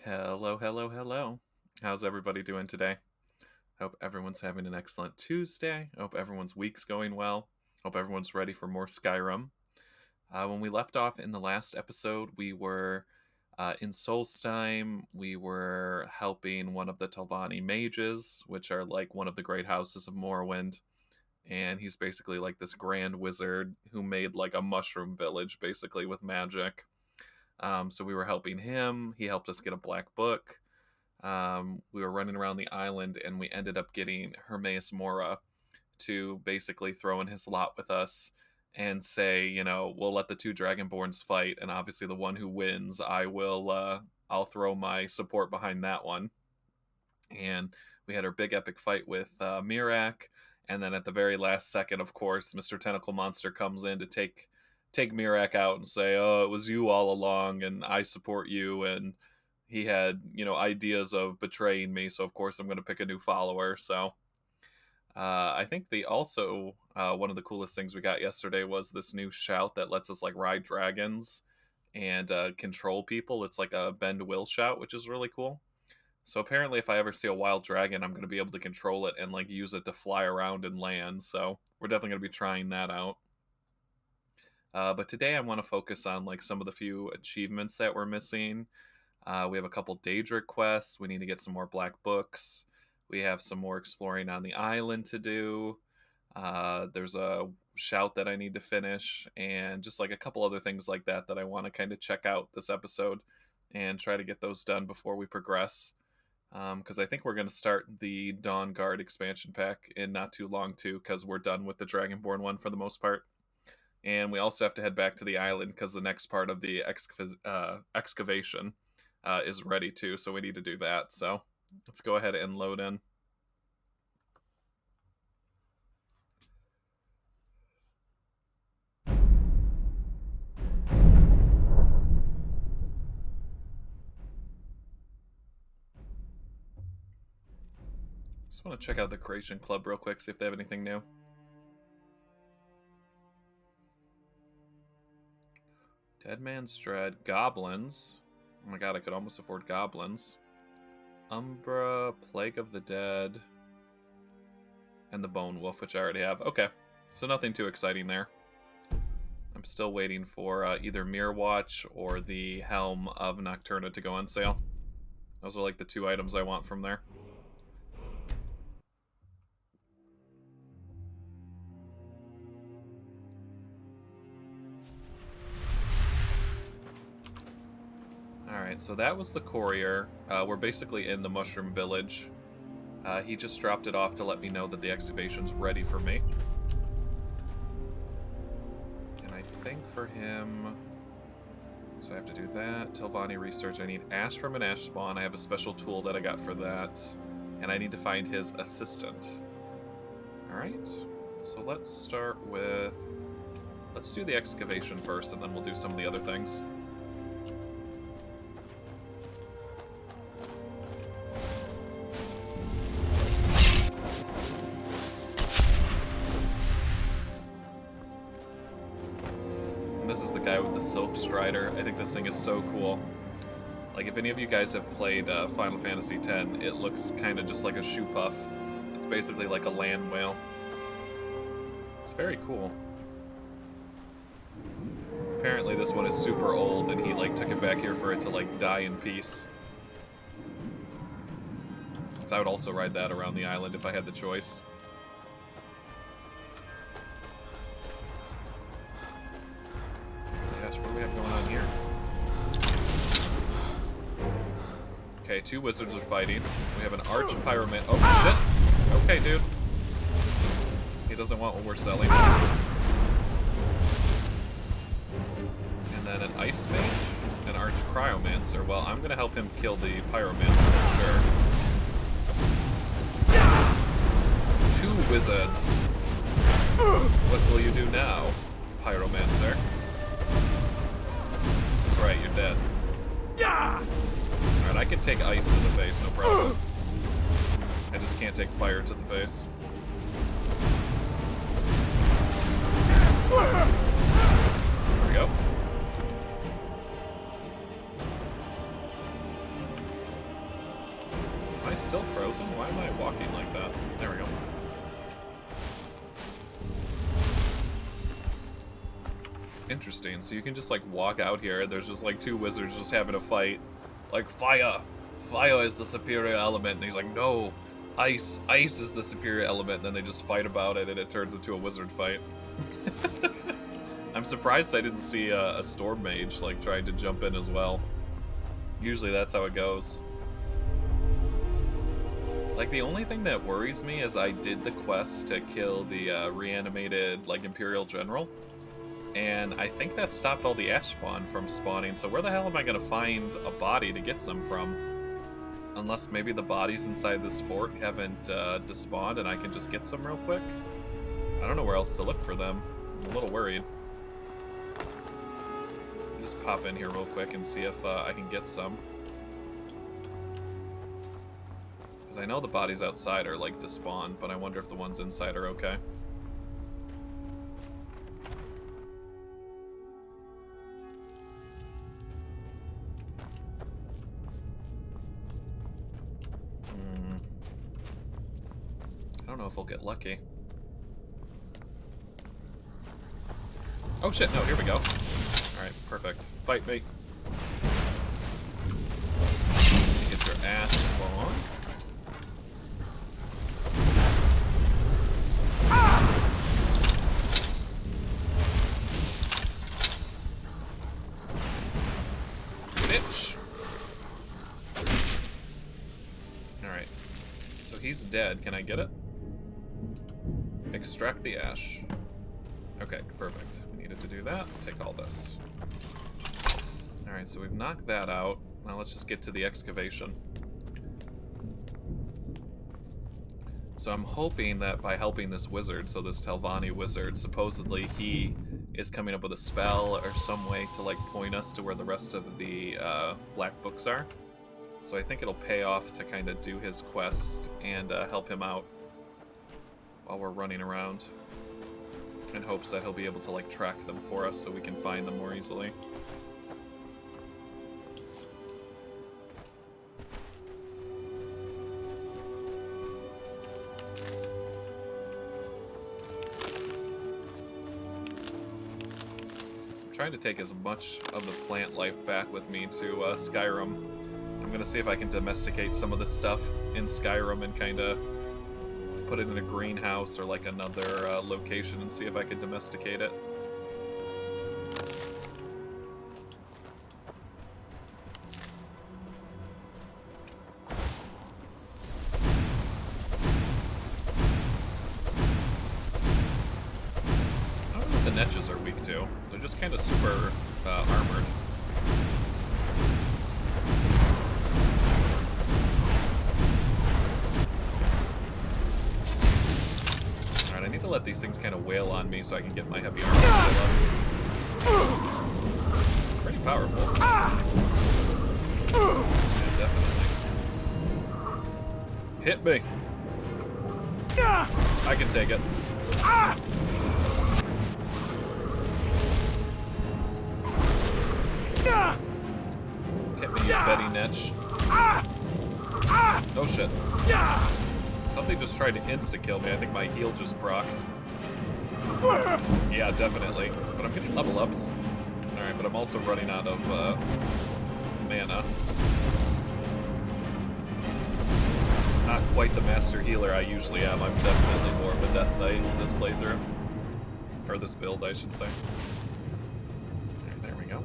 Hello, hello, hello. How's everybody doing today? Hope everyone's having an excellent Tuesday. Hope everyone's week's going well. Hope everyone's ready for more Skyrim. When we left off in the last episode, we were in Solstheim. We were helping one of the Telvanni mages, which are like one of the great houses of Morrowind. And he's basically like this grand wizard who made like a mushroom village basically with magic. So we were helping him. He helped us get a black book. We were running around the island and we ended up getting Hermaeus Mora to basically throw in his lot with us and say, we'll let the two Dragonborns fight, and obviously the one who wins, I'll throw my support behind that one. And we had our big epic fight with Miraak, and then at the very last second, of course, Mr. Tentacle Monster comes in to take Miraak out and say, "Oh, it was you all along, and I support you." And he had, ideas of betraying me, so of course I'm going to pick a new follower. So I think one of the coolest things we got yesterday was this new shout that lets us like ride dragons and control people. It's like a bend will shout, which is really cool. So apparently if I ever see a wild dragon, I'm going to be able to control it and like use it to fly around and land. So we're definitely going to be trying that out. But today I want to focus on like some of the few achievements that we're missing. We have a couple Daedric quests. We need to get some more black books. We have some more exploring on the island to do. There's a shout that I need to finish, and just like a couple other things like that I want to kind of check out this episode and try to get those done before we progress. Because I think we're going to start the Dawn Guard expansion pack in not too long too, because we're done with the Dragonborn one for the most part. And we also have to head back to the island because the next part of the excavation is ready too, so we need to do that. So let's go ahead and load in. Just want to check out the Creation Club real quick, see if they have anything new. Dead Man's Dread, Goblins. Oh my god, I could almost afford Goblins. Umbra, Plague of the Dead, and the Bone Wolf, which I already have. Okay, so nothing too exciting there. I'm still waiting for either Mirror Watch or the Helm of Nocturna to go on sale. Those are like the two items I want from there. Alright, so that was the courier. We're basically in the Mushroom Village. He just dropped it off to let me know that the excavation's ready for me. And I think for him... So I have to do that. Telvanni research. I need ash from an ash spawn. I have a special tool that I got for that. And I need to find his assistant. Alright, so let's start with... Let's do the excavation first, and then we'll do some of the other things. This is the guy with the Silk Strider. I think this thing is so cool. Like, if any of you guys have played Final Fantasy X, it looks kind of just like a shoe puff. It's basically like a land whale. It's very cool. Apparently this one is super old, and he like took it back here for it to like die in peace. So I would also ride that around the island if I had the choice. Gosh, what do we have going on here? Okay, two wizards are fighting. We have an arch pyroman. Oh, shit! Okay, dude. He doesn't want what we're selling. And then an ice mage, an arch cryomancer. Well, I'm gonna help him kill the pyromancer for sure. Two wizards. What will you do now, pyromancer? That's right, you're dead. Alright, I can take ice to the face, no problem. I just can't take fire to the face. There we go. frozen? Why am I walking like that? There we go. Interesting. So you can just like walk out here. There's just like two wizards just having a fight. Like, fire! Fire is the superior element. And he's like, no! Ice! Ice is the superior element. And then they just fight about it and it turns into a wizard fight. I'm surprised I didn't see a storm mage like trying to jump in as well. Usually that's how it goes. Like, the only thing that worries me is I did the quest to kill the reanimated like Imperial General. And I think that stopped all the ash spawn from spawning, so where the hell am I going to find a body to get some from? Unless maybe the bodies inside this fort haven't despawned and I can just get some real quick. I don't know where else to look for them. I'm a little worried. Just pop in here real quick and see if I can get some. Because I know the bodies outside are like despawned, but I wonder if the ones inside are okay. I don't know if we'll get lucky. Oh shit, no, here we go. Alright, perfect. Fight me. Get your ash spawn. Bitch! Alright. So he's dead. Can I get it? Extract the ash. Okay, perfect. We needed to do that. Take all this. Alright, so we've knocked that out. Now let's just get to the excavation. So I'm hoping that by helping this wizard, so this Telvanni wizard, supposedly he is coming up with a spell or some way to like point us to where the rest of the black books are. So I think it'll pay off to kind of do his quest and help him out while we're running around, in hopes that he'll be able to like track them for us so we can find them more easily. I'm trying to take as much of the plant life back with me to Skyrim. I'm gonna see if I can domesticate some of this stuff in Skyrim and kind of put it in a greenhouse or like another location and see if I can domesticate it. I don't know what the Netches are weak to. They're just kind of super armored. I need to let these things kind of wail on me so I can get my heavy armor skill up. Pretty powerful. Yeah, definitely. Hit me. I can take it. Hit me, you Betty Netch. Oh shit. Something just tried to insta-kill me. I think my heal just procced. Yeah, definitely. But I'm getting level ups. Alright, but I'm also running out of mana. Not quite the master healer I usually am. I'm definitely more of a Death Knight in this playthrough. Or this build, I should say. There we go.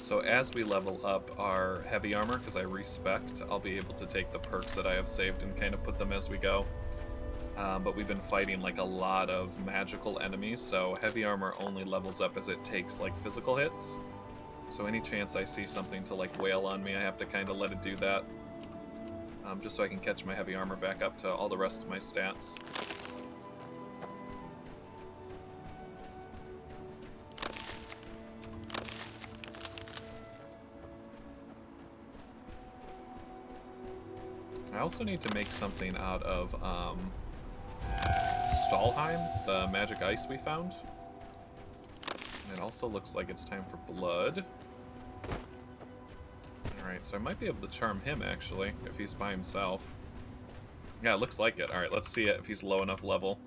So as we level up our heavy armor, because I respect, I'll be able to take the perks that I have saved and kind of put them as we go. But we've been fighting like a lot of magical enemies, so heavy armor only levels up as it takes like physical hits. So any chance I see something to like wail on me, I have to kind of let it do that. Just so I can catch my heavy armor back up to all the rest of my stats. I also need to make something out of Stalhrim, the magic ice we found. It also looks like it's time for blood. Alright, so I might be able to charm him, actually, if he's by himself. Yeah, it looks like it. Alright, let's see it if he's low enough level.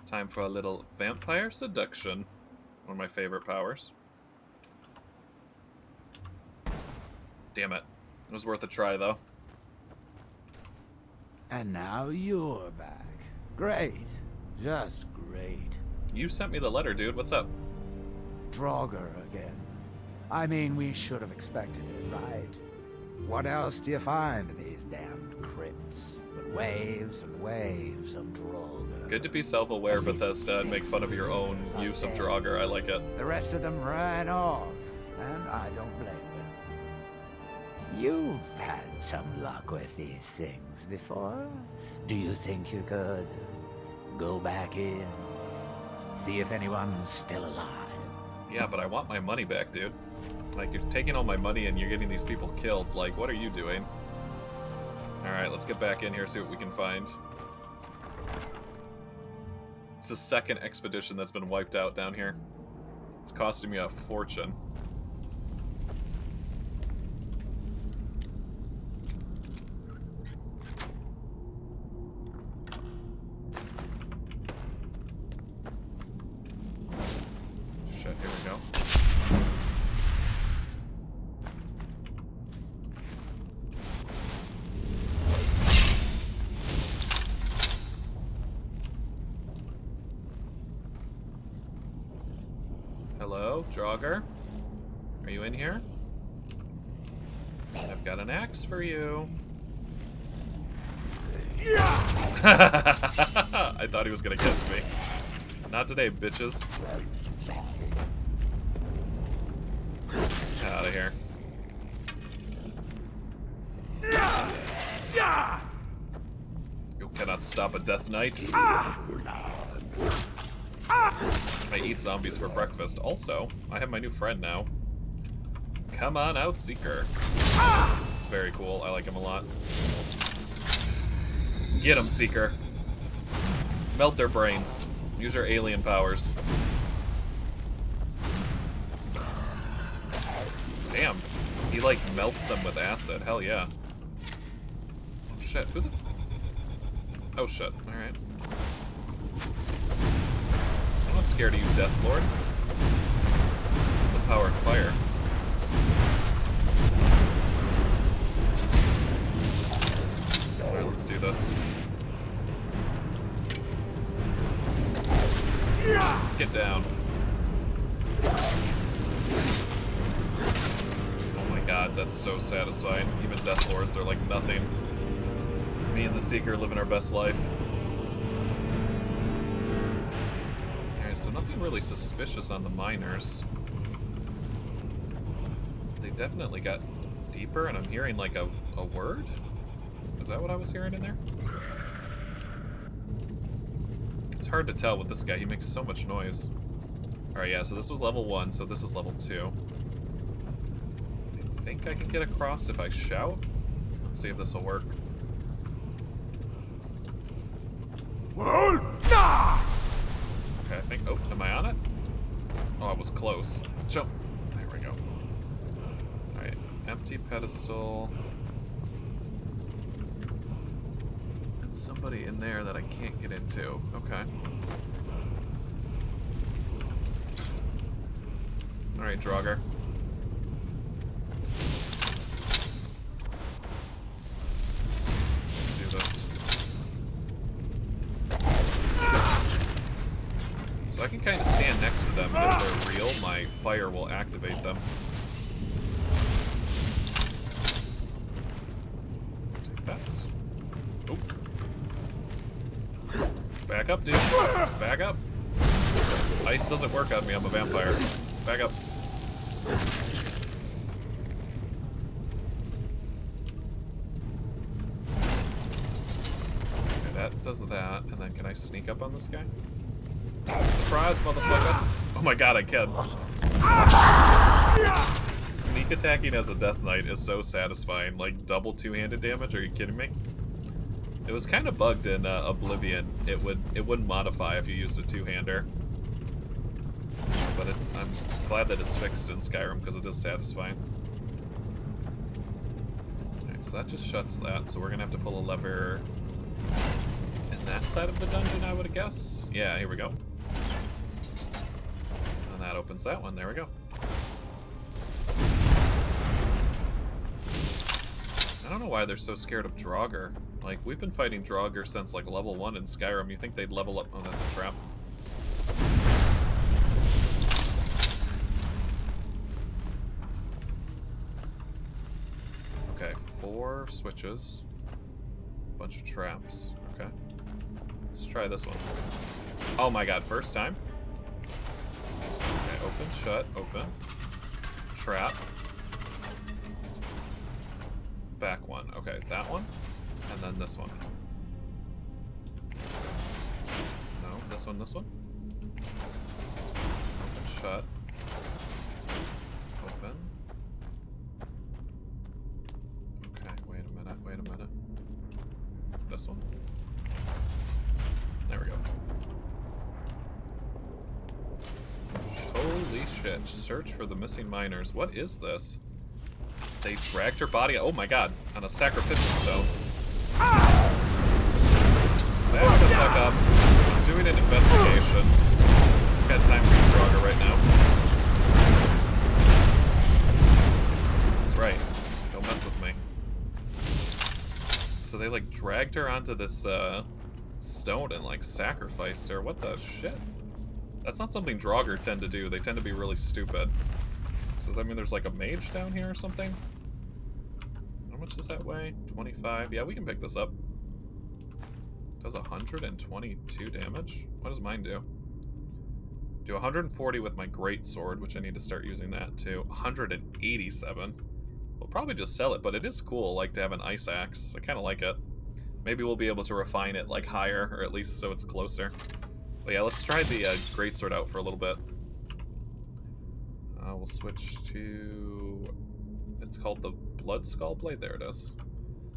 Time for a little vampire seduction. One of my favorite powers. Damn it. It was worth a try, though. And now you're back. Great. Just great. You sent me the letter, dude. What's up? Draugr again. I mean, we should have expected it, right? What else do you find in these damned crypts but waves and waves of Draugr? Good to be self-aware, Bethesda, and make fun of your own use of Draugr. I like it. The rest of them ran off, and I don't blame them. You've had some luck with these things before. Do you think you could go back in, see if anyone's still alive? Yeah, but I want my money back, dude. Like, you're taking all my money and you're getting these people killed. Like, what are you doing? Alright, let's get back in here, see what we can find. It's the second expedition that's been wiped out down here. It's costing me a fortune. Shit, here we go. Hello, Draugr? Are you in here? I've got an axe for you. I thought he was gonna catch me. Not today, bitches. Out of here. You cannot stop a death knight. I eat zombies for breakfast. Also, I have my new friend now. Come on out, Seeker. It's very cool. I like him a lot. Get him, Seeker. Melt their brains. Use your alien powers. Damn. He, like, melts them with acid. Hell yeah. Oh, shit. Who the... Oh, shit. Alright. I'm not scared of you, Death Lord. The power of fire. Alright, let's do this. Get down. Oh my god, that's so satisfying. Even Death Lords are like nothing. Me and the Seeker living our best life. Alright, so nothing really suspicious on the miners. They definitely got deeper, and I'm hearing like a word? Is that what I was hearing in there? It's hard to tell with this guy. He makes so much noise. Alright, yeah, so this was level 1, so this is level 2. I think I can get across if I shout. Let's see if this will work. Okay, I think... Oh, am I on it? Oh, I was close. Jump. There we go. Alright, empty pedestal. Somebody in there that I can't get into. Okay. Alright, Draugr. Let's do this. So I can kind of stand next to them, and if they're real, my fire will activate them. Take that. Oh. Back up, dude. Back up. Ice doesn't work on me, I'm a vampire. Back up. Okay, that does that, and then can I sneak up on this guy? Surprise, motherfucker! Oh my god, I can. Sneak attacking as a Death Knight is so satisfying. Like, double two-handed damage? Are you kidding me? It was kind of bugged in Oblivion. It wouldn't modify if you used a two-hander. But I'm glad that it's fixed in Skyrim because it is satisfying. Alright, so that just shuts that, so we're gonna have to pull a lever in that side of the dungeon, I would guess. Yeah, here we go. And that opens that one, there we go. I don't know why they're so scared of Draugr. Like, we've been fighting Draugr since, like, level 1 in Skyrim. You think they'd level up... Oh, that's a trap. Okay, 4 switches. Bunch of traps. Okay. Let's try this one. Oh my god, first time? Okay, open, shut, open. Trap. Back one. Okay, that one. And then this one. No, this one, this one. Open, shut. Open. Okay, wait a minute, wait a minute. This one. There we go. Holy shit, search for the missing miners. What is this? They dragged her body, oh my god, on a sacrificial stone. Back the fuck up. I'm doing an investigation. I've got time for you, Draugr, right now. That's right. Don't mess with me. So they, like, dragged her onto this, stone and, like, sacrificed her. What the shit? That's not something Draugr tend to do. They tend to be really stupid. So does that mean there's, like, a mage down here or something? How much does that weigh? 25. Yeah, we can pick this up. Does 122 damage? What does mine do? Do 140 with my great sword, which I need to start using that too. 187. We'll probably just sell it, but it is cool, like, to have an ice axe. I kind of like it. Maybe we'll be able to refine it, like, higher, or at least so it's closer. But yeah, let's try the great sword out for a little bit. We'll switch to... It's called the Blood Skull Blade. There it is.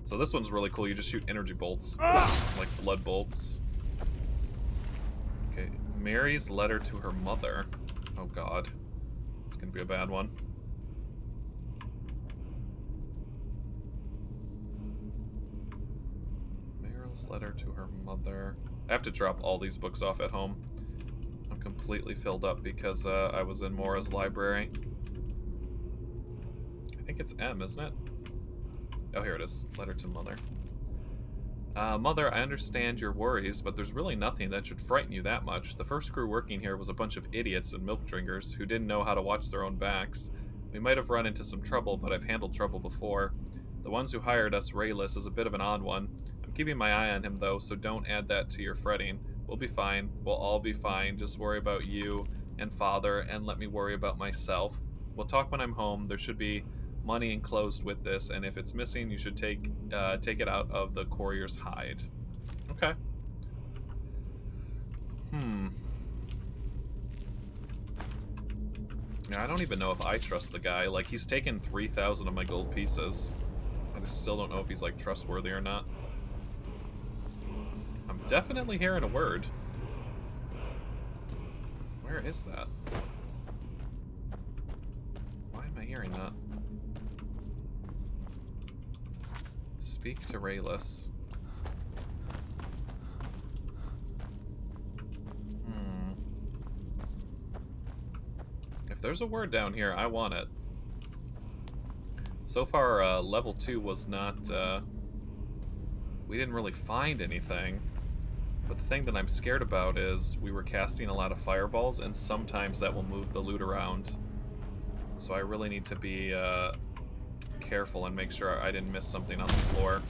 So this one's really cool. You just shoot energy bolts, like blood bolts. Okay, Mary's letter to her mother. Oh god, it's gonna be a bad one. Mary's letter to her mother. I have to drop all these books off at home. I'm completely filled up because I was in Mora's library. I think it's M, isn't it? Oh, here it is. Letter to Mother. Mother, I understand your worries, but there's really nothing that should frighten you that much. The first crew working here was a bunch of idiots and milk drinkers who didn't know how to watch their own backs. We might have run into some trouble, but I've handled trouble before. The ones who hired us, Rayless, is a bit of an odd one. I'm keeping my eye on him, though, so don't add that to your fretting. We'll be fine. We'll all be fine. Just worry about you and Father, and let me worry about myself. We'll talk when I'm home. There should be money enclosed with this, and if it's missing, you should take it out of the courier's hide. Okay. Yeah, I don't even know if I trust the guy. Like, he's taken 3,000 of my gold pieces. I just still don't know if he's, like, trustworthy or not. I'm definitely hearing a word. Where is that? Why am I hearing that? Speak to Rayless. If there's a word down here, I want it. So far, level 2 was not, we didn't really find anything. But the thing that I'm scared about is we were casting a lot of fireballs, and sometimes that will move the loot around. So I really need to be, careful and make sure I didn't miss something on the floor.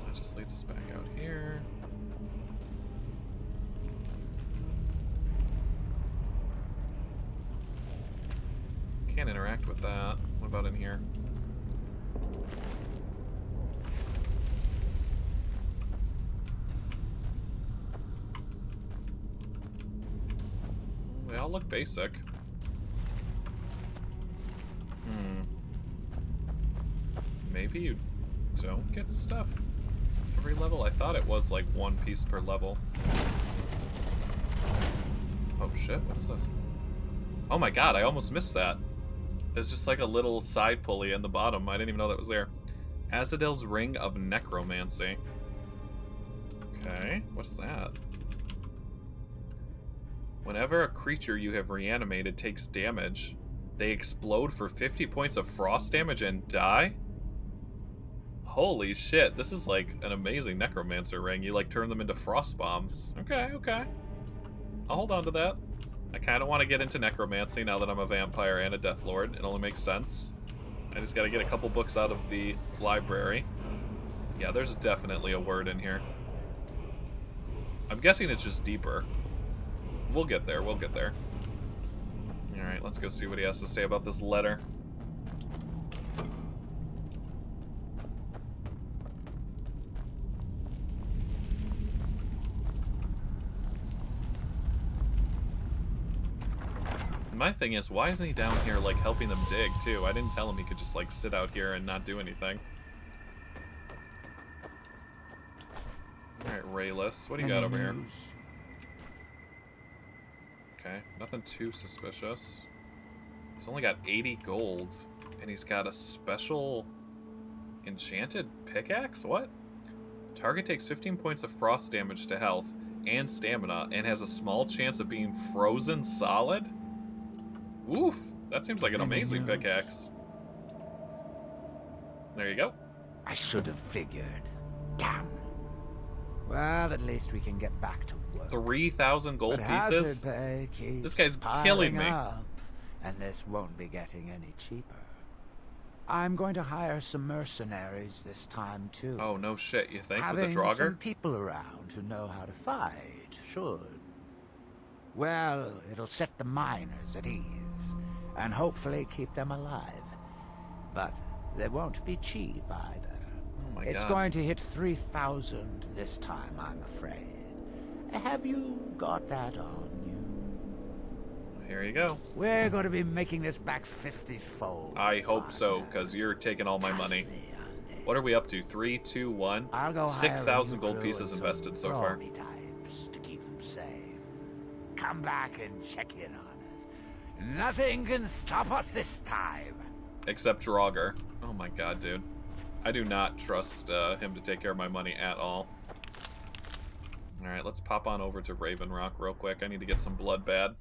That just leads us back out here. Can't interact with that. What about in here? They all look basic. maybe you don't get stuff every level? I thought it was like 1 piece per level. Oh shit, what is this? Oh my god, I almost missed that. It's just like a little side pulley in the bottom. I didn't even know that was there. Azadel's Ring of Necromancy. Okay, what's that? Whenever a creature you have reanimated takes damage, they explode for 50 points of frost damage and die? Holy shit, this is like an amazing necromancer ring. You like turn them into frost bombs. Okay, okay. I'll hold on to that. I kind of want to get into necromancy now that I'm a vampire and a deathlord. It only makes sense. I just got to get a couple books out of the library. Yeah, there's definitely a word in here. I'm guessing it's just deeper. We'll get there, we'll get there. Alright, let's go see what he has to say about this letter. My thing is, why isn't he down here, like, helping them dig, too? I didn't tell him he could just, like, sit out here and not do anything. Alright, Rayless. What do you got over here? Okay, nothing too suspicious. He's only got 80 gold, and he's got a special enchanted pickaxe? What? Target takes 15 points of frost damage to health and stamina, and has a small chance of being frozen solid? Oof, that seems like an amazing pickaxe. There you go. I should have figured. Damn. Well, at least we can get back to work. 3,000 gold But pieces? hazard pay keeps This guy's piling killing me. up, and this won't be getting any cheaper. I'm going to hire some mercenaries this time, too. Oh, no shit, you think, Having with the Draugr? some people around who know how to fight should. Well, it'll set the miners at ease, and hopefully keep them alive. But they won't be cheap either. Oh my It's god. going to hit 3,000 this time, I'm afraid. Have you got that on you? Here you go. We're going to be making this back 50-fold. I hope so, because you're taking all my money. What are we up to? 3, 2, 1? I'll go 6,000 hire a new gold crew pieces and some invested so far. brawny types to keep them safe. Come back and check in on us. Nothing can stop us this time. Except Draugr. Oh my god, dude. I do not trust him to take care of my money at all. Alright, let's pop on over to Raven Rock real quick. I need to get some blood bad.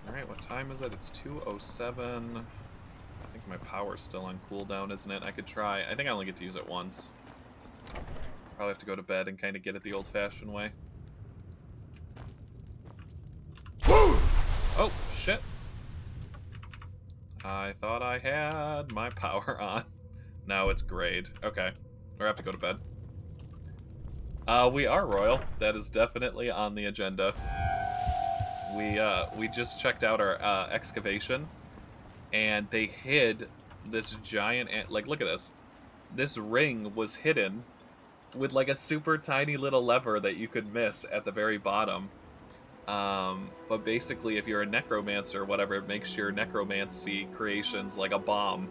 Alright, what time is it? It's 2:07. I think my power's still on cooldown, isn't it? I could try. I think I only get to use it once. Probably have to go to bed and kind of get it the old-fashioned way. Oh, shit. I thought I had my power on. Now it's grayed. Okay. Or I have to go to bed. We are royal. That is definitely on the agenda. We just checked out our excavation, and they hid this giant like, look at this. This ring was hidden with like a super tiny little lever that you could miss at the very bottom. But basically, if you're a necromancer or whatever, it makes your necromancy creations like a bomb.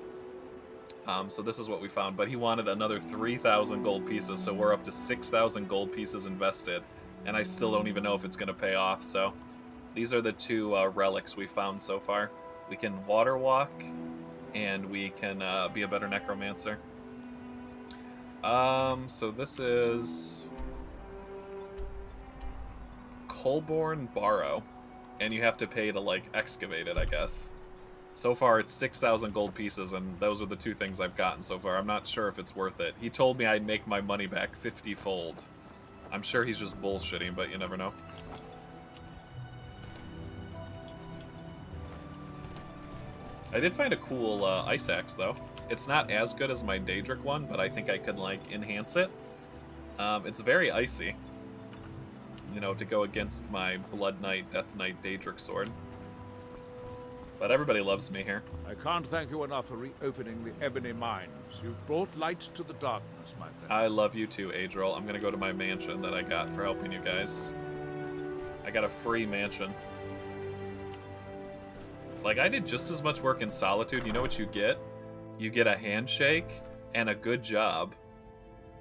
So this is what we found. But he wanted another 3,000 gold pieces, so we're up to 6,000 gold pieces invested. And I still don't even know if it's going to pay off, so... These are the two relics we found so far. We can water walk, and we can be a better necromancer. So this is... Colborne Barrow, and you have to pay to, like, excavate it, I guess. So far, it's 6,000 gold pieces, and those are the two things I've gotten so far. I'm not sure if it's worth it. He told me I'd make my money back 50-fold. I'm sure he's just bullshitting, but you never know. I did find a cool ice axe, though. It's not as good as my Daedric one, but I think I could, like, enhance it. It's very icy. You know, to go against my Blood Knight, Death Knight Daedric sword. But everybody loves me here. I can't thank you enough for reopening the Ebony Mines. You've brought light to the darkness, my friend. I love you too, Adriel. I'm gonna go to my mansion that I got for helping you guys. I got a free mansion. Like, I did just as much work in Solitude. You know what you get? You get a handshake and a good job.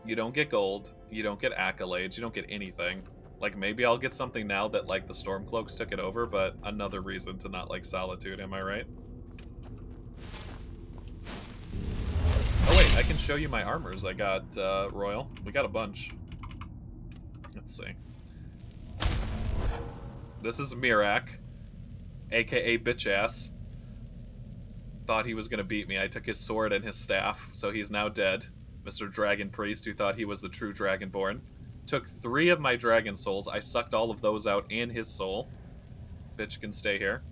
You don't get gold. You don't get accolades. You don't get anything. Like, maybe I'll get something now that, like, the Stormcloaks took it over, but another reason to not like Solitude, am I right? Oh, wait, I can show you my armors I got, Royal. We got a bunch. Let's see. This is Mirak, aka Bitch-Ass. Thought he was going to beat me. I took his sword and his staff, so he's now dead. Mr. Dragon Priest, who thought he was the true Dragonborn. Took 3 of my dragon souls. I sucked all of those out and his soul. Bitch can stay here.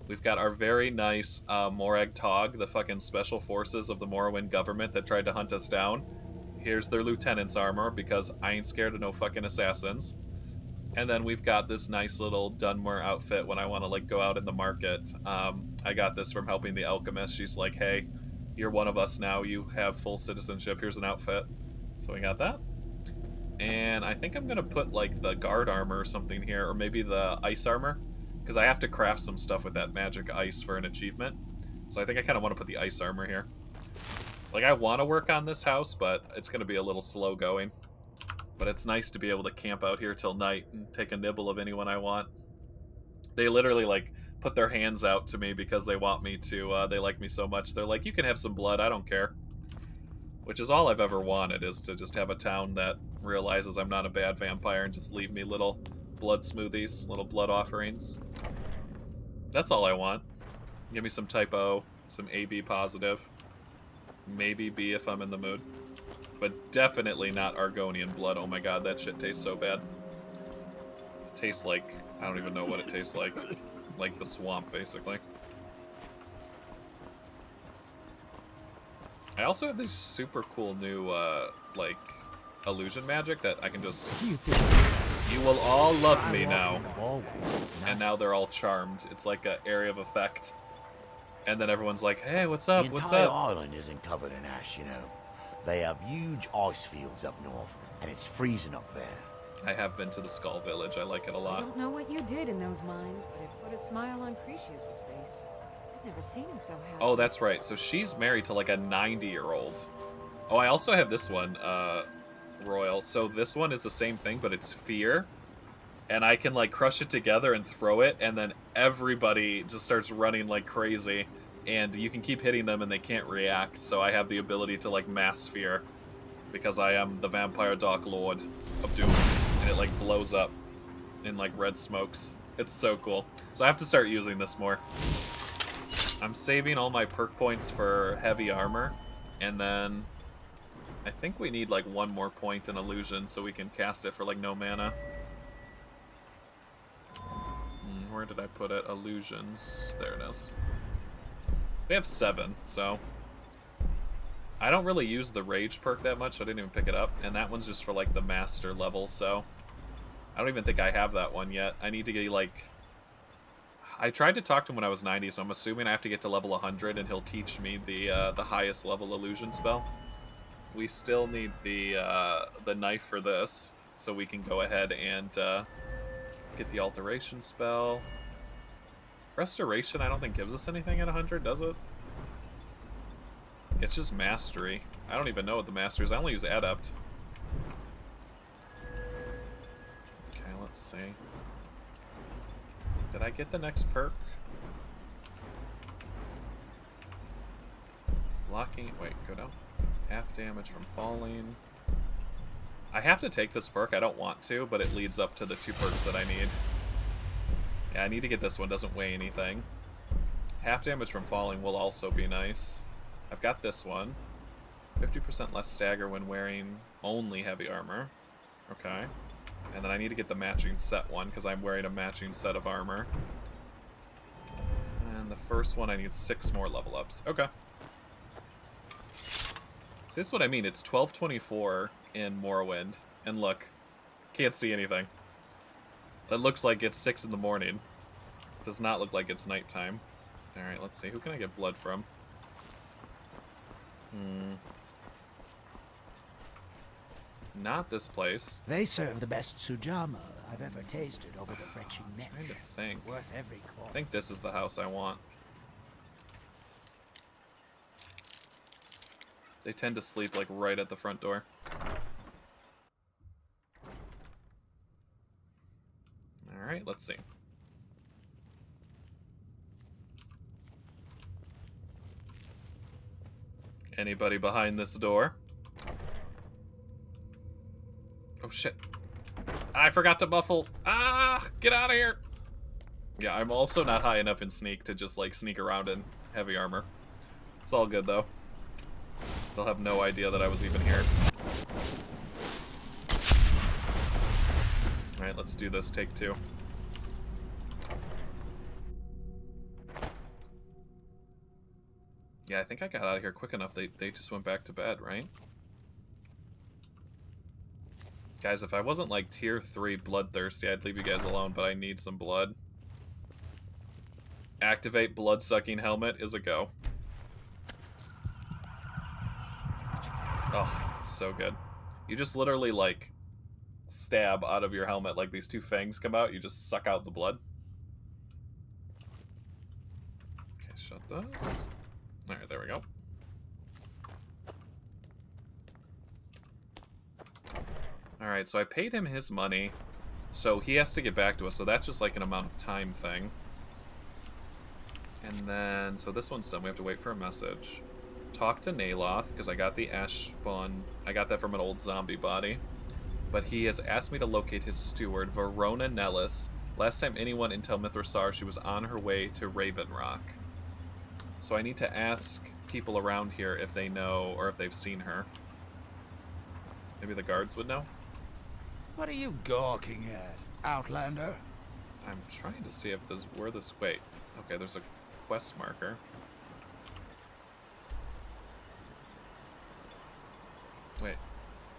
We've got our very nice Morag Tog, the fucking special forces of the Morrowind government that tried to hunt us down. Here's their lieutenant's armor, because I ain't scared of no fucking assassins. And then we've got this nice little Dunmer outfit when I want to, like, go out in the market. I got this from helping the alchemist. She's like, hey, you're one of us now. You have full citizenship. Here's an outfit. So we got that. And I think I'm going to put, like, the guard armor or something here, or maybe the ice armor, because I have to craft some stuff with that magic ice for an achievement. So I think I kind of want to put the ice armor here. Like, I want to work on this house, but it's going to be a little slow going. But it's nice to be able to camp out here till night and take a nibble of anyone I want. They literally, like, put their hands out to me because they want me to, they like me so much. They're like, you can have some blood, I don't care. Which is all I've ever wanted, is to just have a town that realizes I'm not a bad vampire and just leave me little blood smoothies, little blood offerings. That's all I want. Give me some type O, some AB positive. Maybe B if I'm in the mood. But definitely not Argonian blood. Oh my god, that shit tastes so bad. It tastes like... I don't even know what it tastes like. Like the swamp, basically. I also have this super cool new, like, illusion magic that I can just... You will all love me now. And now they're all charmed. It's like an area of effect. And then everyone's like, hey, what's up, what's The entire up? island isn't covered in ash, you know. They have huge ice fields up north, and it's freezing up there. I have been to the Skull Village. I like it a I lot. don't know what you did in those mines, but it put a smile on Cretius's face. I've never seen him so happy. Oh, that's right. So she's married to like a 90-year-old. Oh, I also have this one, Royal. So this one is the same thing, but it's fear. And I can like crush it together and throw it, and then everybody just starts running like crazy. And you can keep hitting them and they can't react. So I have the ability to like mass fear. Because I am the Vampire Dark Lord of Doom. And it like blows up in like red smokes. It's so cool. So I have to start using this more. I'm saving all my perk points for heavy armor. And then I think we need like 1 more point in illusion so we can cast it for like no mana. Where did I put it? Illusions. There it is. We have 7, so I don't really use the rage perk that much, so I didn't even pick it up. And that one's just for like the master level, so I don't even think I have that one yet. I need to get like... I tried to talk to him when I was 90, so I'm assuming I have to get to level 100 and he'll teach me the highest level illusion spell. We still need the knife for this, so we can go ahead and get the alteration spell. Restoration I don't think gives us anything at 100, does it? It's just mastery. I don't even know what the mastery is. I only use adept. Okay, let's see. Did I get the next perk? Blocking. Wait, go down. Half damage from falling. I have to take this perk. I don't want to, but it leads up to the 2 perks that I need. Yeah, I need to get this one. Doesn't weigh anything. Half damage from falling will also be nice. I've got this one. 50% less stagger when wearing only heavy armor. Okay. And then I need to get the matching set one, because I'm wearing a matching set of armor. And the first one I need 6 more level ups. Okay. See, that's what I mean. It's 12:24 in Morrowind. And look. Can't see anything. It looks like it's 6 in the morning. It does not look like it's nighttime. Alright, let's see. Who can I get blood from? Not this place. They serve the best sujama I've ever tasted over the retching neck. Trying to think. Worth every I coin. think this is the house I want. They tend to sleep like right at the front door. Alright, let's see. Anybody behind this door? Oh shit. I forgot to muffle. Ah, get out of here. Yeah, I'm also not high enough in sneak to just like sneak around in heavy armor. It's all good though. They'll have no idea that I was even here. Alright, let's do this. Take two. Yeah, I think I got out of here quick enough. They just went back to bed, right? Guys, if I wasn't like tier 3 bloodthirsty, I'd leave you guys alone, but I need some blood. Activate blood-sucking helmet is a go. Oh, it's so good. You just literally, like, stab out of your helmet, like these two fangs come out, you just suck out the blood. Okay, shut those. Alright, there we go. Alright, so I paid him his money, so he has to get back to us, so that's just like an amount of time thing. And then, so this one's done, we have to wait for a message. Talk to Naloth, because I got the ash spawn, I got that from an old zombie body. But he has asked me to locate his steward, Verona Nellis. Last time anyone in Tel Mithril saw her, she was on her way to Raven Rock. So I need to ask people around here if they know, or if they've seen her. Maybe the guards would know? What are you gawking at, Outlander? I'm trying to see if this, where this, wait. Okay, there's a quest marker. Wait,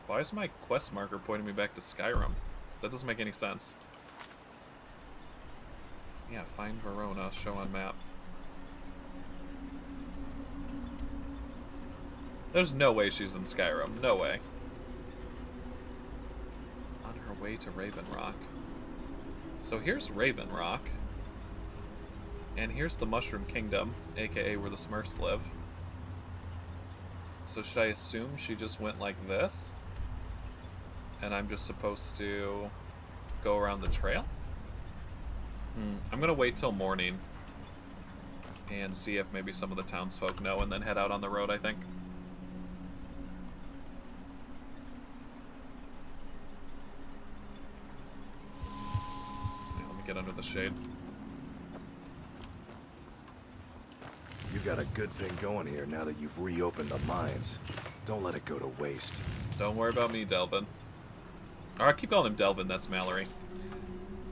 why is my quest marker pointing me back to Skyrim? That doesn't make any sense. Yeah, find Verona, show on map. There's no way she's in Skyrim, no way. On her way to Raven Rock. So here's Raven Rock. And here's the Mushroom Kingdom, aka where the Smurfs live. So should I assume she just went like this? And I'm just supposed to go around the trail? I'm gonna wait till morning and see if maybe some of the townsfolk know and then head out on the road, I think. Yeah, let me get under the shade. You got a good thing going here now that you've reopened the mines. Don't let it go to waste. Don't worry about me, Delvin. Alright, keep calling him Delvin, that's Mallory.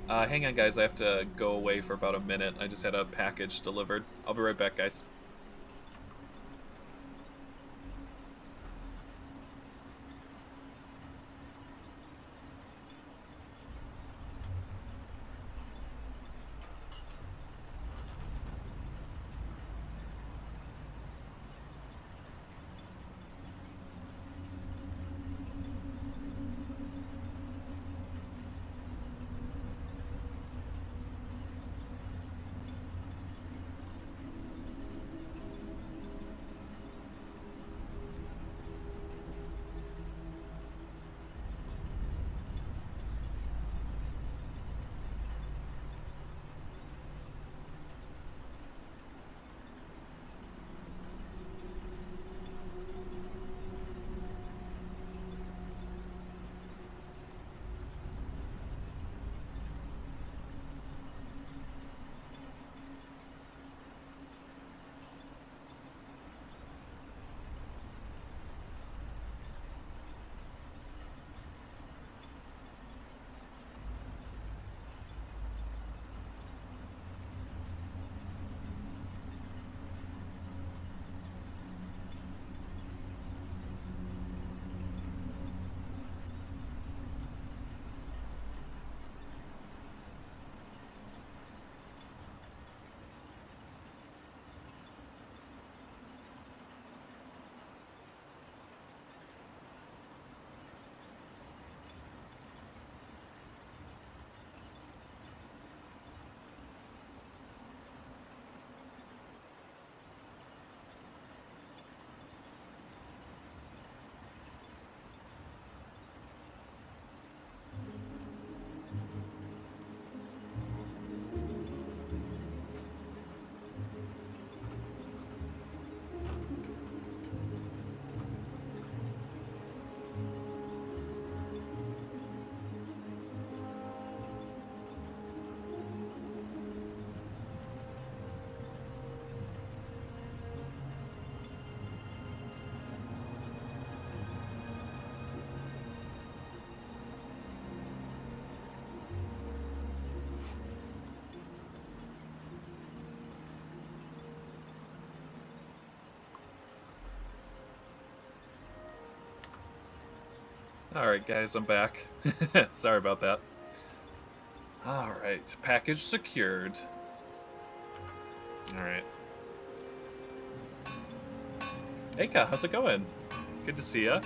Hang on, guys, I have to go away for about a minute. I just had a package delivered. I'll be right back, guys. Alright, guys, I'm back. Sorry about that. Alright, package secured. Alright. Hey, Ka, how's it going? Good to see ya.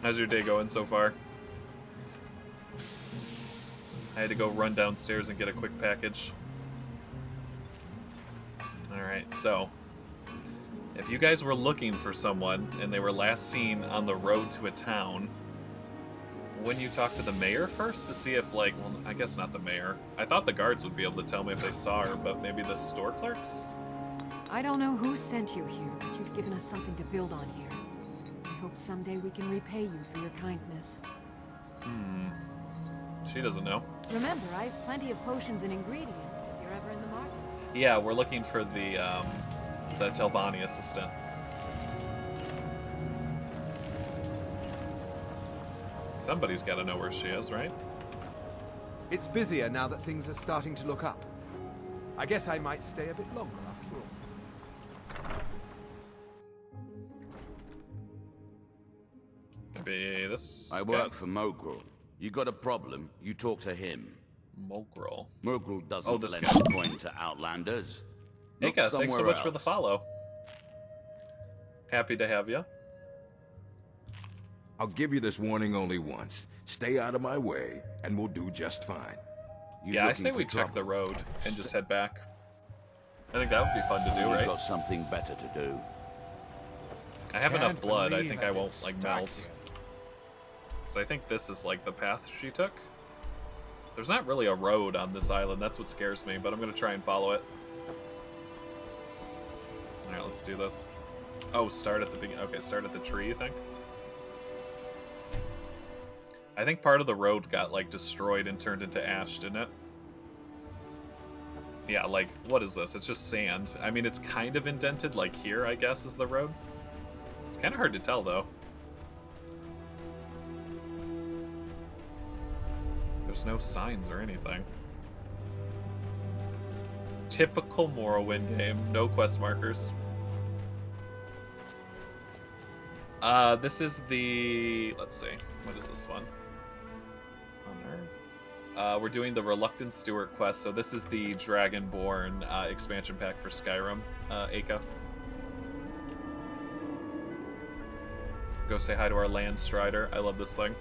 How's your day going so far? I had to go run downstairs and get a quick package. Alright, so if you guys were looking for someone and they were last seen on the road to a town, wouldn't you talk to the mayor first to see if, like, well, I guess not the mayor. I thought the guards would be able to tell me if they saw her, but maybe the store clerks? I don't know who sent you here, but you've given us something to build on here. I hope someday we can repay you for your kindness. She doesn't know. Remember, I have plenty of potions and ingredients if you're ever in the market. Yeah, we're looking for the Telvanni assistant. Somebody's got to know where she is, right? It's busier now that things are starting to look up. I guess I might stay a bit longer after all. Maybe this I guy? work for Mogrel. You got a problem, you talk to him. Mogrel. Mogrel doesn't this lend guy. a coin to outlanders. Look Ika, thanks so somewhere much for the else. follow. Happy to have you. I'll give you this warning only once. Stay out of my way, and we'll do just fine. You Yeah, I looking say for we check the trouble? road and just head back. I think that would be fun to do, You've right? got something better to do. I have enough Can't blood, I believe think I've I been won't, like, stuck melt. here. Because I think this is, like, the path she took. There's not really a road on this island, that's what scares me, but I'm going to try and follow it. Alright, let's do this. Oh, start at the beginning. Okay, start at the tree, you think? I think part of the road got, like, destroyed and turned into ash, didn't it? Yeah, like, what is this? It's just sand. I mean, it's kind of indented, like here, I guess, is the road. It's kind of hard to tell, though. There's no signs or anything. Typical Morrowind game. No quest markers. This is the... Let's see. What is this one? Unearth. We're doing the Reluctant Stewart quest, so this is the Dragonborn expansion pack for Skyrim, Aka. Go say hi to our Land Strider. I love this thing.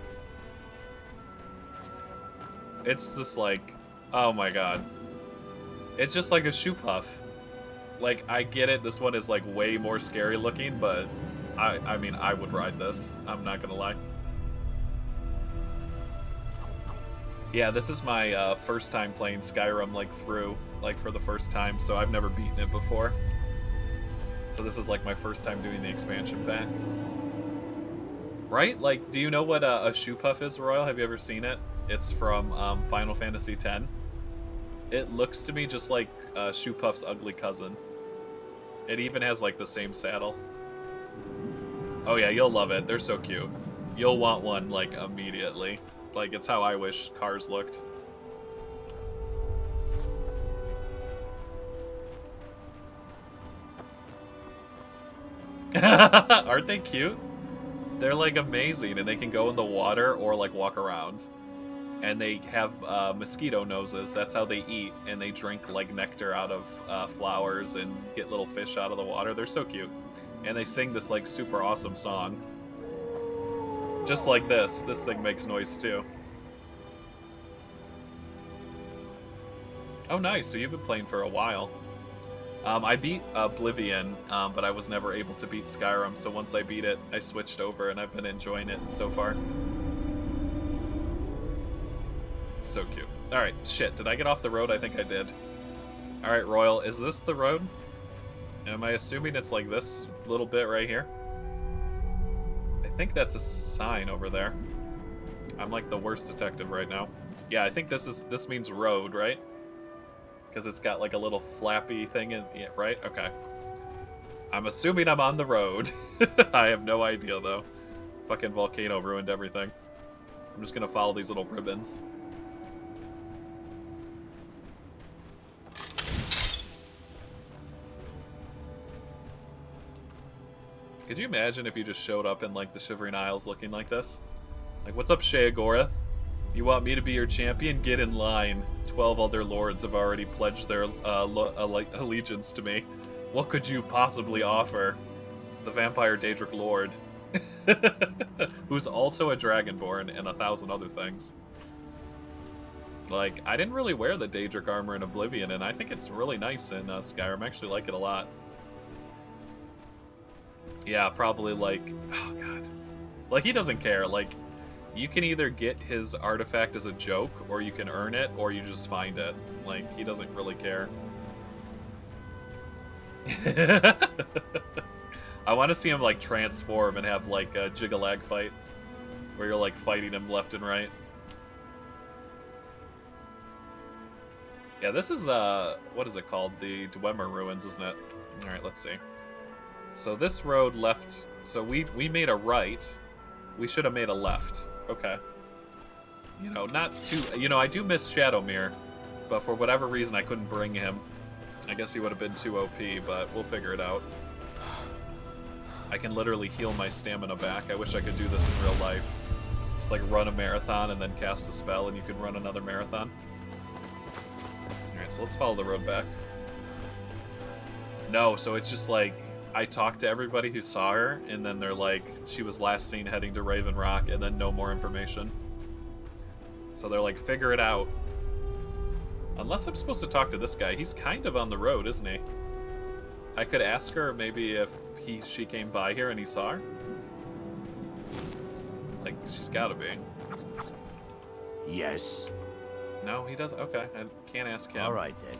It's just like, oh my god. It's just like a shoe puff. Like, I get it, this one is like way more scary looking, but I mean, I would ride this. I'm not gonna lie. Yeah, this is my first time playing Skyrim, like, through, like, for the first time, so I've never beaten it before. So this is, like, my first time doing the expansion pack. Right? Like, do you know what a shoe puff is, Royal? Have you ever seen it? It's from Final Fantasy X. It looks to me just like Shoe Puff's ugly cousin. It even has, like, the same saddle. Oh yeah, you'll love it. They're so cute. You'll want one, like, immediately. Like, it's how I wish cars looked. Aren't they cute? They're, like, amazing, and they can go in the water or, like, walk around. And they have mosquito noses. That's how they eat, and they drink, like, nectar out of flowers and get little fish out of the water. They're so cute. And they sing this, like, super awesome song. Just like this. This thing makes noise, too. Oh, nice. So you've been playing for a while. I beat Oblivion, but I was never able to beat Skyrim, so once I beat it, I switched over, and I've been enjoying it so far. So cute. Alright, shit, did I get off the road? I think I did. Alright, Royal, is this the road? Am I assuming it's like this little bit right here? I think that's a sign over there. I'm like the worst detective right now. Yeah, I think this means road, right? Because it's got like a little flappy thing in it, right? Okay. I'm assuming I'm on the road. I have no idea, though. Fucking volcano ruined everything. I'm just gonna follow these little ribbons. Could you imagine if you just showed up in like the Shivering Isles looking like this? Like, what's up, Sheogorath? You want me to be your champion? Get in line. 12 other lords have already pledged their allegiance to me. What could you possibly offer? The vampire Daedric Lord. Who's also a Dragonborn and 1,000 other things. Like, I didn't really wear the Daedric armor in Oblivion, and I think it's really nice in Skyrim. I actually like it a lot. Yeah, probably like... Oh, God. Like, he doesn't care. Like, you can either get his artifact as a joke, or you can earn it, or you just find it. Like, he doesn't really care. I want to see him, like, transform and have, like, a Jigalag fight. Where you're, like, fighting him left and right. Yeah, this is, what is it called? The Dwemer Ruins, isn't it? Alright, let's see. So this road left... So we made a right. We should have made a left. Okay. You know, not too... You know, I do miss Shadowmere, but for whatever reason I couldn't bring him. I guess he would have been too OP, but we'll figure it out. I can literally heal my stamina back. I wish I could do this in real life. Just like run a marathon and then cast a spell and you can run another marathon. Alright, so let's follow the road back. No, so it's just like... I talked to everybody who saw her, and then they're like, she was last seen heading to Raven Rock, and then no more information. So they're like, figure it out. Unless I'm supposed to talk to this guy. He's kind of on the road, isn't he? I could ask her maybe if she came by here and he saw her. Like, she's gotta be. Yes. No, he doesn't. Okay, I can't ask him. Alright then.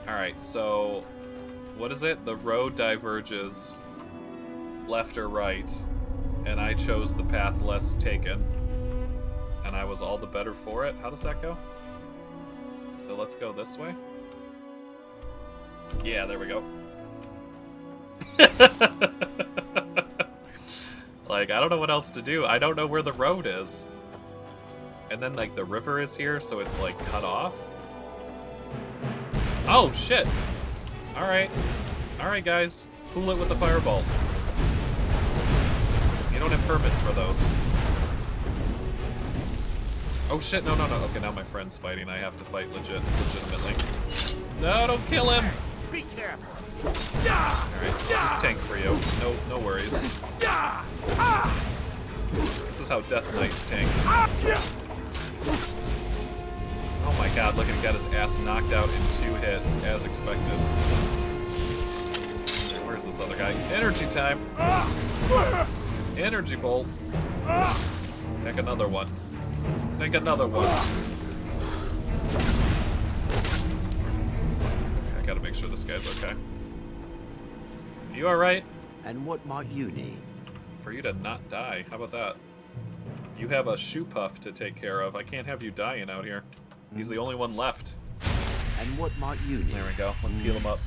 Alright, so... What is it? The road diverges left or right, and I chose the path less taken. And I was all the better for it. How does that go? So let's go this way. Yeah, there we go. Like, I don't know what else to do. I don't know where the road is. And then, like, the river is here, so it's, like, cut off. Oh, shit! Alright. Alright, guys. Cool it with the fireballs. You don't have permits for those. Oh shit, no. Okay, now my friend's fighting. I have to fight legitimately. No, don't kill him! Be careful. Alright, I'll just tank for you. No worries. This is how Death Knights tank. Oh my god, look at him, got his ass knocked out in 2 hits, as expected. Where's this other guy? Energy time! Energy bolt! Take another one. Take another one. Okay, I gotta make sure this guy's okay. You alright? And what might you need? For you to not die. How about that? You have a shoe puff to take care of. I can't have you dying out here. He's the only one left. And what might you need? There we go. Let's heal him up.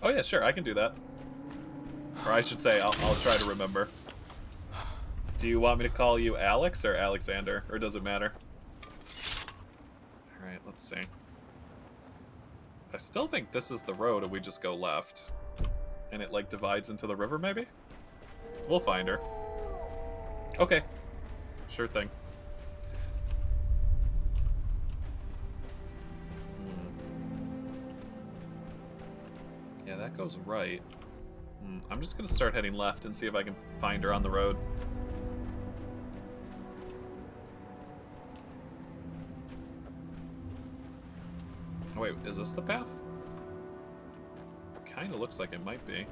Oh yeah, sure. I can do that. Or I should say, I'll try to remember. Do you want me to call you Alex or Alexander? Or does it matter? Alright, let's see. I still think this is the road and we just go left. And it, like, divides into the river, maybe? We'll find her. Okay. Sure thing. Yeah, that goes right. I'm just gonna start heading left and see if I can find her on the road. Oh wait, is this the path? Kinda looks like it might be.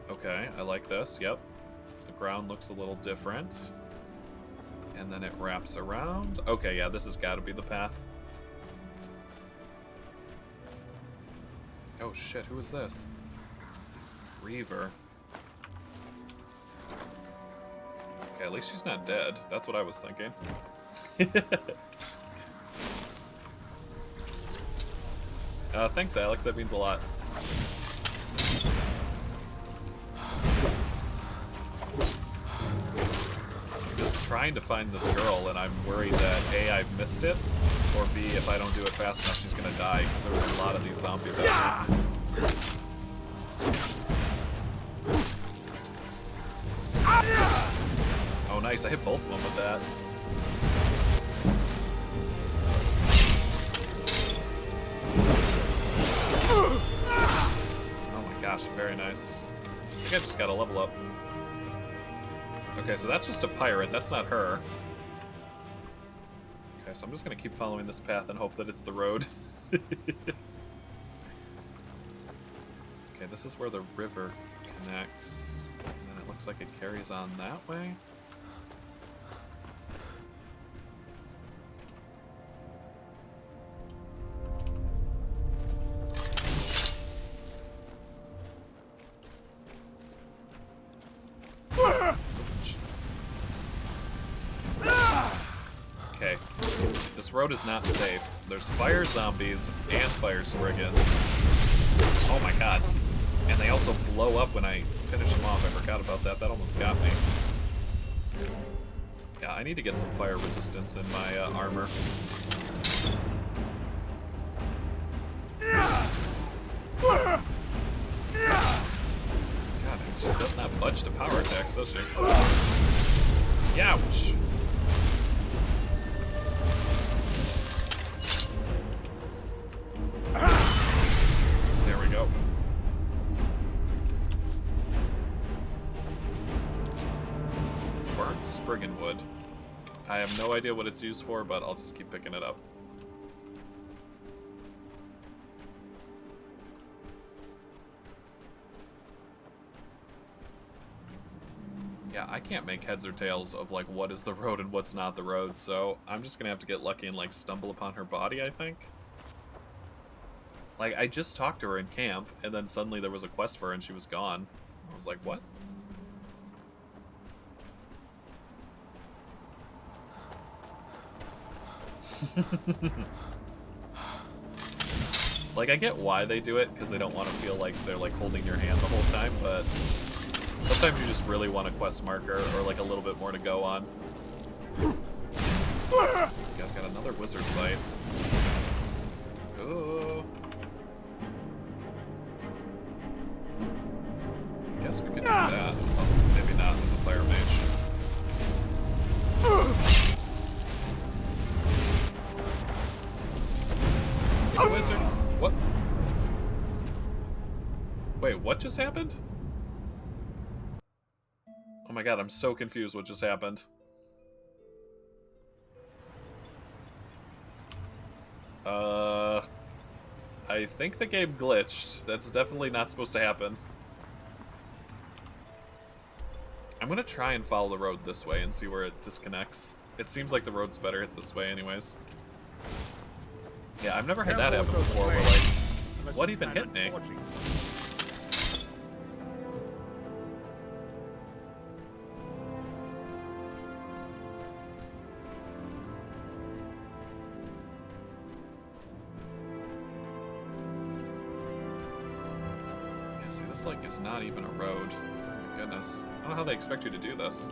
Okay, I like this, yep. The ground looks a little different. And then it wraps around. Okay, yeah, this has gotta be the path. Oh shit, who is this? Reaver. Okay, at least she's not dead. That's what I was thinking. Thanks, Alex. That means a lot. Just trying trying to find this girl, and I'm worried that A, I've missed it, or B, if I don't do it fast enough, she's gonna die, because there's a lot of these zombies out here. Oh, nice. I hit both of them with that. Oh my gosh, very nice. I think I just gotta level up. Okay, so that's just a pirate. That's not her. Okay, so I'm just gonna keep following this path and hope that it's the road. Okay, this is where the river connects. And then it looks like it carries on that way. Okay, this road is not safe. There's fire zombies and fire spriggans. Oh my god. And they also blow up when I finish them off. I forgot about that. That almost got me. Yeah, I need to get some fire resistance in my armor. God, she does not budge to power attacks, does she? Youch! There we go. Burnt Spriggan wood. I have no idea what it's used for, but I'll just keep picking it up. Yeah, I can't make heads or tails of like what is the road and what's not the road, so I'm just gonna have to get lucky and like stumble upon her body, I think. Like, I just talked to her in camp, and then suddenly there was a quest for her and she was gone. I was like, what? Like, I get why they do it, because they don't want to feel like they're like holding your hand the whole time, but sometimes you just really want a quest marker or like a little bit more to go on. Yeah, I've got another wizard fight. Oh. Guess we could do that. Oh, maybe not with the fire mage. Hey, wizard. What? Wait, what just happened? Oh my god, I'm so confused what just happened. I think the game glitched. That's definitely not supposed to happen. I'm gonna try and follow the road this way and see where it disconnects. It seems like the road's better this way anyways. Yeah, I've never had that happen before where like, what even hit me? Yeah, see, this like is not even a road. Oh my goodness. I don't know how they expect you to do this.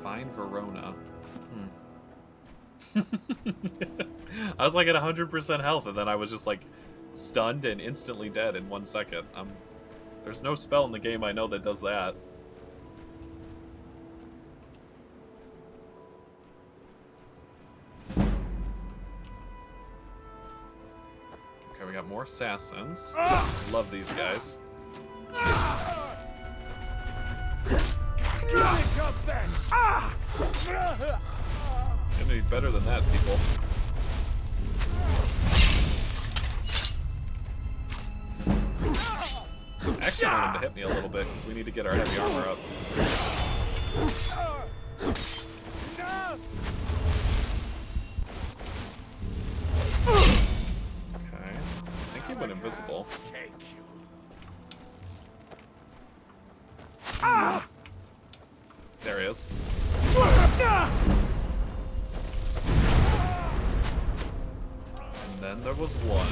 Find Verona. I was like at 100% health, and then I was just like stunned and instantly dead in 1 second. There's no spell in the game I know that does that. Okay, we got more assassins. Love these guys. Gonna be better than that, people. I actually want him to hit me a little bit because we need to get our heavy armor up. Okay. I think he went invisible. There he is. And then there was one.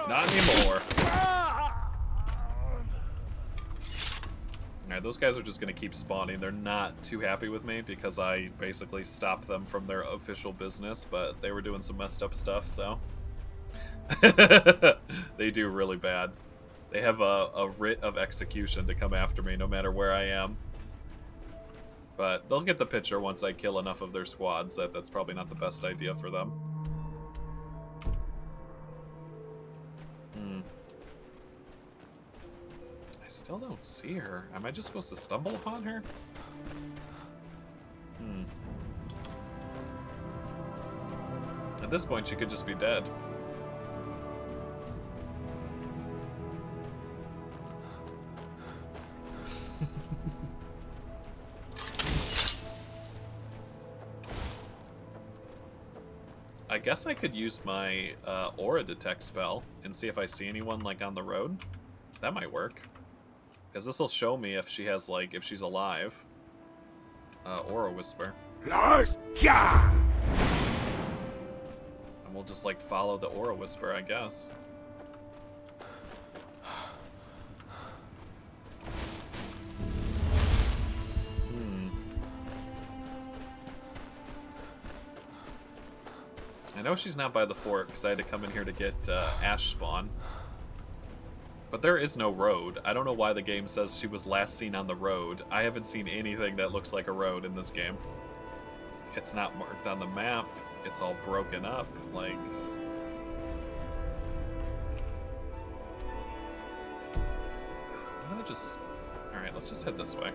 Not anymore. those guys are just going to keep spawning. They're not too happy with me because I basically stopped them from their official business, but they were doing some messed up stuff, so. They do really bad. They have a writ of execution to come after me no matter where I am. But they'll get the picture once I kill enough of their squads that that's probably not the best idea for them. I still don't see her. Am I just supposed to stumble upon her? At this point, she could just be dead. I guess I could use my aura detect spell and see if I see anyone like on the road. That might work. Because this will show me if she has like, if she's alive. Aura Whisper. And we'll just like follow the Aura Whisper, I guess. I know she's not by the fort because I had to come in here to get Ash Spawn. But there is no road. I don't know why the game says she was last seen on the road. I haven't seen anything that looks like a road in this game. It's not marked on the map. It's all broken up. Like... I'm gonna just... Alright, let's just head this way.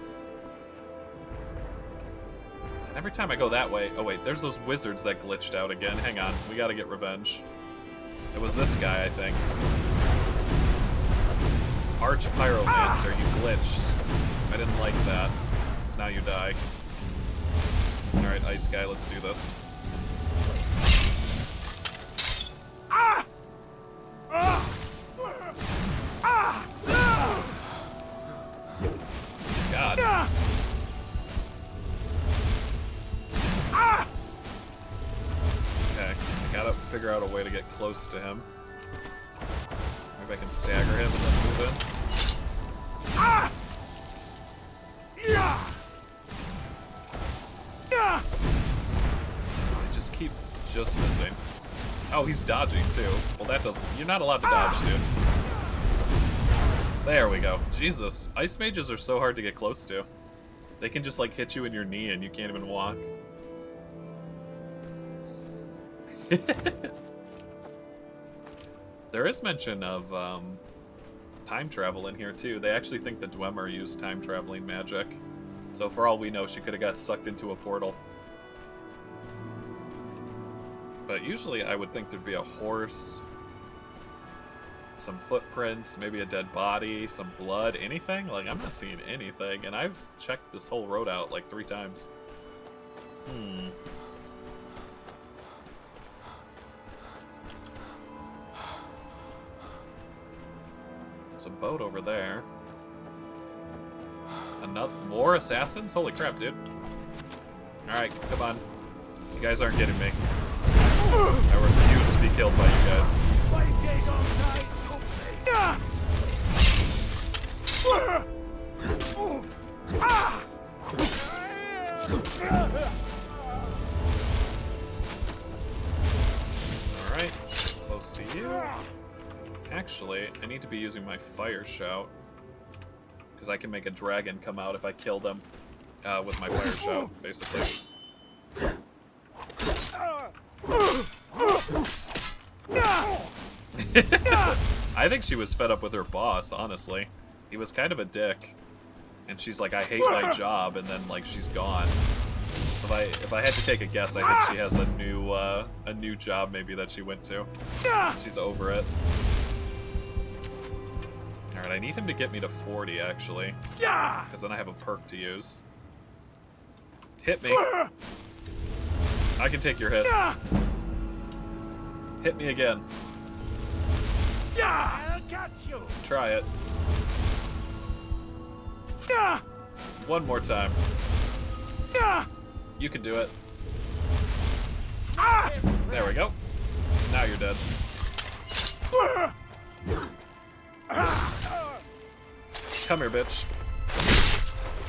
And every time I go that way... Oh wait, there's those wizards that glitched out again. Hang on, we gotta get revenge. It was this guy, I think. Arch Pyromancer, you glitched. I didn't like that. So now you die. Alright, Ice Guy, let's do this. God. Okay, I gotta figure out a way to get close to him. Maybe I can stagger him and then move in. I just keep missing. Oh, he's dodging too. Well, that doesn't... You're not allowed to dodge, dude. There we go. Jesus, Ice Mages are so hard to get close to. They can just, like, hit you in your knee and you can't even walk. There is mention of time travel in here too. They actually think the Dwemer used time traveling magic. So for all we know, she could have got sucked into a portal. But usually I would think there'd be a horse, some footprints, maybe a dead body, some blood, anything. Like, I'm not seeing anything, and I've checked this whole road out like 3 times. There's a boat over there. More assassins? Holy crap, dude. Alright, come on. You guys aren't getting me. I refuse to be killed by you guys. Alright, close to you. Actually, I need to be using my fire shout. Because I can make a dragon come out if I kill them with my fire shout, basically. I think she was fed up with her boss, honestly. He was kind of a dick. And she's like, I hate my job, and then, like, she's gone. If I had to take a guess, I think she has a new job maybe that she went to. She's over it. Alright, I need him to get me to 40, actually. Because then I have a perk to use. Hit me. I can take your hits. Hit me again. I'll catch you. Try it. One more time. You can do it. There we go. Now you're dead. Come here, bitch.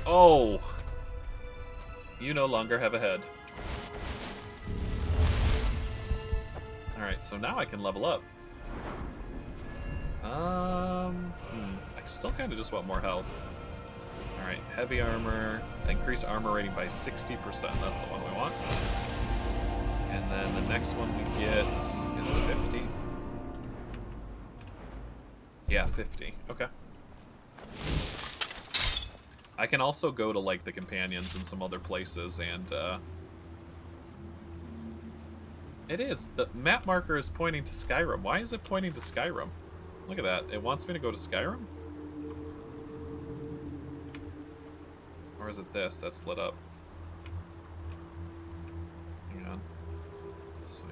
Oh! You no longer have a head. Alright, so now I can level up. I still kind of just want more health. Alright, heavy armor. Increase armor rating by 60%. That's the one we want. And then the next one we get is 50. Yeah, 50. Okay. I can also go to, like, the companions in some other places, and, it is. The map marker is pointing to Skyrim. Why is it pointing to Skyrim? Look at that. It wants me to go to Skyrim? Or is it this that's lit up? Hang on. Let's see.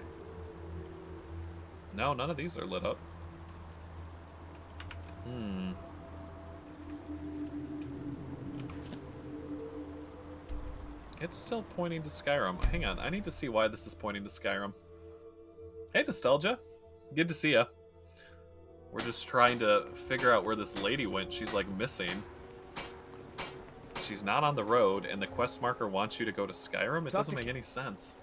No, none of these are lit up. It's still pointing to Skyrim. Hang on, I need to see why this is pointing to Skyrim. Hey, Nostalgia. Good to see ya. We're just trying to figure out where this lady went. She's, like, missing. She's not on the road, and the quest marker wants you to go to Skyrim? It doesn't make any sense.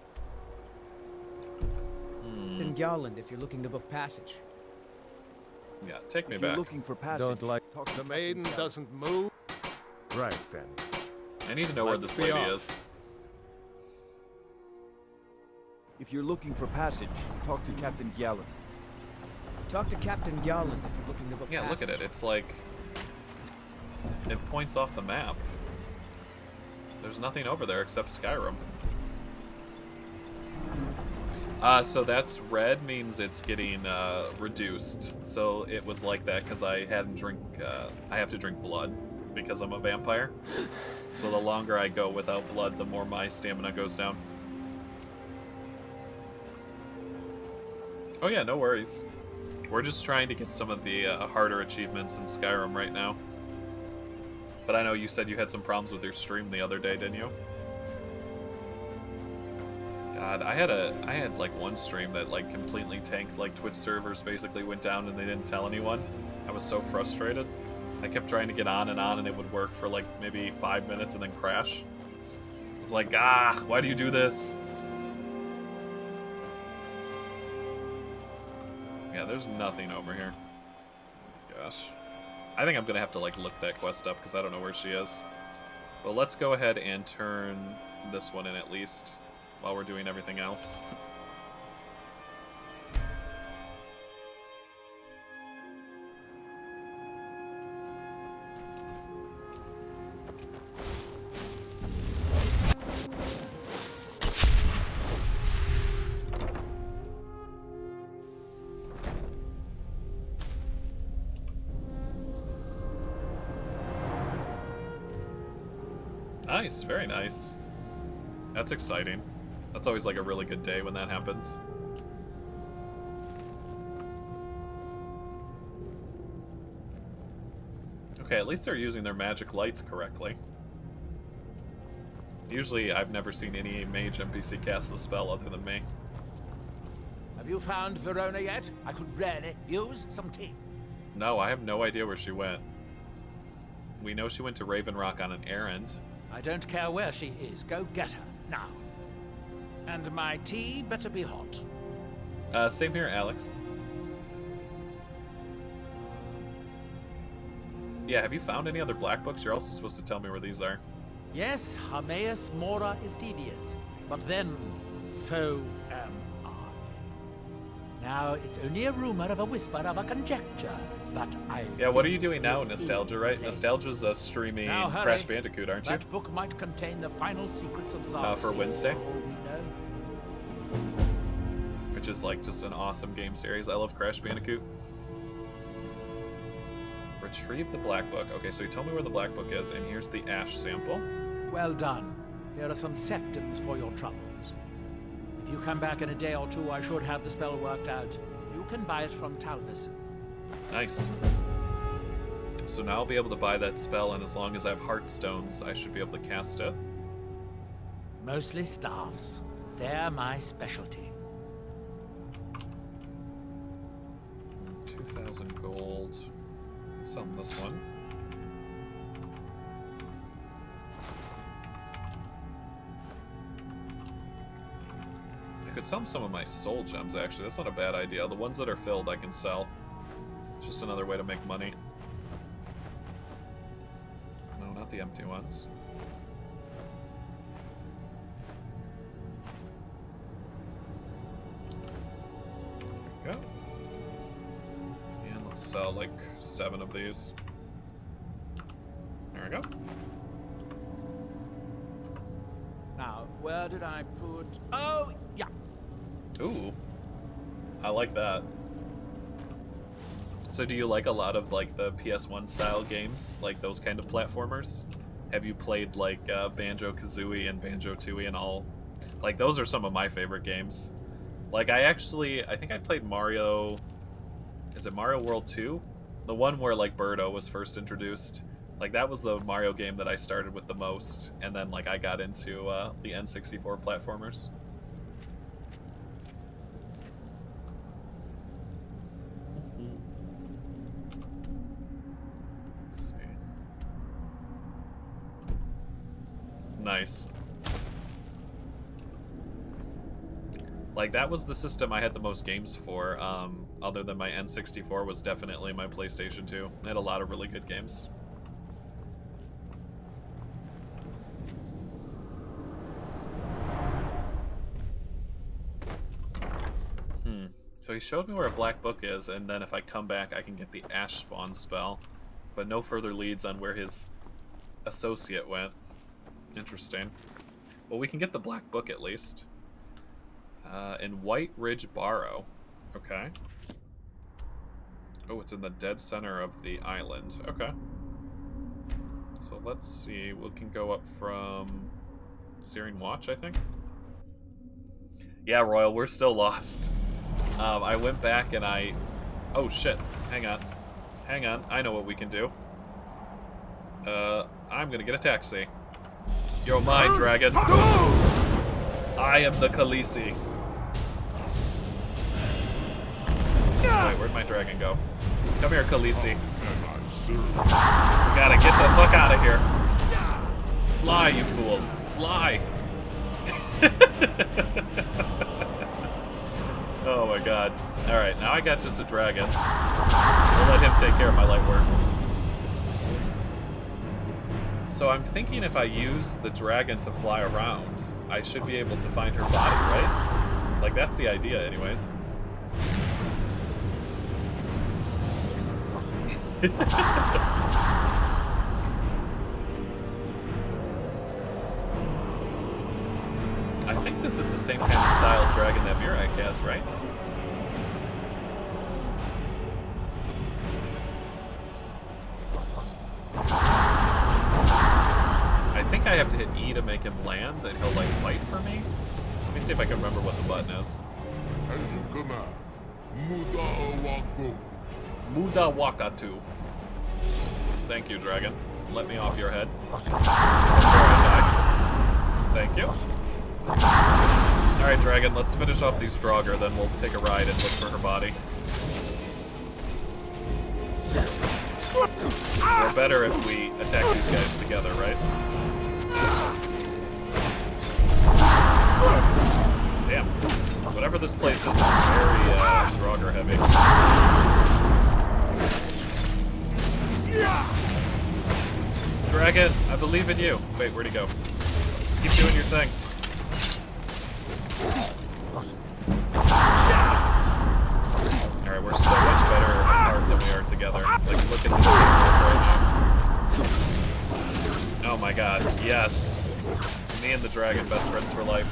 In Garland, if you're looking to book passage. Yeah, take me If you're back. looking for passage, Don't like talk to the maiden Captain doesn't move. Right then. I need to know where Let's this be lady off. is. If you're looking for passage, talk to Captain Gallant. Talk to Captain Garland if you're looking to book Yeah, passage. look at it. It's like... It points off the map. There's nothing over there except Skyrim. So that's red means it's getting reduced. So it was like that because I hadn't I have to drink blood because I'm a vampire. So the longer I go without blood, the more my stamina goes down. Oh yeah, no worries. We're just trying to get some of the harder achievements in Skyrim right now. But I know you said you had some problems with your stream the other day, didn't you? God, I had like one stream that like completely tanked. Like Twitch servers basically went down and they didn't tell anyone. I was so frustrated. I kept trying to get on and it would work for like maybe 5 minutes and then crash. It's like, why do you do this? Yeah, there's nothing over here. Gosh. I think I'm gonna have to like look that quest up because I don't know where she is. But let's go ahead and turn this one in at least while we're doing everything else. Nice, very nice. That's exciting. That's always like a really good day when that happens. Okay, at least they're using their magic lights correctly. Usually, I've never seen any mage NPC cast the spell other than me. Have you found Verona yet? I could really use some tea. No, I have no idea where she went. We know she went to Raven Rock on an errand. I don't care where she is. Go get her, now. And my tea better be hot. Same here, Alex. Yeah, have you found any other black books? You're also supposed to tell me where these are. Yes, Hameus Mora is devious, but then so am I. Now, it's only a rumor of a whisper of a conjecture, but I... Yeah, what are you doing now, this Nostalgia, is right? the place. Nostalgia's streaming Now, hurry. Crash Bandicoot, aren't you? That book might contain the final secrets of Zardoz. For Wednesday? For all we know. Which is like just an awesome game series. I love Crash Bandicoot. Retrieve the black book. Okay, so you told me where the black book is, and here's the ash sample. Well done. Here are some septums for your troubles. If you come back in a day or two, I should have the spell worked out. You can buy it from Talvis. Nice. So now I'll be able to buy that spell, and as long as I have heartstones, I should be able to cast it. Mostly staffs. They're my specialty. 2,000 gold. Let's sell this one. could sell him some of my soul gems, actually. That's not a bad idea. The ones that are filled I can sell. It's just another way to make money. No, not the empty ones. There we go. And let's sell like 7 of these. There we go. Now, where did I put... Oh, yeah. Ooh. I like that. So do you like a lot of like the PS1 style games? Like those kind of platformers? Have you played like Banjo-Kazooie and Banjo-Tooie and all? Like those are some of my favorite games. Like I think I played Mario... Is it Mario World 2? The one where like Birdo was first introduced. Like that was the Mario game that I started with the most, and then like I got into the N64 platformers. Let's see. Nice. Like that was the system I had the most games for, other than my N64 was definitely my PlayStation 2. It had a lot of really good games. So he showed me where a black book is, and then if I come back, I can get the Ash Spawn spell. But no further leads on where his associate went. Interesting. Well, we can get the black book at least. In White Ridge Barrow. Okay. Oh, it's in the dead center of the island. Okay. So let's see. We can go up from Searing Watch, I think. Yeah, Royal, we're still lost. I went back and I... Oh, shit. Hang on. Hang on. I know what we can do. I'm gonna get a taxi. You're mine, dragon. I am the Khaleesi. Wait, where'd my dragon go? Come here, Khaleesi. We gotta get the fuck out of here. Fly, you fool. Fly. Oh my god. Alright, now I got just a dragon. We'll let him take care of my light work. So I'm thinking if I use the dragon to fly around, I should be able to find her body, right? Like, that's the idea anyways. I think this is the same kind of style dragon that Mirak has, right? I think I have to hit E to make him land, and he'll, like, fight for me. Let me see if I can remember what the button is. As you command, Muda Muda Wakatu. Thank you, dragon. Let me off your head. Before I die. Thank you. Alright, dragon, let's finish off these Draugr, then we'll take a ride and look for her body. We're better if we attack these guys together, right? Damn. Whatever this place is, it's very Draugr heavy. Dragon, I believe in you. Wait, where'd he go? Keep doing your thing. Alright, we're so much better apart than we are together. Like, look at this right now. Oh my god, yes. Me and the dragon, best friends for life.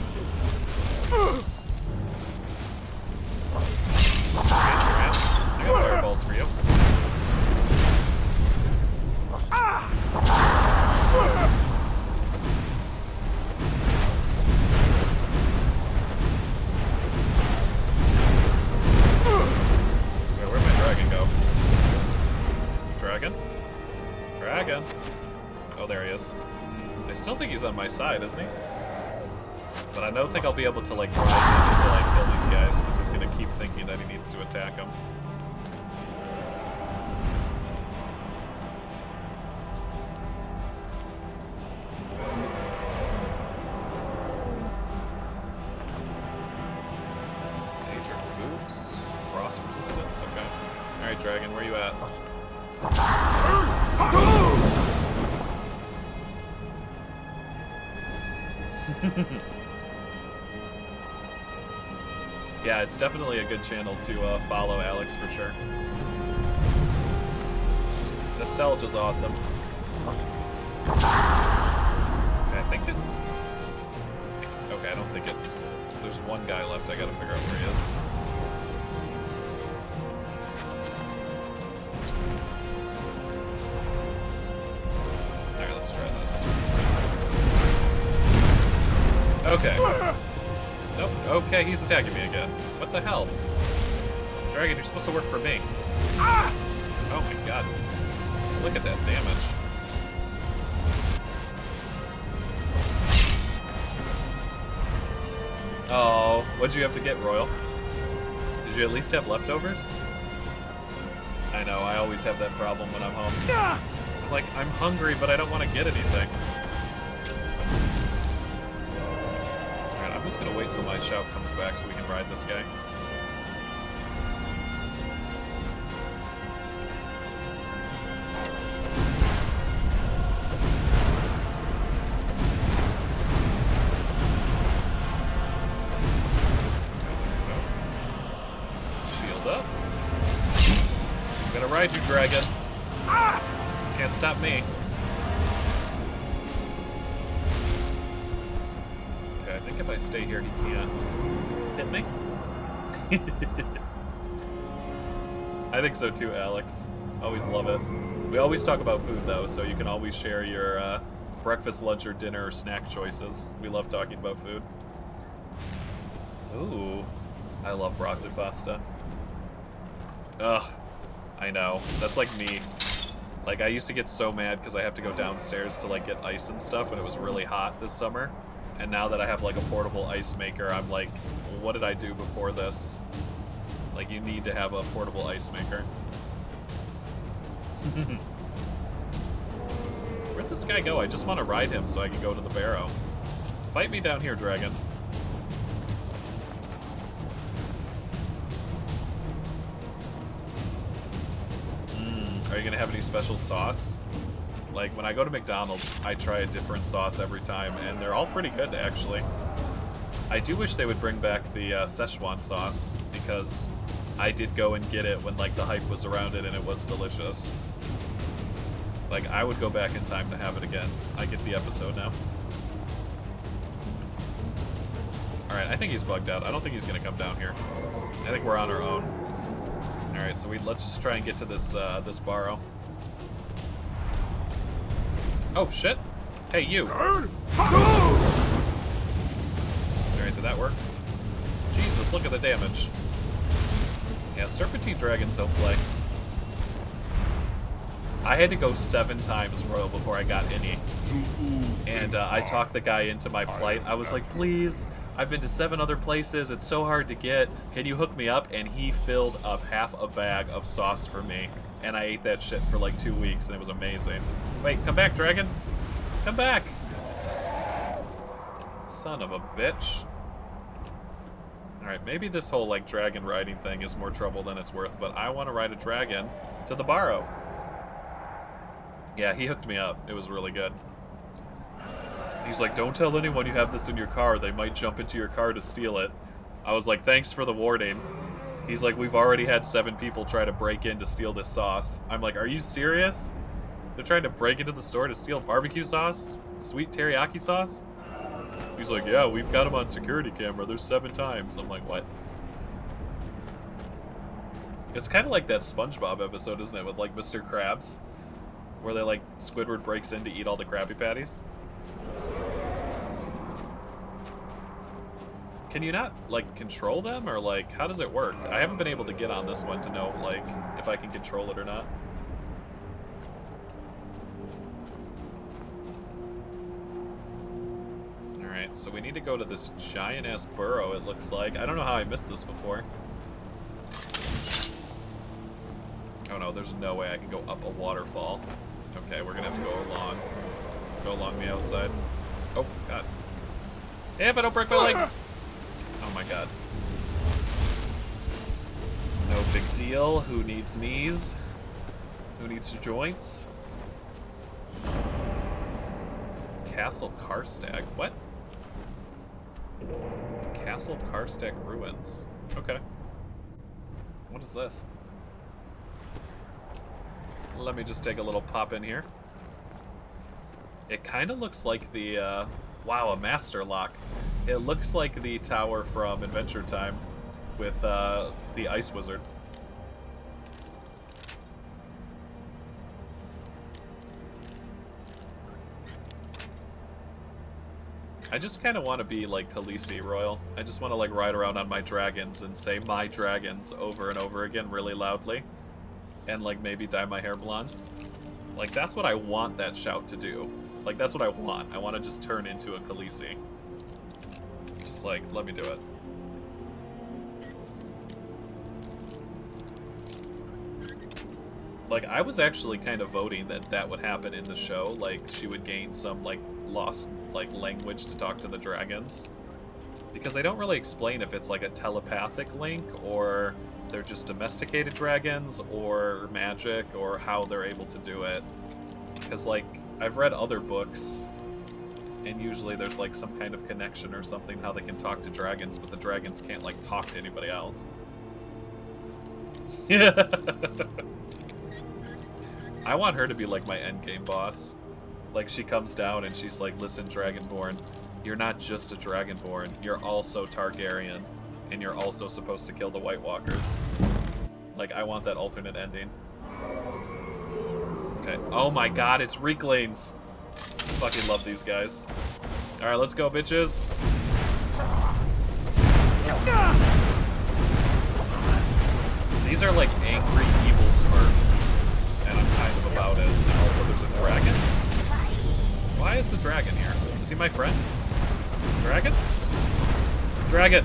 I got fireballs for you. Where'd my dragon go? Dragon? Dragon? Oh, there he is. I still think he's on my side, isn't he? But I don't think I'll be able to, like, ride him until I kill these guys, because he's gonna keep thinking that he needs to attack them. Frost resistance? Okay. Alright, dragon, where you at? Yeah, it's definitely a good channel to follow, Alex, for sure. Nostalgia's awesome. Okay, I think it... Okay, I don't think it's... There's one guy left. I gotta figure out where he is. Alright, let's try this. Okay. Nope. Okay, he's attacking me again. What the hell? Dragon, you're supposed to work for me. Oh my god. Look at that damage. Oh, what'd you have to get, Royal? Did you at least have leftovers? I know, I always have that problem when I'm home. I'm like, I'm hungry, but I don't want to get anything. Alright, I'm just gonna wait till my shout comes back so we can ride this guy. Ride you, dragon. Can't stop me. Okay, I think if I stay here, he can't hit me. I think so too, Alex. Always love it. We always talk about food, though, so you can always share your breakfast, lunch, or dinner or snack choices. We love talking about food. Ooh, I love broccoli pasta. Ugh. I know. That's like me. Like, I used to get so mad because I have to go downstairs to, like, get ice and stuff when it was really hot this summer. And now that I have, like, a portable ice maker, I'm like, what did I do before this? Like, you need to have a portable ice maker. Where'd this guy go? I just want to ride him so I can go to the barrow. Fight me down here, dragon. Are you gonna have any special sauce? Like, when I go to McDonald's, I try a different sauce every time, and they're all pretty good, actually. I do wish they would bring back the Szechuan sauce, because I did go and get it when, like, the hype was around it, and it was delicious. Like, I would go back in time to have it again. I get the episode now. Alright, I think he's bugged out. I don't think he's gonna come down here. I think we're on our own. Alright, so let's just try and get to this this barrow. Oh shit! Hey, you! Alright, did that work? Jesus, look at the damage. Yeah, Serpentine Dragons don't play. I had to go 7 times, Royal, before I got any. And I talked the guy into my plight. I was like, please, I've been to 7 other places, it's so hard to get. Can you hook me up? And he filled up half a bag of sauce for me. And I ate that shit for like 2 weeks, and it was amazing. Wait, come back, dragon. Come back. Son of a bitch. Alright, maybe this whole like dragon riding thing is more trouble than it's worth, but I want to ride a dragon to the barrow. Yeah, he hooked me up. It was really good. He's like, don't tell anyone you have this in your car. They might jump into your car to steal it. I was like, thanks for the warning. He's like, we've already had 7 people try to break in to steal this sauce. I'm like, are you serious? They're trying to break into the store to steal barbecue sauce? Sweet teriyaki sauce? He's like, yeah, we've got them on security camera. There's 7 times. I'm like, what? It's kind of like that SpongeBob episode, isn't it? With like Mr. Krabs. Where they like, Squidward breaks in to eat all the Krabby Patties. Can you not, like, control them, or, like, how does it work? I haven't been able to get on this one to know, like, if I can control it or not. Alright, so we need to go to this giant-ass burrow, it looks like. I don't know how I missed this before. Oh no, there's no way I can go up a waterfall. Okay, we're gonna have to go along the outside. Oh, God. Hey, if I don't break my legs! Oh my god. Nope. big deal. Who needs knees? Who needs joints? Castle Karstag. What? Castle Karstag Ruins. Okay. What is this? Let me just take a little pop in here. It kind of looks like the, wow, a master lock. It looks like the tower from Adventure Time with, the Ice Wizard. I just kind of want to be like Khaleesi Royal. I just want to like ride around on my dragons and say "my dragons" over and over again really loudly. And like maybe dye my hair blonde. Like that's what I want that shout to do. Like that's what I want. I want to just turn into a Khaleesi. Just like, let me do it. Like I was actually kind of voting that that would happen in the show. Like she would gain some like lost like language to talk to the dragons. Because they don't really explain if it's like a telepathic link or they're just domesticated dragons or magic or how they're able to do it. Because like I've read other books and usually there's like some kind of connection or something how they can talk to dragons, but the dragons can't like talk to anybody else. I want her to be like my endgame boss. Like she comes down and she's like, listen, Dragonborn, you're not just a Dragonborn, you're also Targaryen, and you're also supposed to kill the White Walkers. Like, I want that alternate ending. Okay. Oh my god, it's Reeklings! Fucking love these guys. Alright, let's go, bitches. These are like angry, evil smurfs. And I'm kind of about it. And also, there's a dragon. Why is the dragon here? Is he my friend? Dragon? Dragon!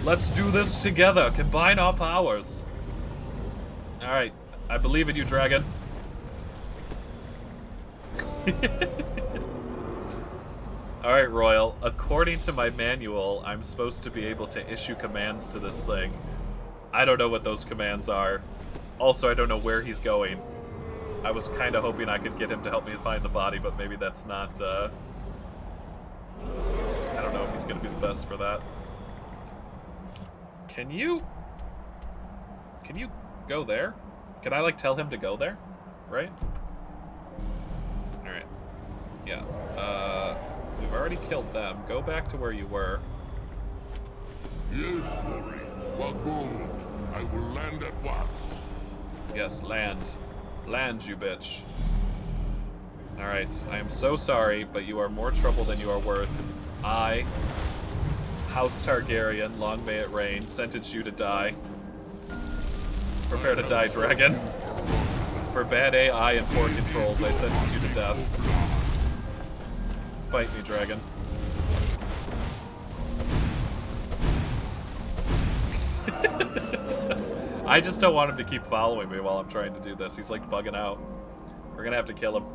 Let's do this together. Combine our powers. Alright. I believe in you, dragon. Alright, Royal. According to my manual, I'm supposed to be able to issue commands to this thing. I don't know what those commands are. Also, I don't know where he's going. I was kind of hoping I could get him to help me find the body, but maybe that's not, I don't know if he's going to be the best for that. Can you go there? Can I, like, tell him to go there? Right? Alright. Yeah. We've already killed them. Go back to where you were. Yes, Mori. Wagold. I will land at once. Yes, land. Land, you bitch. Alright, I am so sorry, but you are more trouble than you are worth. I, House Targaryen, long may it rain, sentence you to die. Prepare to die, dragon. For bad AI and poor controls, I sentence you to death. Fight me, dragon. I just don't want him to keep following me while I'm trying to do this. He's like bugging out. We're gonna have to kill him.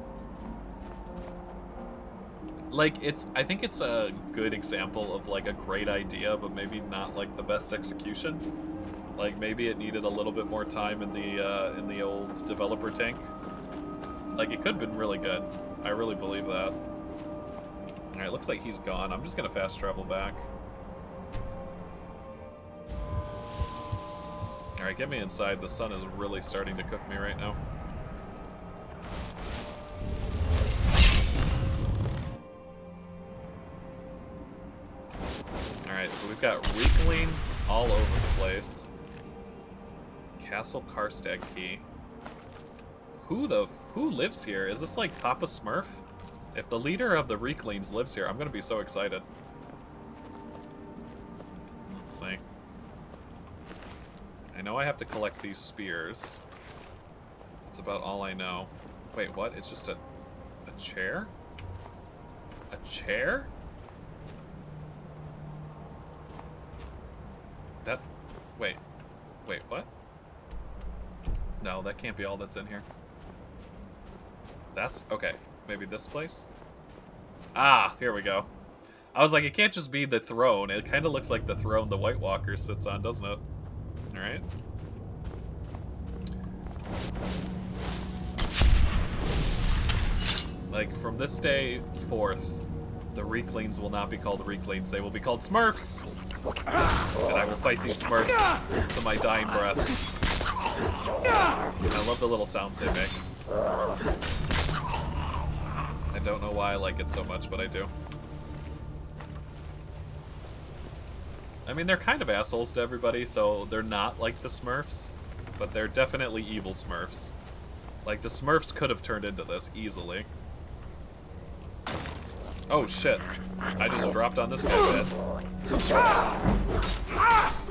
Like, I think it's a good example of like a great idea, but maybe not like the best execution. Like maybe it needed a little bit more time in the old developer tank. Like it could have been really good. I really believe that. Alright, looks like he's gone. I'm just gonna fast travel back. Alright, get me inside. The sun is really starting to cook me right now. Alright, so we've got Reeklings all over the place. Castle Karstag key. Who lives here? Is this like Papa Smurf? If the leader of the Reeklings lives here, I'm gonna be so excited. Let's see. I know I have to collect these spears. That's about all I know. Wait, what? It's just a chair? A chair? That... Wait, what? No, that can't be all that's in here. That's... Okay, maybe this place? Ah, here we go. I was like, it can't just be the throne. It kind of looks like the throne the White Walker sits on, doesn't it? Alright. Like, from this day forth, the Reeklings will not be called Reeklings. They will be called Smurfs! And I will fight these Smurfs to my dying breath. I love the little sounds they make. I don't know why I like it so much, but I do. I mean, they're kind of assholes to everybody, so they're not like the Smurfs, but they're definitely evil Smurfs. Like, the Smurfs could have turned into this easily. Oh shit. I just dropped on this guy's head.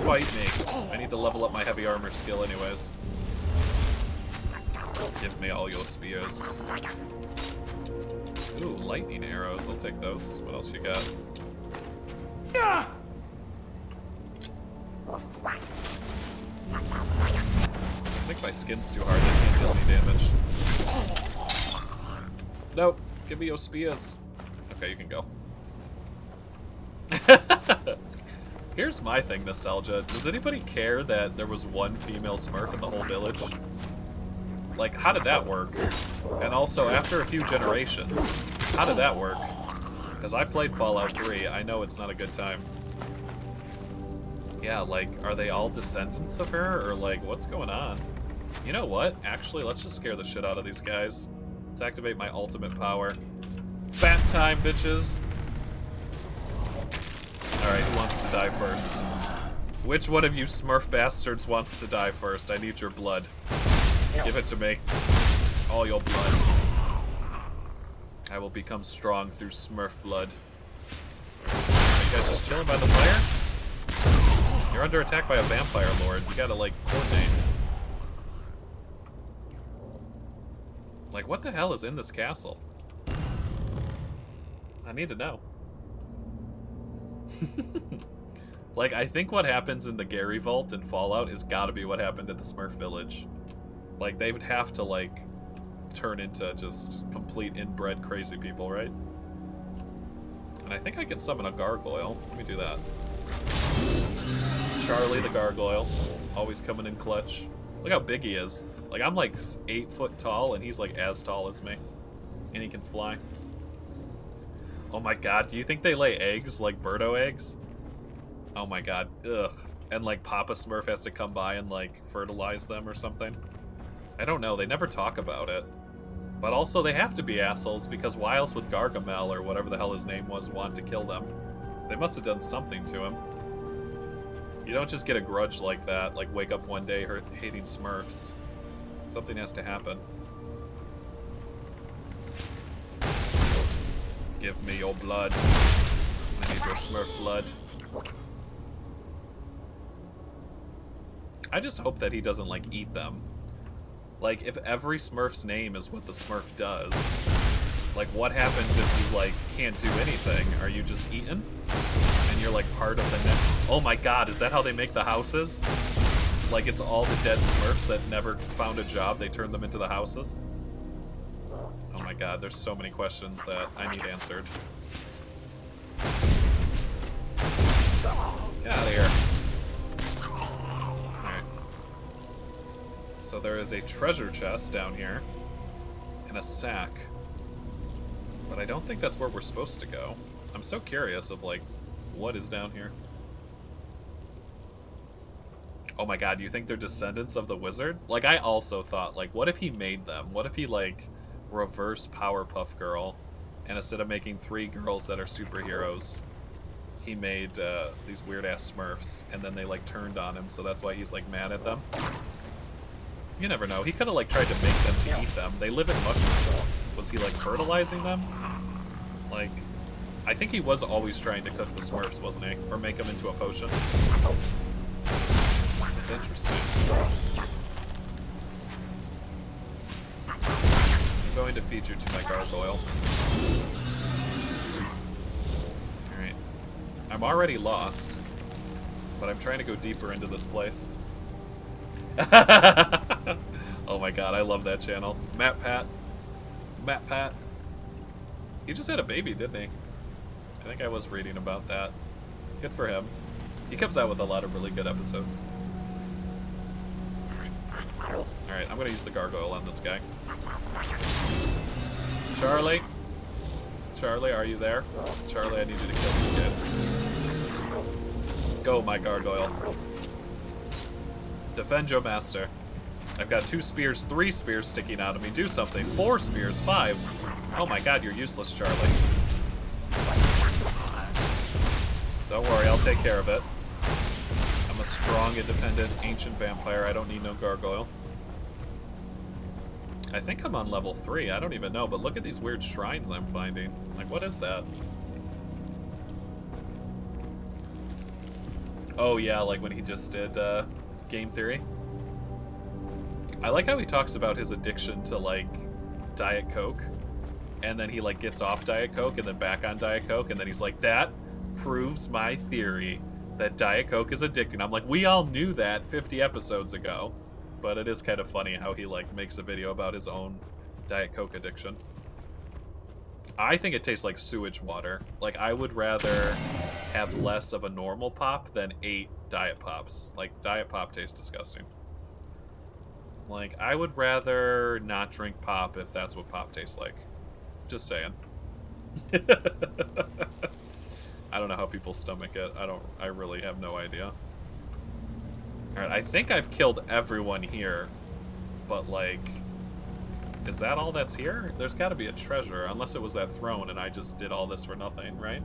Fight me. I need to level up my heavy armor skill anyways. Give me all your spears. Ooh, lightning arrows. I'll take those. What else you got? I think my skin's too hard. They can't deal any damage. Nope. Give me your spears. Okay, you can go. Here's my thing, Nostalgia. Does anybody care that there was one female Smurf in the whole village? Like, how did that work? And also, after a few generations, how did that work? Because I played Fallout 3, I know it's not a good time. Yeah, like, are they all descendants of her? Or, like, what's going on? You know what? Actually, let's just scare the shit out of these guys. Let's activate my ultimate power. Fat time, bitches! Alright, who wants to die first? Which one of you Smurf bastards wants to die first? I need your blood. Give it to me. All your blood. I will become strong through Smurf blood. Are you guys just chilling by the fire? You're under attack by a vampire lord. You gotta, like, coordinate. Like, what the hell is in this castle? I need to know. Like, I think what happens in the Gary Vault in Fallout is gotta be what happened at the Smurf Village. Like, they would have to, like, turn into just complete inbred crazy people, right? And I think I can summon a gargoyle. Let me do that. Charlie the gargoyle. Always coming in clutch. Look how big he is. Like, I'm like 8 foot tall, and he's like as tall as me. And he can fly. Oh my god, do you think they lay eggs like Birdo eggs? Oh my god, ugh. And like Papa Smurf has to come by and like fertilize them or something? I don't know, they never talk about it. But also they have to be assholes because why else would Gargamel or whatever the hell his name was want to kill them? They must have done something to him. You don't just get a grudge like that, like wake up one day hating Smurfs. Something has to happen. Give me your blood. I need your Smurf blood. I just hope that he doesn't, like, eat them. Like, if every Smurf's name is what the Smurf does, like, what happens if you, like, can't do anything? Are you just eaten? And you're, like, part of the net? Oh my god, is that how they make the houses? Like, it's all the dead Smurfs that never found a job, they turn them into the houses? Oh my god, there's so many questions that I need answered. Get out of here. Alright. So there is a treasure chest down here. And a sack. But I don't think that's where we're supposed to go. I'm so curious of, like, what is down here. Oh my god, you think they're descendants of the wizards? Like, I also thought, like, what if he made them? What if he, like, reverse Powerpuff Girl, and instead of making 3 girls that are superheroes, he made these weird-ass Smurfs, and then they, like, turned on him, so that's why he's, like, mad at them? You never know. He could have, like, tried to make them to eat them. They live in mushrooms. Was he, like, fertilizing them? Like, I think he was always trying to cook the Smurfs, wasn't he? Or make them into a potion. It's interesting. I'm going to feed you to my gargoyle. Alright. I'm already lost, but I'm trying to go deeper into this place. Oh my god, I love that channel. Matt Pat. Matt Pat. He just had a baby, didn't he? I think I was reading about that. Good for him. He comes out with a lot of really good episodes. Alright, I'm gonna use the gargoyle on this guy. Charlie? Charlie, are you there? Charlie, I need you to kill these guys. Go, my gargoyle. Defend your master. I've got 2 spears, 3 spears sticking out of me. Do something. 4 spears, 5. Oh my god, you're useless, Charlie. Don't worry, I'll take care of it. I'm a strong, independent, ancient vampire. I don't need no gargoyle. I think I'm on level 3. I don't even know, but look at these weird shrines I'm finding. Like, what is that? Oh yeah, like when he just did game theory. I like how he talks about his addiction to like Diet Coke, and then he like gets off Diet Coke and then back on Diet Coke, and then he's like, that proves my theory that Diet Coke is addicting. I'm like, we all knew that 50 episodes ago, but it is kind of funny how he like makes a video about his own Diet Coke addiction. I think it tastes like sewage water. Like, I would rather have less of a normal pop than 8 Diet Pops. Like, Diet Pop tastes disgusting. Like, I would rather not drink pop if that's what pop tastes like. Just saying. I don't know how people stomach it. I really have no idea. Alright, I think I've killed everyone here. But, like, is that all that's here? There's gotta be a treasure, unless it was that throne and I just did all this for nothing, right?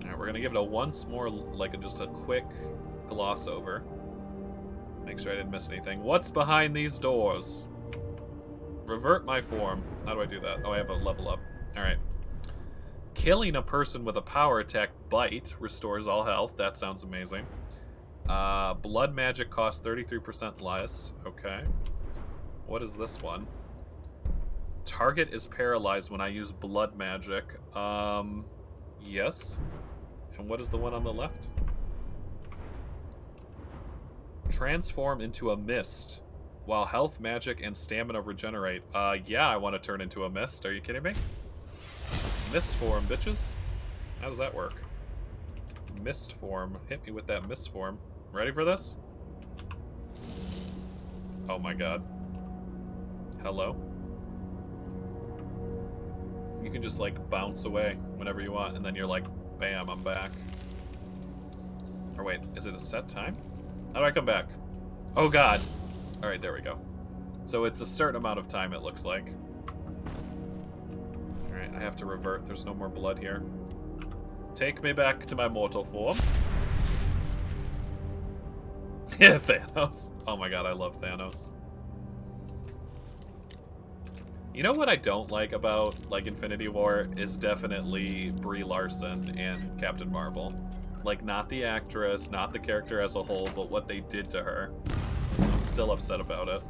Alright, we're gonna give it a once more, like, just a quick gloss over. Make sure I didn't miss anything. What's behind these doors? Revert my form. How do I do that? Oh, I have a level up. Alright. Killing a person with a power attack, Bite, restores all health. That sounds amazing. Blood magic costs 33% less. Okay. What is this one? Target is paralyzed when I use blood magic. Yes. And what is the one on the left? Transform into a mist while health, magic, and stamina regenerate. Yeah, I want to turn into a mist. Are you kidding me? Mist form, bitches. How does that work? Mist form. Hit me with that mist form. Ready for this? Oh my god. Hello? You can just like bounce away whenever you want, and then you're like, bam, I'm back. Or wait, is it a set time? How do I come back? Oh god. Alright, there we go. So it's a certain amount of time, it looks like. Alright, I have to revert. There's no more blood here. Take me back to my mortal form. Yeah, Thanos. Oh my god, I love Thanos. You know what I don't like about, like, Infinity War is definitely Brie Larson and Captain Marvel. Like, not the actress, not the character as a whole, but what they did to her. I'm still upset about it.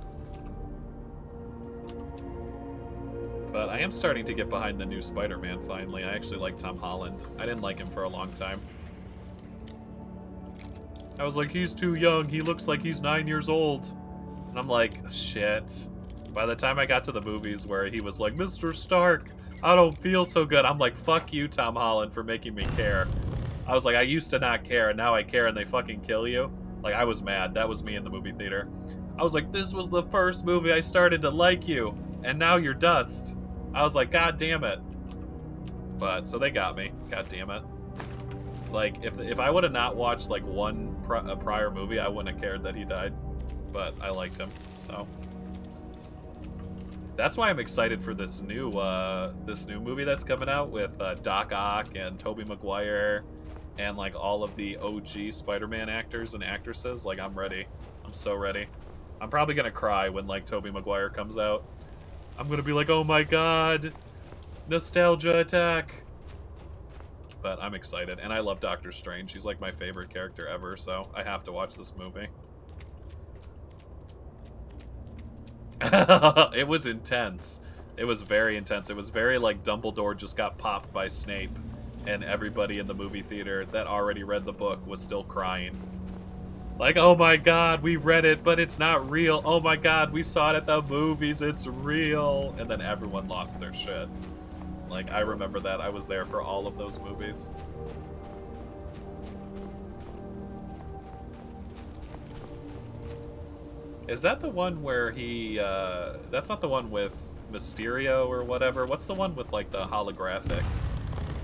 But I am starting to get behind the new Spider-Man, finally. I actually like Tom Holland. I didn't like him for a long time. I was like, he's too young. He looks like he's 9 years old. And I'm like, shit. By the time I got to the movies where he was like, Mr. Stark, I don't feel so good. I'm like, fuck you, Tom Holland, for making me care. I was like, I used to not care, and now I care, and they fucking kill you. Like, I was mad. That was me in the movie theater. I was like, this was the first movie I started to like you, and now you're dust. I was like, god damn it. But, so they got me. God damn it. Like, if I would have not watched, like, a prior movie, I wouldn't have cared that he died. But I liked him, so. That's why I'm excited for this new movie that's coming out with Doc Ock and Tobey Maguire and, like, all of the OG Spider-Man actors and actresses. Like, I'm ready. I'm so ready. I'm probably gonna cry when, like, Tobey Maguire comes out. I'm gonna be like, oh my god, nostalgia attack. But I'm excited, and I love Doctor Strange. He's like my favorite character ever, so I have to watch this movie. It was intense. It was very intense. It was very like Dumbledore just got popped by Snape, and everybody in the movie theater that already read the book was still crying. Like, oh my god, we read it, but it's not real. Oh my god, we saw it at the movies, it's real. And then everyone lost their shit. Like, I remember that. I was there for all of those movies. Is that the one where he, that's not the one with Mysterio or whatever? What's the one with, like, the holographic,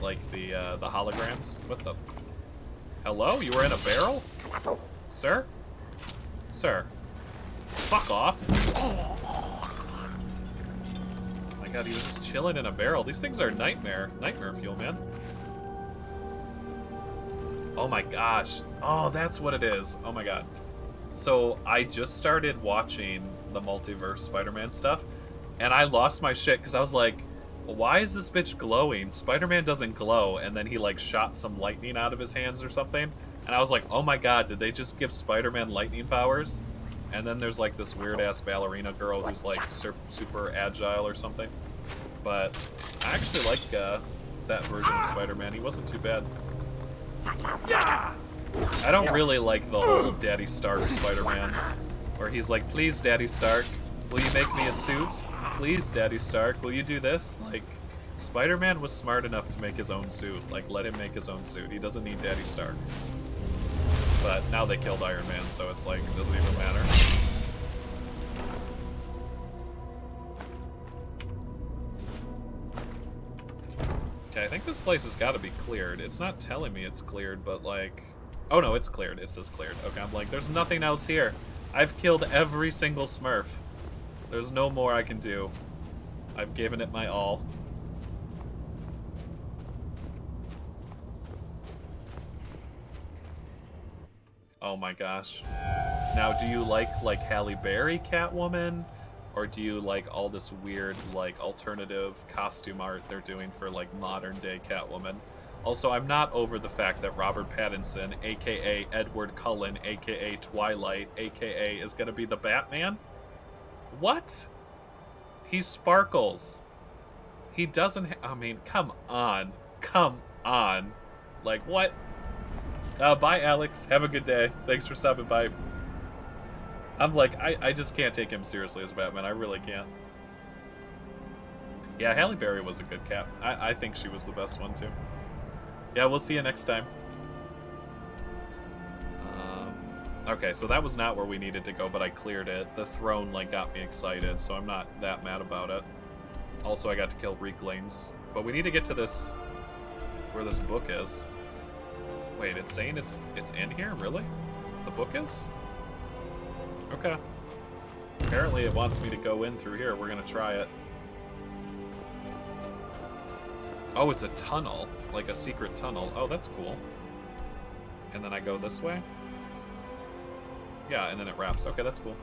like, the holograms? What the Hello? You were in a barrel? Sir? Sir. Fuck off. My god, he was just chilling in a barrel. These things are nightmare fuel, man. Oh my gosh. Oh, that's what it is. Oh my god. So, I just started watching the Multiverse Spider-Man stuff, and I lost my shit, because I was like, why is this bitch glowing? Spider-Man doesn't glow, and then he, like, shot some lightning out of his hands or something, and I was like, oh my god, did they just give Spider-Man lightning powers? And then there's, like, this weird-ass ballerina girl who's, like, super agile or something. But I actually like that version of Spider-Man. He wasn't too bad. I don't really like the whole Daddy Stark Spider-Man, where he's like, please, Daddy Stark, will you make me a suit? Please, Daddy Stark, will you do this? Like, Spider-Man was smart enough to make his own suit. Like, let him make his own suit. He doesn't need Daddy Stark. But now they killed Iron Man, so it's like, it doesn't even matter. Okay, I think this place has got to be cleared. It's not telling me it's cleared, but like... Oh no, it's cleared. It says cleared. Okay, I'm like, there's nothing else here. I've killed every single Smurf. There's no more I can do. I've given it my all. Oh my gosh. Now, do you like Halle Berry Catwoman? Or do you like all this weird, like, alternative costume art they're doing for, like, modern-day Catwoman? Also, I'm not over the fact that Robert Pattinson, a.k.a. Edward Cullen, a.k.a. Twilight, a.k.a. is gonna be the Batman? What? He sparkles. He doesn't I mean, come on. Come on. Like, what? Bye, Alex. Have a good day. Thanks for stopping by. I'm like, I just can't take him seriously as Batman. I really can't. Yeah, Halle Berry was a good Cap. I think she was the best one, too. Yeah, we'll see you next time. Okay, so that was not where we needed to go, but I cleared it. The throne, like, got me excited, so I'm not that mad about it. Also, I got to kill Reeklings. But we need to get to this... where this book is. Wait, it's saying it's in here? Really? The book is? Okay. Apparently it wants me to go in through here. We're gonna try it. Oh, it's a tunnel. Like a secret tunnel. Oh, that's cool. And then I go this way? Yeah, and then it wraps. Okay, that's cool.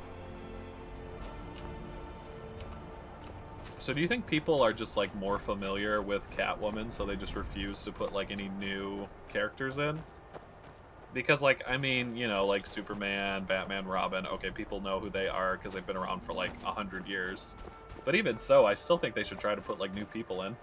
So do you think people are just, like, more familiar with Catwoman, so they just refuse to put, like, any new characters in? Because, like, I mean, you know, like, Superman, Batman, Robin, okay, people know who they are because they've been around for, like, 100 years. But even so, I still think they should try to put, like, new people in.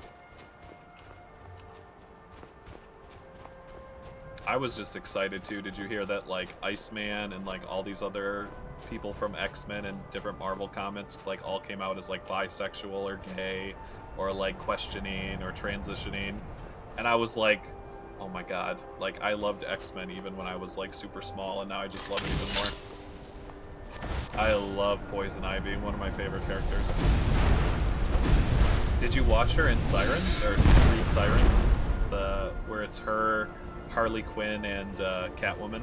I was just excited, too. Did you hear that, like, Iceman and, like, all these other people from X-Men and different Marvel comics, like, all came out as, like, bisexual or gay or, like, questioning or transitioning? And I was like... oh my god, like, I loved X-Men even when I was, like, super small, and now I just love it even more. I love Poison Ivy, one of my favorite characters. Did you watch her in Sirens, or Read Sirens? Where it's her, Harley Quinn, and Catwoman?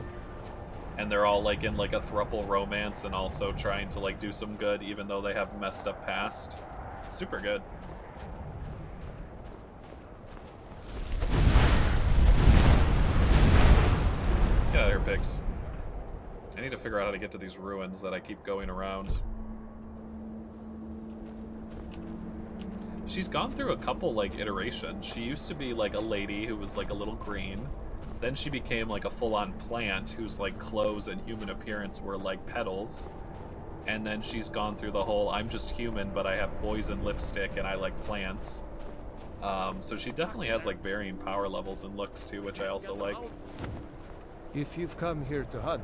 And they're all, like, in, like, a throuple romance and also trying to, like, do some good even though they have messed up past. It's super good. Get out of here, pigs. I need to figure out how to get to these ruins that I keep going around. She's gone through a couple, like, iterations. She used to be, like, a lady who was, like, a little green. Then she became, like, a full-on plant whose, like, clothes and human appearance were, like, petals. And then she's gone through the whole, I'm just human, but I have poison lipstick and I like plants. So she definitely has, like, varying power levels and looks, too, which I also like. If you've come here to hunt,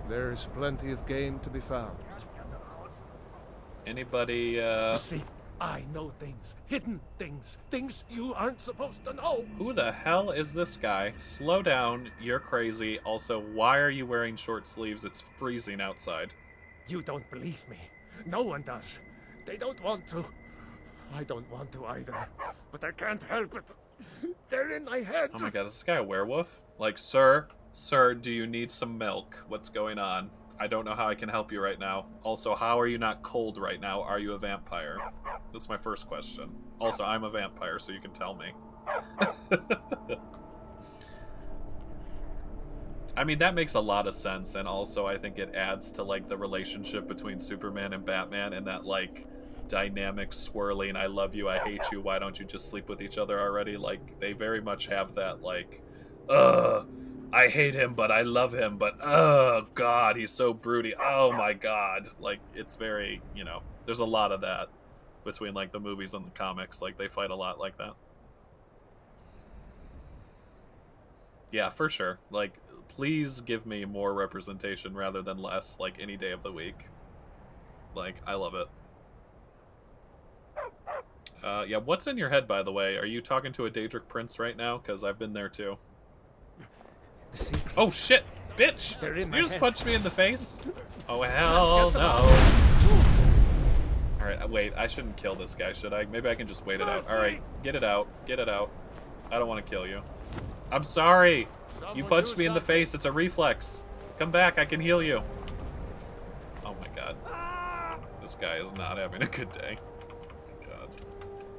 there's plenty of game to be found. Anybody, See, I know things, hidden things, things you aren't supposed to know. Who the hell is this guy? Slow down, you're crazy. Also, why are you wearing short sleeves? It's freezing outside. You don't believe me. No one does. They don't want to. I don't want to either. But I can't help it. They're in my head. Oh my god, is this guy a werewolf? Like, sir, do you need some milk? What's going on? I don't know how I can help you right now. Also, how are you not cold right now? Are you a vampire? That's my first question. Also, I'm a vampire, so you can tell me. I mean, that makes a lot of sense, and also I think it adds to, like, the relationship between Superman and Batman and that, like, dynamic swirling, I love you, I hate you, why don't you just sleep with each other already? Like, they very much have that, like, I hate him, but I love him, but, God, he's so broody, oh my god. Like, it's very, you know, there's a lot of that between, like, the movies and the comics. Like, they fight a lot like that. Yeah, for sure. Like, please give me more representation rather than less, like, any day of the week. Like, I love it. Yeah, what's in your head, by the way? Are you talking to a Daedric prince right now? Because I've been there, too. Oh, shit! Bitch! You just punched me in the face? Oh, hell no. Alright, wait, I shouldn't kill this guy, should I? Maybe I can just wait it out. Alright, get it out. Get it out. I don't want to kill you. I'm sorry! You punched me in the face, it's a reflex. Come back, I can heal you. Oh my god. This guy is not having a good day. Oh my god.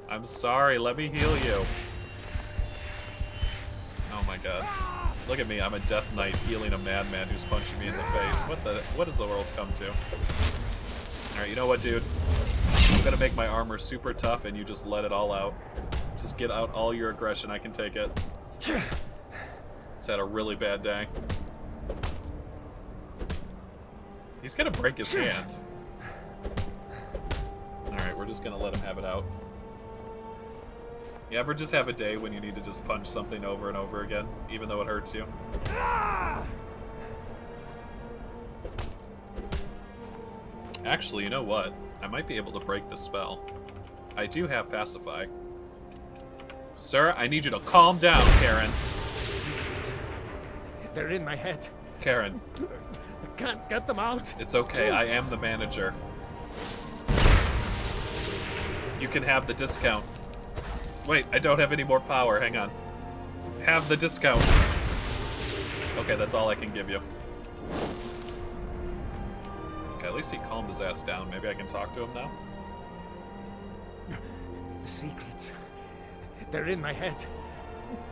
I'm sorry, let me heal you. Oh my god. Look at me, I'm a death knight healing a madman who's punching me in the face. What does the world come to? Alright, you know what, dude? I'm gonna make my armor super tough and you just let it all out. Just get out all your aggression, I can take it. He's had a really bad day. He's gonna break his hand. Alright, we're just gonna let him have it out. You ever just have a day when you need to just punch something over and over again, even though it hurts you? Actually, you know what? I might be able to break this spell. I do have Pacify. Sir, I need you to calm down, Karen. They're in my head. Karen. I can't get them out. It's okay, I am the manager. You can have the discount. Wait, I don't have any more power, hang on. Have the discount. Okay, that's all I can give you. Okay, at least he calmed his ass down. Maybe I can talk to him now? The secrets. They're in my head.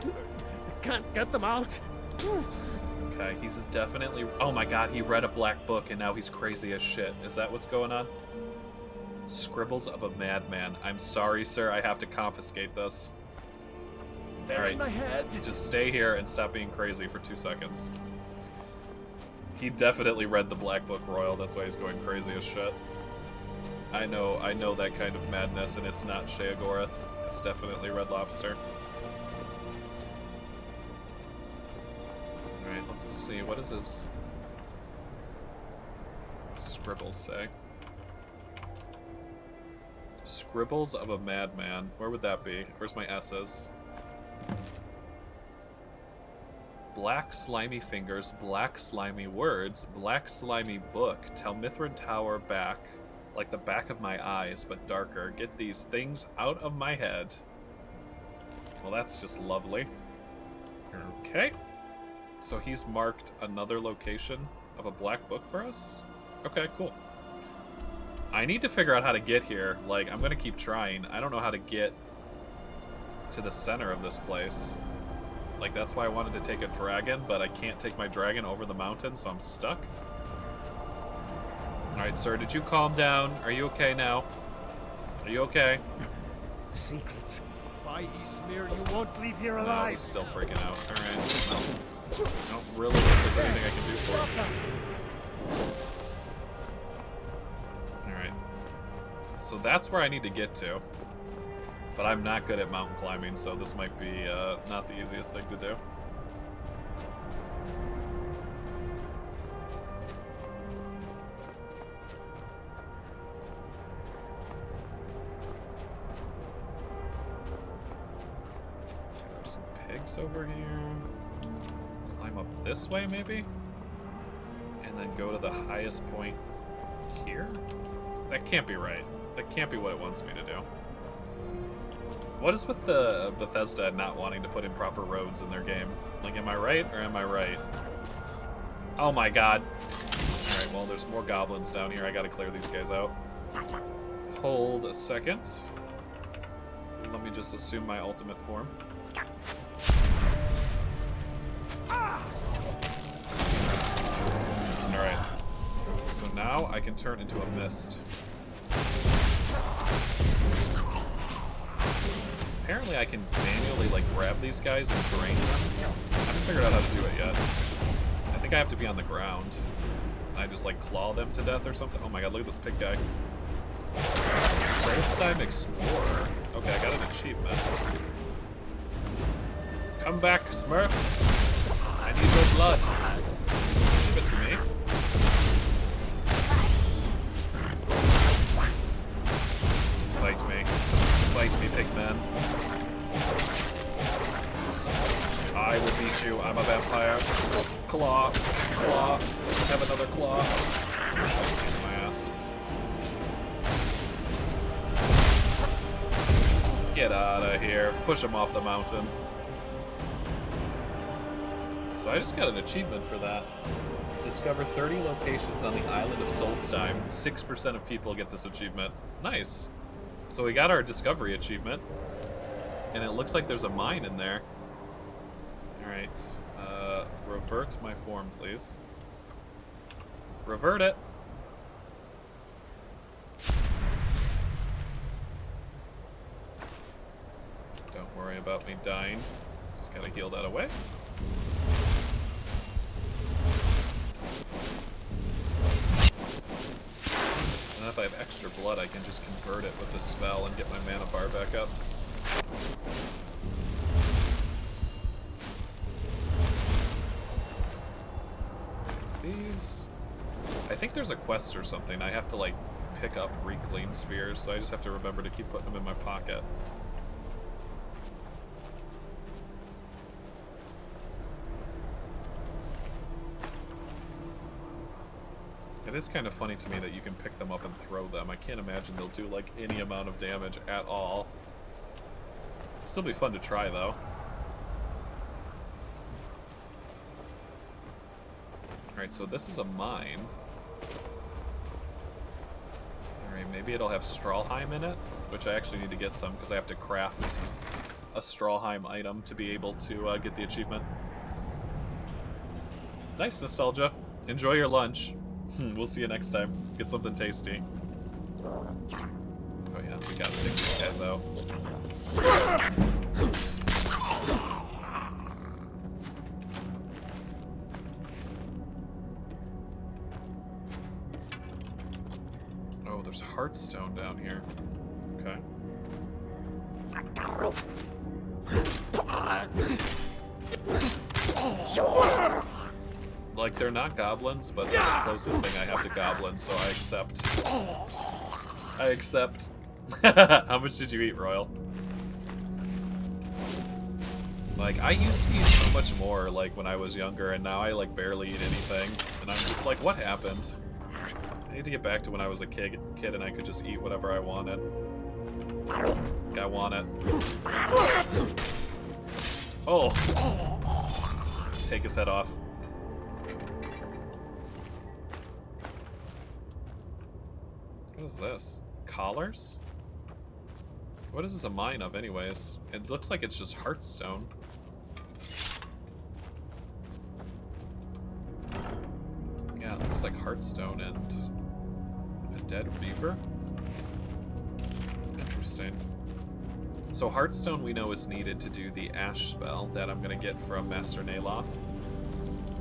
I can't get them out. Okay, he's definitely... Oh my god, he read a black book and now he's crazy as shit. Is that what's going on? Scribbles of a madman. I'm sorry, sir. I have to confiscate this. They're in my head. Just stay here and stop being crazy for 2 seconds. He definitely read the Black Book Royal. That's why he's going crazy as shit. I know that kind of madness, and it's not Sheogorath. It's definitely Red Lobster. Alright, let's see. What does his scribbles say? Scribbles of a madman. Where would that be? Where's my S's? Black slimy fingers, black slimy words, black slimy book. Tell Mithrin Tower back, like the back of my eyes, but darker. Get these things out of my head. Well, that's just lovely. Okay. So he's marked another location of a black book for us? Okay, cool. I need to figure out how to get here. Like, I'm gonna keep trying. I don't know how to get to the center of this place. Like, that's why I wanted to take a dragon, but I can't take my dragon over the mountain, so I'm stuck. Alright, sir, did you calm down? Are you okay now? Are you okay? The secrets. By Ysmir, you won't leave here alive. No, he's still freaking out. Alright. I don't really think there's anything I can do for him. Alright. So that's where I need to get to. But I'm not good at mountain climbing, so this might be not the easiest thing to do. There's some pigs over here. Climb up this way, maybe? And then go to the highest point here? That can't be right. That can't be what it wants me to do. What is with the Bethesda not wanting to put in proper roads in their game? Like, am I right or am I right? Oh my god. Alright, well, there's more goblins down here. I gotta clear these guys out. Hold a second. Let me just assume my ultimate form. Alright. So now I can turn into a mist. Apparently I can manually, like, grab these guys and drain them. I haven't figured out how to do it yet. I think I have to be on the ground. And I just, like, claw them to death or something. Oh my god, look at this pig guy. Solstheim Explorer. Okay, I got an achievement. Come back, Smurfs. I need your blood. Give it to me. Fight me. Fight me, pigman. I will beat you. I'm a vampire. Claw. Claw. Have another claw. Shove me in my ass. Get out of here. Push him off the mountain. So I just got an achievement for that. Discover 30 locations on the island of Solstheim. 6% of people get this achievement. Nice. So we got our discovery achievement. And it looks like there's a mine in there. Alright. Revert my form, please. Revert it. Don't worry about me dying. Just gotta heal that away. And if I have extra blood, I can just convert it with the spell and get my mana bar back up. These... I think there's a quest or something. I have to, like, pick up reclaim spears, so I just have to remember to keep putting them in my pocket. It is kind of funny to me that you can pick them up and throw them. I can't imagine they'll do, like, any amount of damage at all. It'll still be fun to try, though. Alright, so this is a mine. Alright, maybe it'll have Stalhrim in it, which I actually need to get some, because I have to craft a Stalhrim item to be able to get the achievement. Nice, Nostalgia. Enjoy your lunch. We'll see you next time. Get something tasty. Oh yeah, we gotta take these guys out. Oh, there's Heartstone down here. Okay. Like, they're not goblins, but they're the closest thing I have to goblins, so I accept. I accept. How much did you eat, Royal? Like, I used to eat so much more, like, when I was younger, and now I, like, barely eat anything. And I'm just like, what happened? I need to get back to when I was a kid and I could just eat whatever I wanted. I want it. Oh! Take his head off. What is this? Collars? What is this a mine of, anyways? It looks like it's just Heartstone. Yeah, it looks like Heartstone and a dead reaver. Interesting. So Heartstone we know is needed to do the Ash spell that I'm gonna get from Master Naloth.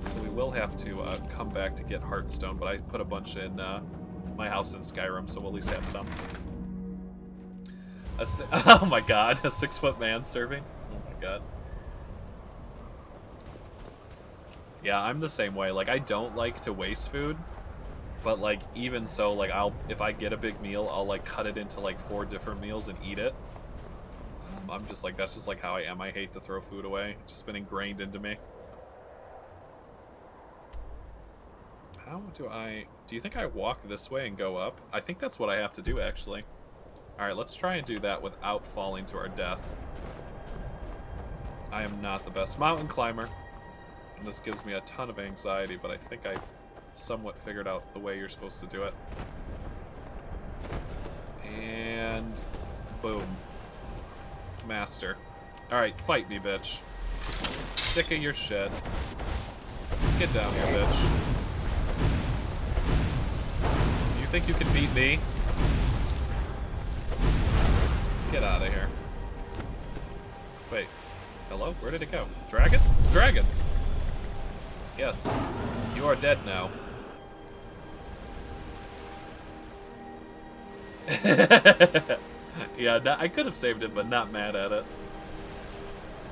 So we will have to come back to get Heartstone, but I put a bunch in my house in Skyrim, so we'll at least have some. Oh my god, a 6-foot man serving? Oh my god. Yeah, I'm the same way. Like, I don't like to waste food, but like, even so, like, if I get a big meal, I'll like cut it into like 4 different meals and eat it. I'm just like, that's just like how I am. I hate to throw food away. It's just been ingrained into me. How How do I... Do you think I walk this way and go up? I think that's what I have to do, actually. Alright, let's try and do that without falling to our death. I am not the best mountain climber. And this gives me a ton of anxiety, but I think I've somewhat figured out the way you're supposed to do it. And... boom. Master. Alright, fight me, bitch. Sick of your shit. Get down here, bitch. You think you can beat me? Get out of here. Wait. Hello? Where did it go? Dragon? Dragon! Yes. You are dead now. Yeah, I could have saved it, but not mad at it.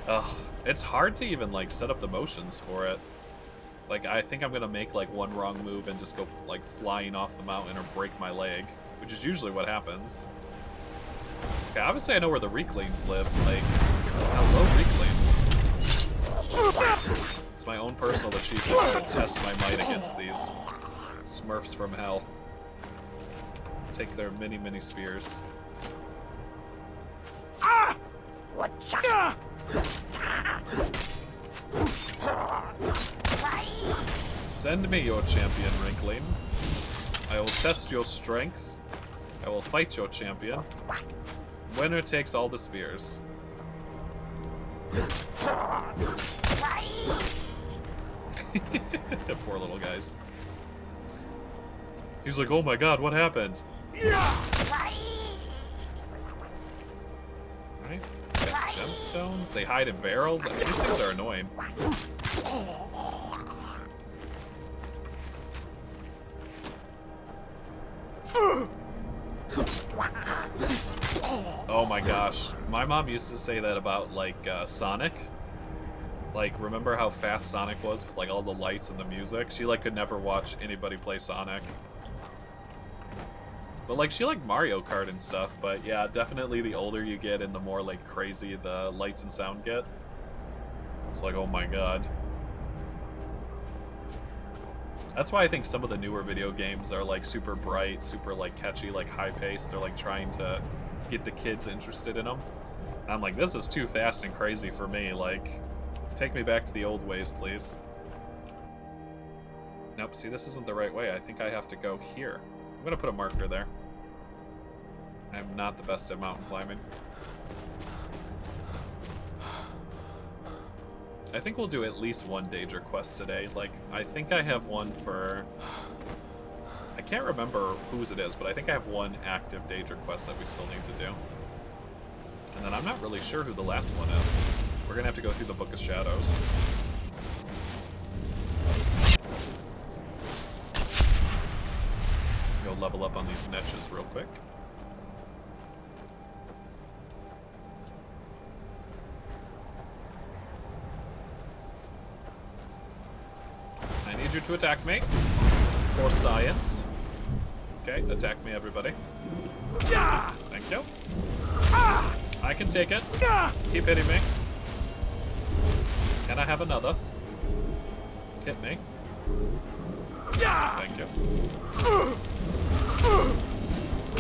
Ugh. It's hard to even, like, set up the motions for it. Like, I think I'm gonna make, like, one wrong move and just go, like, flying off the mountain or break my leg, which is usually what happens. Okay, obviously I know where the Reeklings live. Like, hello, Reeklings. It's my own personal achievement to test my might against these Smurfs from hell. Take their mini, mini spears. Ah! Send me your champion, Rinkling. I will test your strength. I will fight your champion. Winner takes all the spears. Poor little guys. He's like, oh my god, what happened? Right? Got gemstones. They hide in barrels. I mean, these things are annoying. Oh my gosh. My mom used to say that about, like, Sonic. Like, remember how fast Sonic was with, like, all the lights and the music? She, like, could never watch anybody play Sonic. But, like, she liked Mario Kart and stuff, but yeah, definitely the older you get and the more, like, crazy the lights and sound get. It's like, oh my god. That's why I think some of the newer video games are, like, super bright, super, like, catchy, like, high-paced. They're, like, trying to get the kids interested in them. And I'm like, this is too fast and crazy for me. Like, take me back to the old ways, please. Nope, see, this isn't the right way. I think I have to go here. I'm gonna put a marker there. I'm not the best at mountain climbing. I think we'll do at least one Daedric quest today. Like, I think I have one for... I can't remember whose it is, but I think I have one active Daedric quest that we still need to do. And then I'm not really sure who the last one is. We're gonna have to go through the Book of Shadows. Go level up on these niches real quick. I need you to attack me. For science. Okay, attack me, everybody. Thank you. I can take it. Keep hitting me. Can I have another? Hit me. Thank you.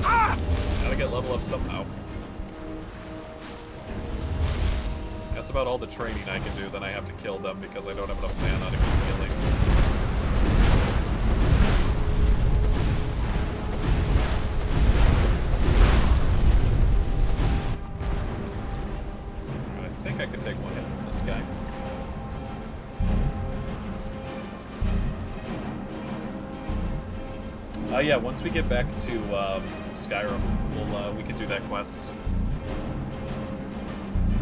Gotta get level up somehow. That's about all the training I can do, then I have to kill them because I don't have enough mana to keep healing. I think I could take one hit from this guy. Yeah, once we get back to Skyrim, we can do that quest.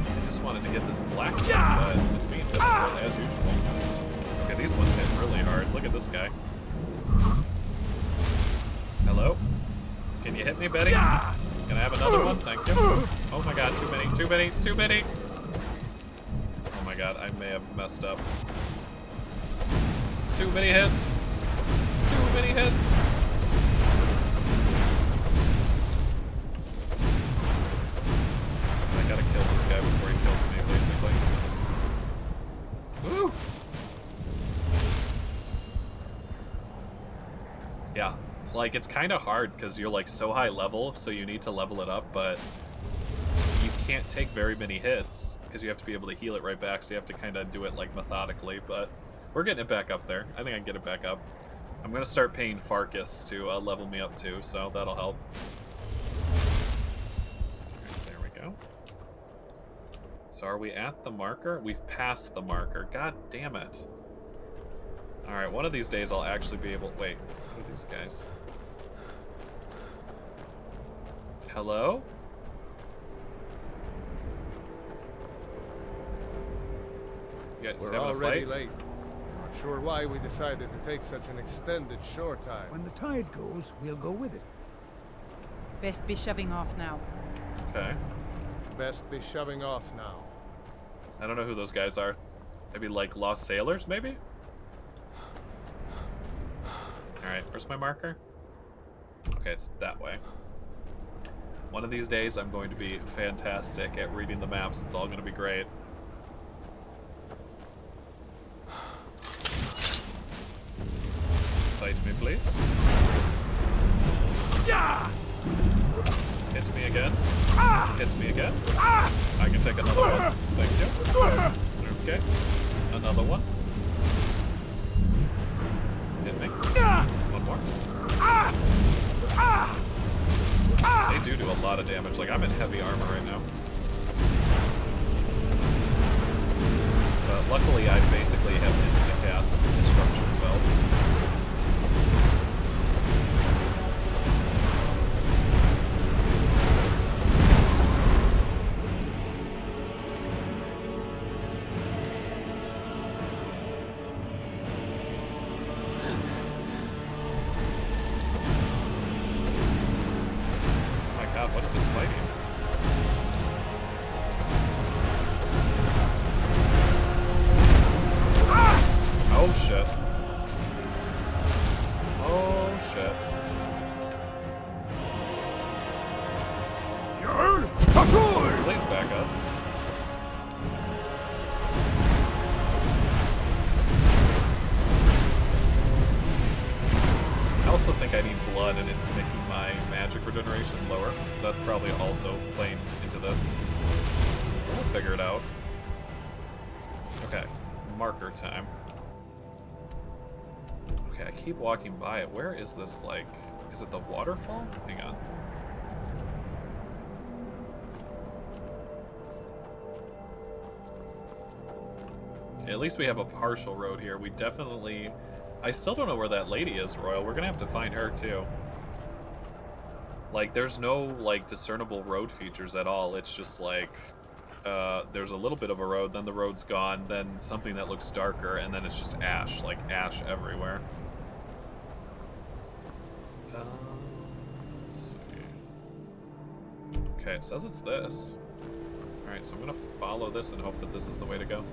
I just wanted to get this black one, but it's being difficult as usual. Okay, these ones hit really hard. Look at this guy. Hello? Can you hit me, Betty? Can I have another one? Thank you. Oh my god, too many, too many, too many! Oh my god, I may have messed up. Too many hits! Too many hits! I gotta kill this guy before he kills me, basically. Woo! Yeah, like it's kind of hard because you're like so high level, so you need to level it up, but you can't take very many hits because you have to be able to heal it right back, so you have to kind of do it like methodically, but we're getting it back up there. I think I can get it back up. I'm going to start paying Farkas to level me up too, so that'll help. Right, there we go. So are we at the marker? We've passed the marker. God damn it. Alright, one of these days I'll actually be able... Wait, who are these guys? Hello? You guys We're having a already fight? late. Not sure why we decided to take such an extended shore time. When the tide goes, we'll go with it. Best be shoving off now. Okay. Best be shoving off now. I don't know who those guys are. Maybe like lost sailors, maybe? Alright, where's my marker? Okay, it's that way. One of these days I'm going to be fantastic at reading the maps. It's all going to be great. Fight me, please. Yeah! Hit me again. Hit me again. I can take another one. Thank you. Okay. Another one. Hit me. One more. They do a lot of damage. Like, I'm in heavy armor right now. But luckily, I basically have insta-cast destruction spells. Time. Okay, I keep walking by it. Where is this, like, is it the waterfall? Hang on. At least we have a partial road here. We definitely... I still don't know where that lady is, Royal. We're gonna have to find her, too. Like, there's no, like, discernible road features at all. It's just, like... there's a little bit of a road, then the road's gone, then something that looks darker, and then it's just ash, like ash everywhere. Let's see. Okay, it says it's this. Alright, so I'm gonna follow this and hope that this is the way to go.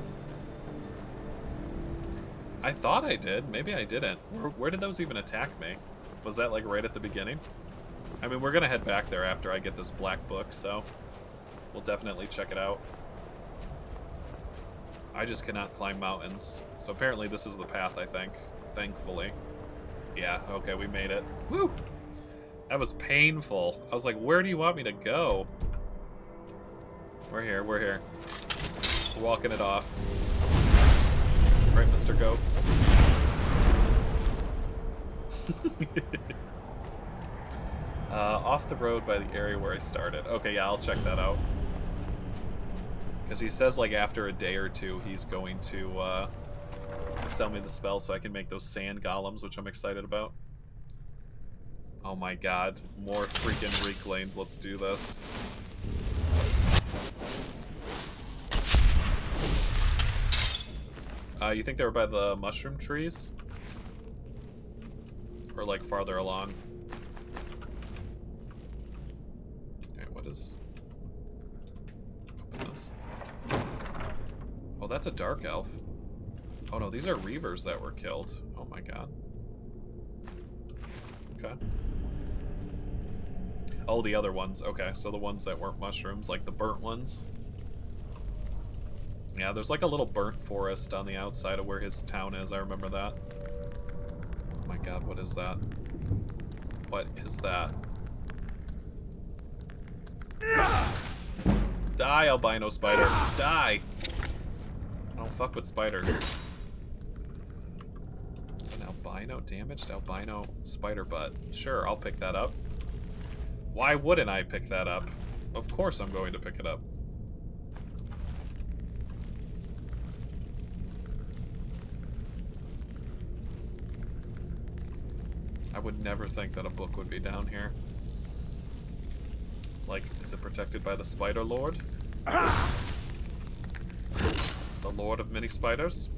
I thought I did, maybe I didn't. Where did those even attack me? Was that like right at the beginning? I mean, we're gonna head back there after I get this black book, so... we'll definitely check it out. I just cannot climb mountains. So apparently this is the path, I think. Thankfully. Yeah, okay, we made it. Woo! That was painful. I was like, where do you want me to go? We're here, we're here. We're walking it off. Right, Mr. Goat? Off the road by the area where I started. Okay, yeah, I'll check that out. Because he says, like, after a day or two, he's going to sell me the spell so I can make those sand golems, which I'm excited about. Oh my god. More freaking reek lanes. Let's do this. You think they were by the mushroom trees? Or, like, farther along? What is... open this. Oh, that's a dark elf. Oh no, these are reavers that were killed. Oh my god. Okay. Oh, the other ones. Okay, so the ones that weren't mushrooms, like the burnt ones. Yeah, there's like a little burnt forest on the outside of where his town is. I remember that. Oh my god, what is that? What is that? Die, albino spider. Die! I don't fuck with spiders. Is an albino damaged albino spider butt? Sure, I'll pick that up. Why wouldn't I pick that up? Of course I'm going to pick it up. I would never think that a book would be down here. Like, is it protected by the Spider Lord? The Lord of many spiders?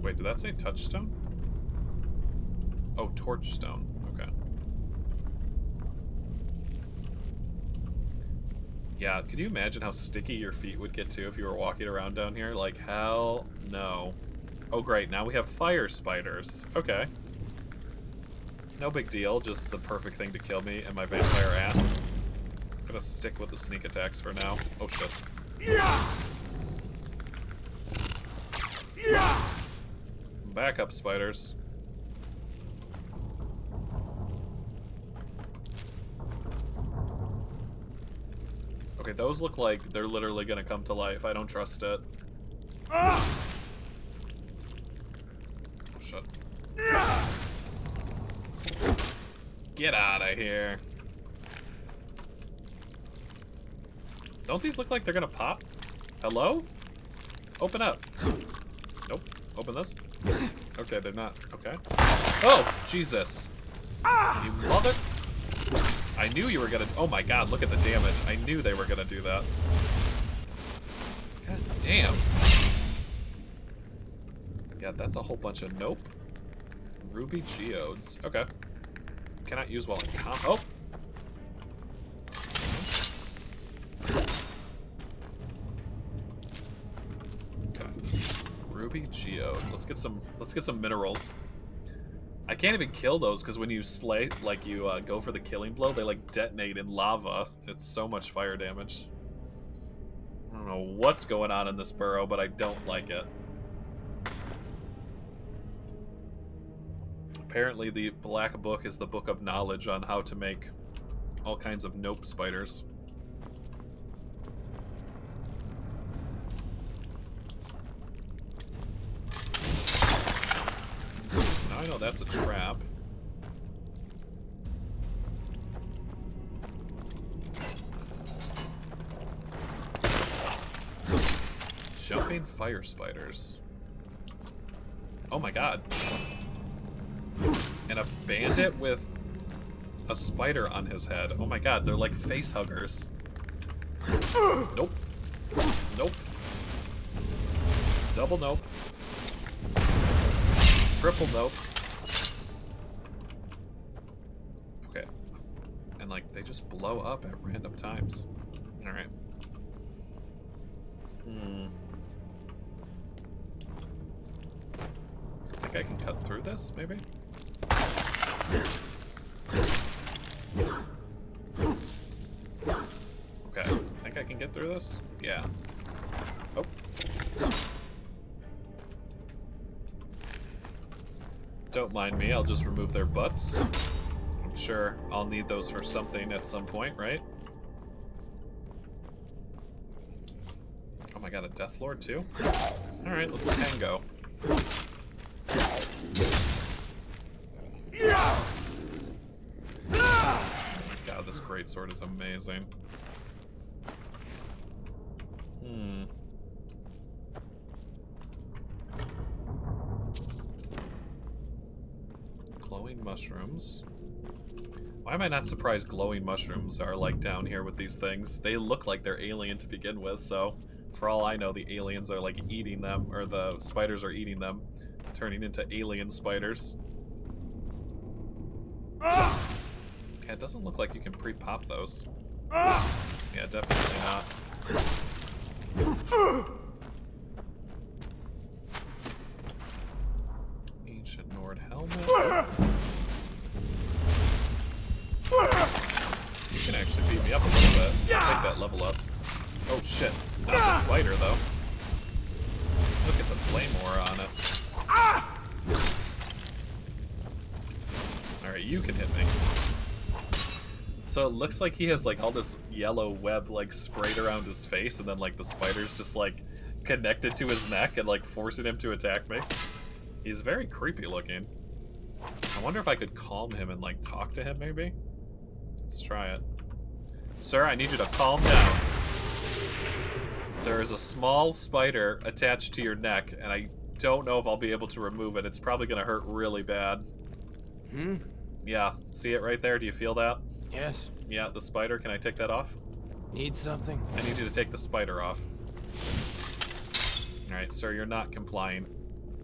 Wait, did that say touchstone? Oh, torchstone. Okay. Yeah, could you imagine how sticky your feet would get to if you were walking around down here? Like, hell no. Oh, great, now we have fire spiders. Okay. No big deal, just the perfect thing to kill me and my vampire ass. I'm gonna stick with the sneak attacks for now. Oh, shit. Back up, spiders. Okay, those look like they're literally gonna come to life. I don't trust it. Oh, shit. Get out of here. Don't these look like they're gonna pop? Hello? Open up. Nope. Open this. Okay, they're not. Okay. Oh, Jesus. You mother... I knew you were gonna... Oh my god, look at the damage. I knew they were gonna do that. God damn. Yeah, that's a whole bunch of nope. Ruby geodes. Okay. Cannot use while in oh! Ruby geode. Let's get some minerals. I can't even kill those because when you slay, like you go for the killing blow, they like detonate in lava. It's so much fire damage. I don't know what's going on in this burrow, but I don't like it. Apparently the Black Book is the book of knowledge on how to make all kinds of nope spiders. So now I know that's a trap. Jumping fire spiders. Oh my god. And a bandit with a spider on his head. Oh my god, they're like face huggers. Nope. Nope. Double nope. Triple nope. Okay. And like, they just blow up at random times. Alright. I think I can cut through this, maybe? Okay, think I can get through this? Yeah. Oh. Don't mind me, I'll just remove their butts. I'm sure I'll need those for something at some point, right? Oh my god, a Death Lord too? Alright, let's tango. Oh my god, this greatsword is amazing. Glowing mushrooms. Why am I not surprised glowing mushrooms are like down here with these things? They look like they're alien to begin with, so for all I know, the aliens are like eating them, or the spiders are eating them, turning into alien spiders. Yeah, it doesn't look like you can pre-pop those. Yeah, definitely not. Ancient Nord helmet. me up a little bit. I'll take that level up. Oh shit. Not the spider, though. Look at the flame aura on it. Alright, you can hit me. So it looks like he has like all this yellow web like sprayed around his face, and then like the spider's just like connected to his neck and like forcing him to attack me. He's very creepy looking. I wonder if I could calm him and like talk to him maybe? Let's try it. Sir, I need you to calm down. There is a small spider attached to your neck, and I don't know if I'll be able to remove it. It's probably gonna hurt really bad. Hmm? Yeah, see it right there? Do you feel that? Yes. Yeah, the spider. Can I take that off? Need something? I need you to take the spider off. Alright, sir, you're not complying.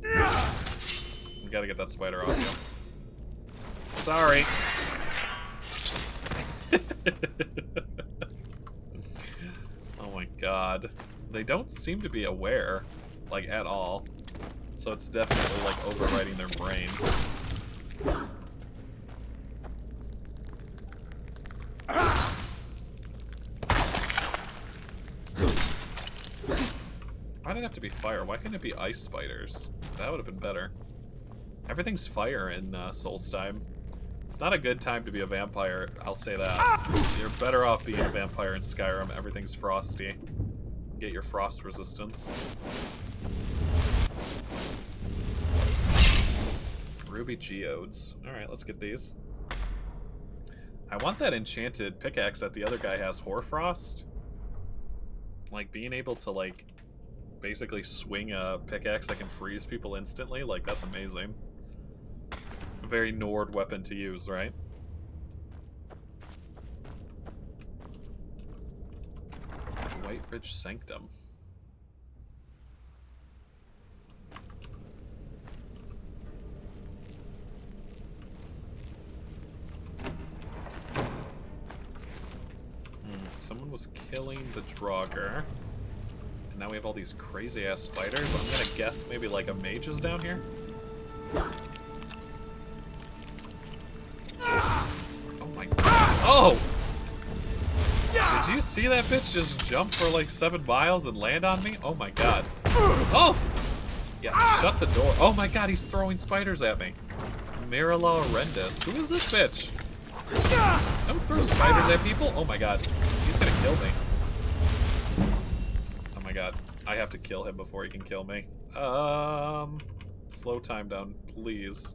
We gotta get that spider off you. Sorry. Oh my god. They don't seem to be aware, like, at all. So it's definitely, like, overriding their brain. Why did it have to be fire? Why couldn't it be ice spiders? That would have been better. Everything's fire in Solstheim. It's not a good time to be a vampire, I'll say that. You're better off being a vampire in Skyrim. Everything's frosty. Get your frost resistance. Ruby geodes. Alright, let's get these. I want that enchanted pickaxe that the other guy has, Hoarfrost. Like, being able to, like, basically swing a pickaxe that can freeze people instantly, like, that's amazing. A very Nord weapon to use, right? White Ridge Sanctum. Someone was killing the Draugr. And now we have all these crazy ass spiders. I'm gonna guess maybe like a mage is down here. Oh my god. Oh! Did you see that bitch just jump for like 7 miles and land on me? Oh my god. Oh! Yeah, shut the door. Oh my god, he's throwing spiders at me. Mirala Rendis. Who is this bitch? Don't throw spiders at people. Oh my god. He's gonna kill me. Oh my god. I have to kill him before he can kill me. Slow time down, please.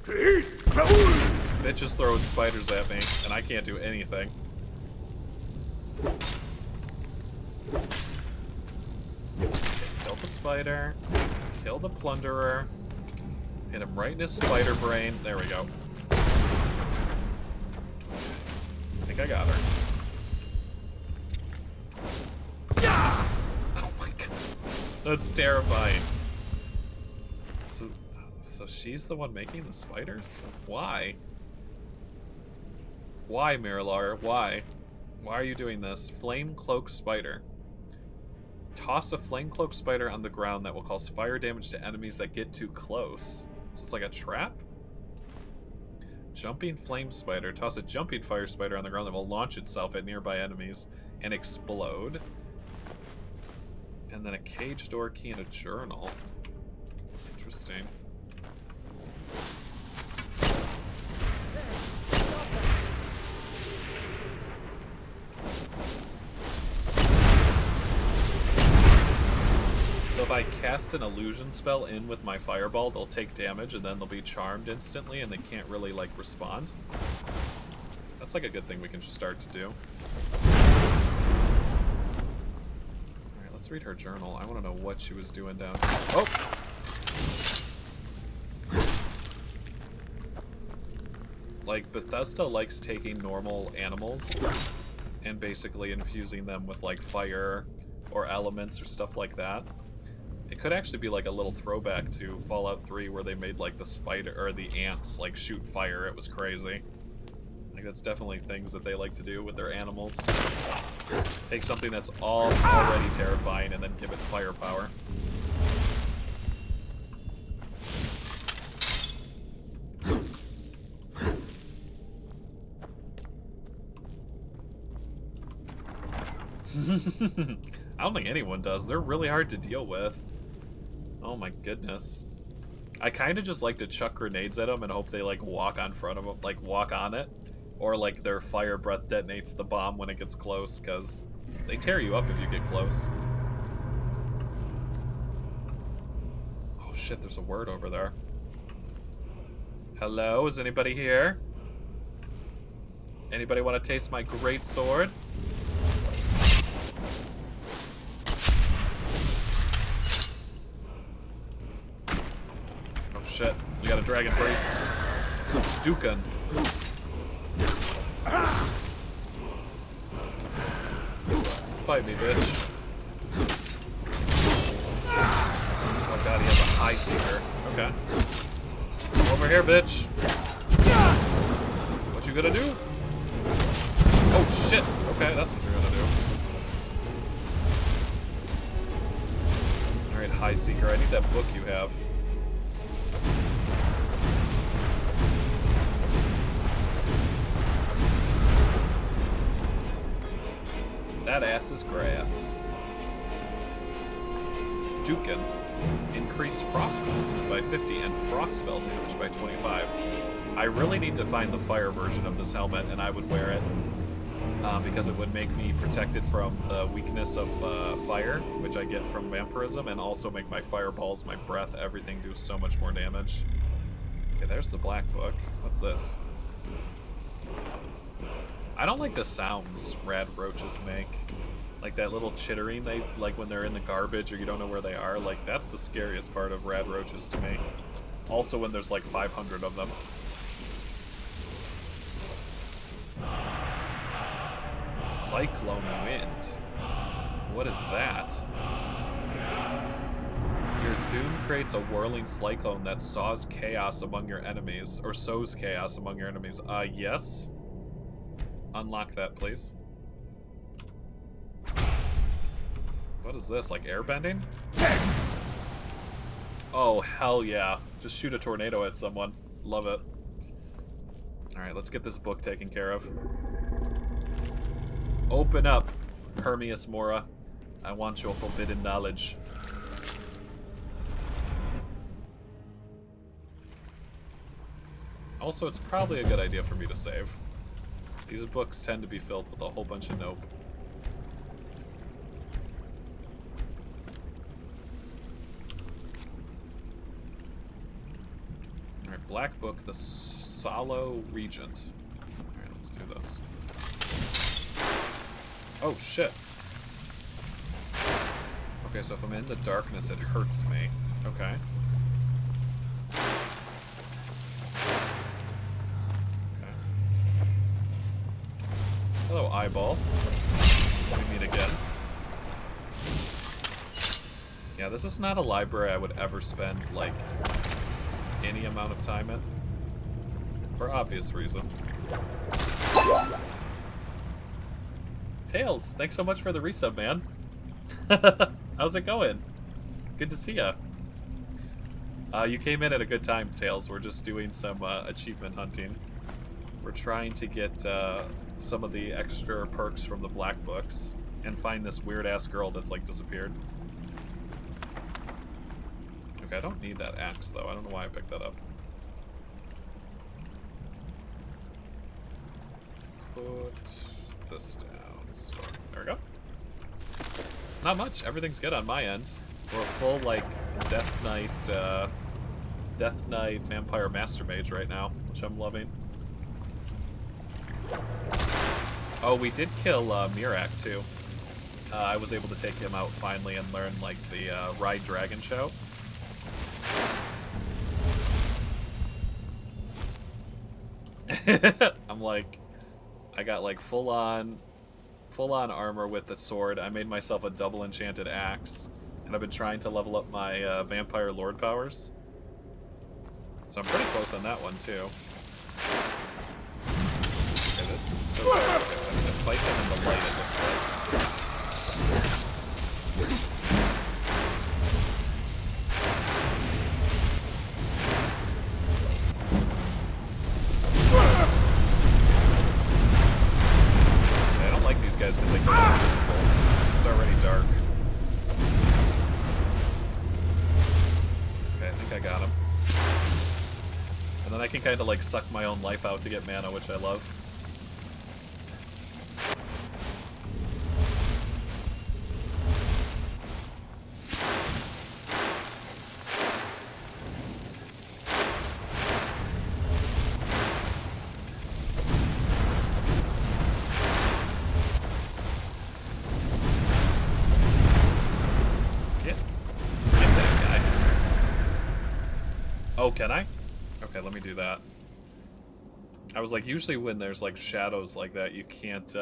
Bitch is throwing spiders at me, and I can't do anything. Kill the spider. Kill the plunderer. Hit him right in his spider brain. There we go. I think I got her. Oh my god. That's terrifying. So she's the one making the spiders? Why? Why, Miralar? Why? Why are you doing this? Flame Cloak Spider. Toss a Flame Cloak Spider on the ground that will cause fire damage to enemies that get too close. So it's like a trap? Jumping Flame Spider. Toss a Jumping Fire Spider on the ground that will launch itself at nearby enemies and explode. And then a cage door key and a journal. Interesting. So if I cast an illusion spell in with my fireball, they'll take damage and then they'll be charmed instantly and they can't really, like, respond. That's like a good thing we can start to do. Alright, let's read her journal. I want to know what she was doing down here. Oh! Like, Bethesda likes taking normal animals and basically infusing them with, like, fire or elements or stuff like that. It could actually be like a little throwback to Fallout 3 where they made like the spider or the ants like shoot fire. It was crazy. Like that's definitely things that they like to do with their animals. Take something that's already terrifying and then give it firepower. I don't think anyone does. They're really hard to deal with. Oh my goodness. I kind of just like to chuck grenades at them and hope they like walk on front of them, like walk on it. Or like their fire breath detonates the bomb when it gets close, because they tear you up if you get close. Oh shit, there's a word over there. Hello, is anybody here? Anybody want to taste my great sword? Oh shit, we got a dragon priest. Dukan. Fight me, bitch. Oh god, he has a high seeker. Okay. Over here, bitch. What you gonna do? Oh shit. Okay, that's what you're gonna do. Alright, high seeker. I need that book you have. That ass is grass. Jukin. Increase frost resistance by 50 and frost spell damage by 25. I really need to find the fire version of this helmet, and I would wear it because it would make me protected from the weakness of fire, which I get from vampirism, and also make my fireballs, my breath, everything do so much more damage. Okay, there's the black book. What's this? I don't like the sounds rad roaches make. Like that little chittering they like when they're in the garbage or you don't know where they are. Like that's the scariest part of rad roaches to me. Also when there's like 500 of them. Cyclone wind. What is that? Your Thune creates a whirling cyclone that sows chaos among your enemies. Or sows chaos among your enemies. Yes. Unlock that, please. What is this, like airbending? Oh, hell yeah. Just shoot a tornado at someone. Love it. Alright, let's get this book taken care of. Open up, Hermias Mora. I want your forbidden knowledge. Also, it's probably a good idea for me to save. These books tend to be filled with a whole bunch of nope. Alright, Black Book, the Salo Regent. Alright, let's do those. Oh, shit. Okay, so if I'm in the darkness, it hurts me. Okay. Hello, eyeball. We meet again. Yeah, this is not a library I would ever spend, like, any amount of time in. For obvious reasons. Tails, thanks so much for the resub, man. How's it going? Good to see ya. You came in at a good time, Tails. We're just doing some achievement hunting. We're trying to get some of the extra perks from the Black Books and find this weird-ass girl that's, like, disappeared. Okay, I don't need that axe, though. I don't know why I picked that up. Put this down. Store. There we go. Not much. Everything's good on my end. We're a full, like, Death Knight Vampire Master Mage right now, which I'm loving. Oh, we did kill Mirak, too. I was able to take him out finally and learn, like, the Ride Dragon show. I'm like, I got, like, full-on armor with the sword. I made myself a double enchanted axe. And I've been trying to level up my Vampire Lord powers. So I'm pretty close on that one, too. Okay, this is so good. Okay, so I need to fight them in the light, it looks like. Okay, I don't like these guys because they go invisible. It's already dark. Okay, I think I got him. And then I can kind of like suck my own life out to get mana, which I love. Get that guy. Oh, can I? Okay, let me do that. I was like, usually when there's like shadows like that, you can't,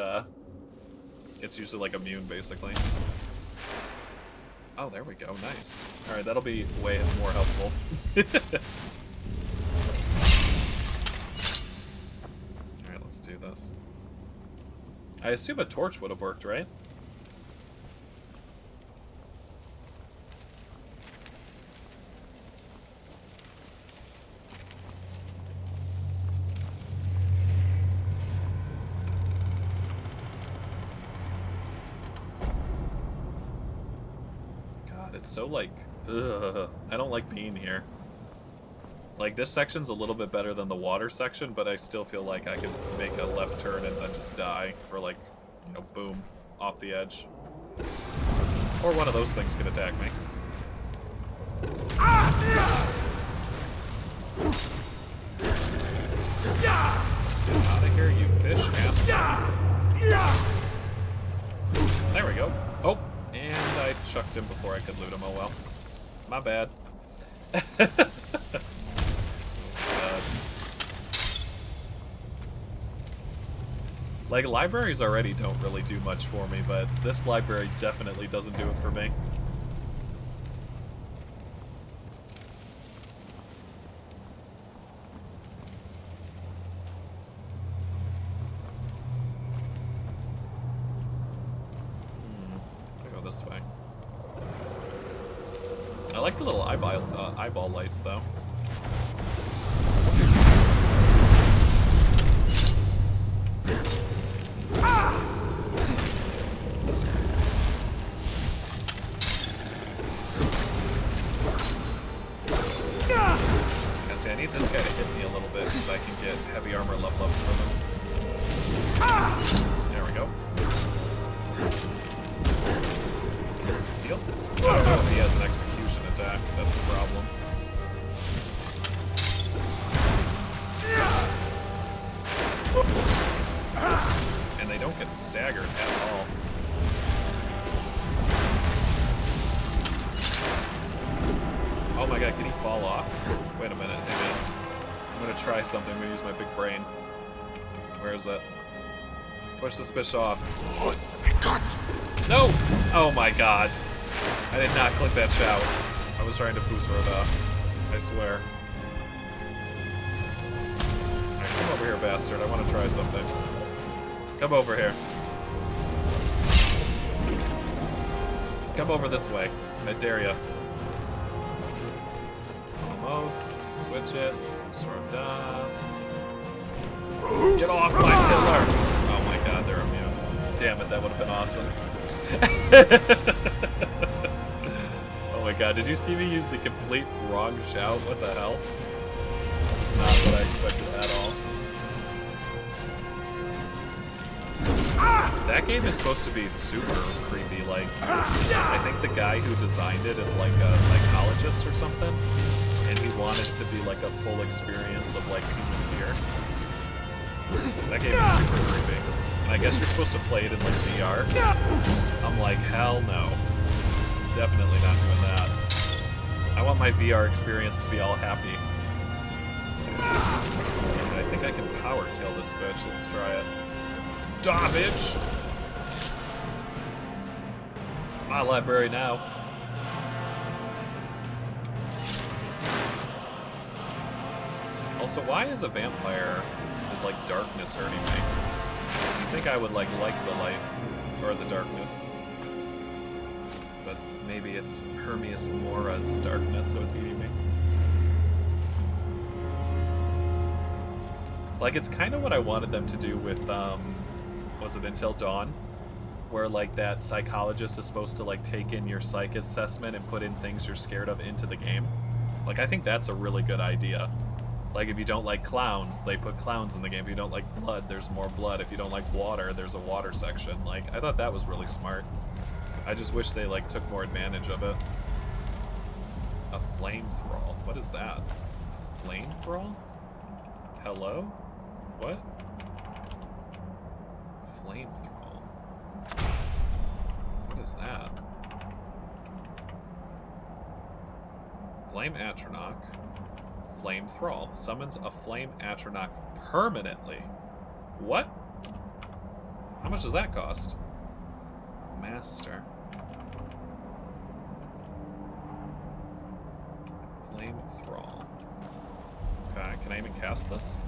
it's usually like immune, basically. Oh, there we go, nice. Alright, that'll be way more helpful. Alright, let's do this. I assume a torch would have worked, right? It's so like, ugh, I don't like being here. Like, this section's a little bit better than the water section, but I still feel like I could make a left turn and then just die for like, you know, boom, off the edge. Or one of those things can attack me. Get out of here, you fish asshole. There we go. Oh! And I chucked him before I could loot him, oh well. My bad. Like, libraries already don't really do much for me, but this library definitely doesn't do it for me. This way. I like the little eyeball lights, though. Yeah, see, I need this guy to hit me a little bit because I can get heavy armor level ups from him. There we go. Heal? I don't know if he has an execution attack, that's the problem. And they don't get staggered at all. Oh my god, can he fall off? Wait a minute, hang on. I'm gonna try something, I'm gonna use my big brain. Where is it? Push this bitch off. No! Oh my god. I did not click that shout. I was trying to boost her up. I swear. Alright, come over here, bastard. I want to try something. Come over here. Come over this way. I dare ya. Almost. Switch it. Sword down. Get off my pillar! Oh my god, they're immune. Damn it, that would have been awesome. Oh my god, did you see me use the complete wrong shout? What the hell? That's not what I expected at all. That game is supposed to be super creepy, like, I think the guy who designed it is like a psychologist or something, and he wanted it to be like a full experience of like human fear. That game is super creepy. And I guess you're supposed to play it in like VR. I'm like, hell no. Definitely not doing that. I want my VR experience to be all happy. And I think I can power kill this bitch. Let's try it. Die, bitch! My library now. Also, why is a vampire is like darkness hurting me? I think I would like the light or the darkness, but maybe it's Hermias Mora's darkness, so it's eating me. Like, it's kind of what I wanted them to do with was it Until Dawn, where like that psychologist is supposed to like take in your psych assessment and put in things you're scared of into the game. Like, I think that's a really good idea. Like, if you don't like clowns, they put clowns in the game. If you don't like blood, there's more blood. If you don't like water, there's a water section. Like, I thought that was really smart. I just wish they like took more advantage of it. A flame thrall. What is that? A flame thrall? Hello? What? Flame thrall. What is that? Flame Atronach. Flame thrall. Summons a flame Atronach permanently. What? How much does that cost? Master. Flame thrall. Okay, can I even cast this?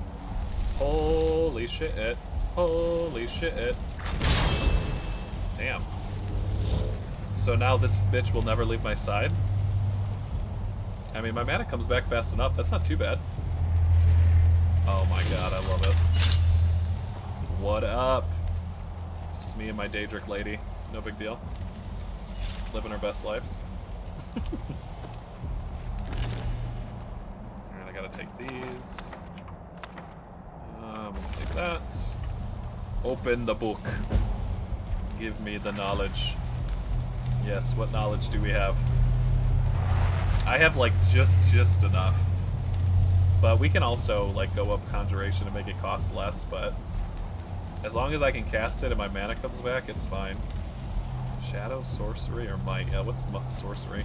Holy shit. Holy shit. Damn. So now this bitch will never leave my side? I mean, my mana comes back fast enough. That's not too bad. Oh my god, I love it. What up? Just me and my Daedric lady. No big deal. Living our best lives. Alright, I gotta take these. Take that. Open the book. Give me the knowledge. Yes, what knowledge do we have? I have like just enough. But we can also like go up conjuration and make it cost less, but as long as I can cast it and my mana comes back, it's fine. Shadow, sorcery, or might? Yeah, what's sorcery?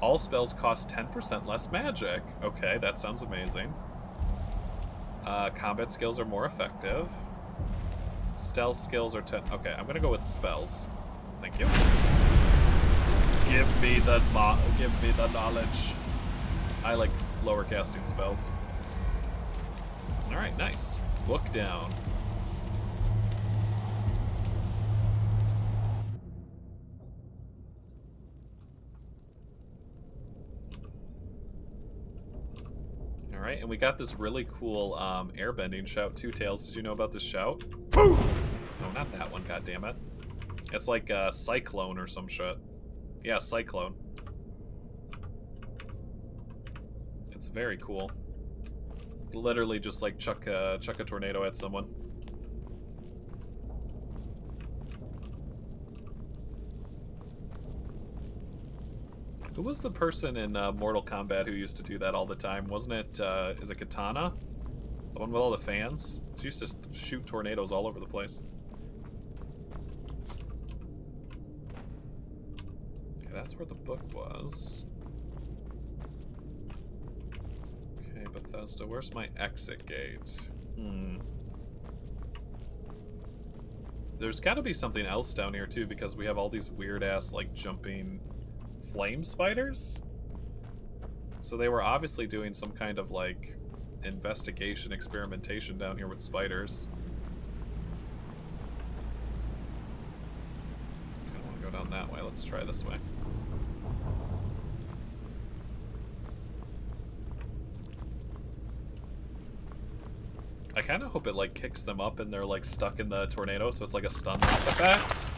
All spells cost 10% less magic. Okay, that sounds amazing. Combat skills are more effective. Stealth skills are 10. Okay, I'm gonna go with spells. Thank you. Give me the knowledge. I like lower casting spells. All right, nice. Book down. All right, and we got this really cool airbending shout too. Tails, did you know about this shout? Poof! No, not that one. God damn it! It's like a cyclone or some shit. Yeah, cyclone. It's very cool. Literally just like chuck a tornado at someone. Who was the person in Mortal Kombat who used to do that all the time? Wasn't it, is it Katana? The one with all the fans? She used to shoot tornadoes all over the place. Okay, that's where the book was. Okay, Bethesda, where's my exit gate? There's gotta be something else down here too, because we have all these weird ass like jumping flame spiders? So they were obviously doing some kind of like investigation, experimentation down here with spiders. I don't want to go down that way. Let's try this way. I kind of hope it like kicks them up and they're like stuck in the tornado, so it's like a stun lock effect.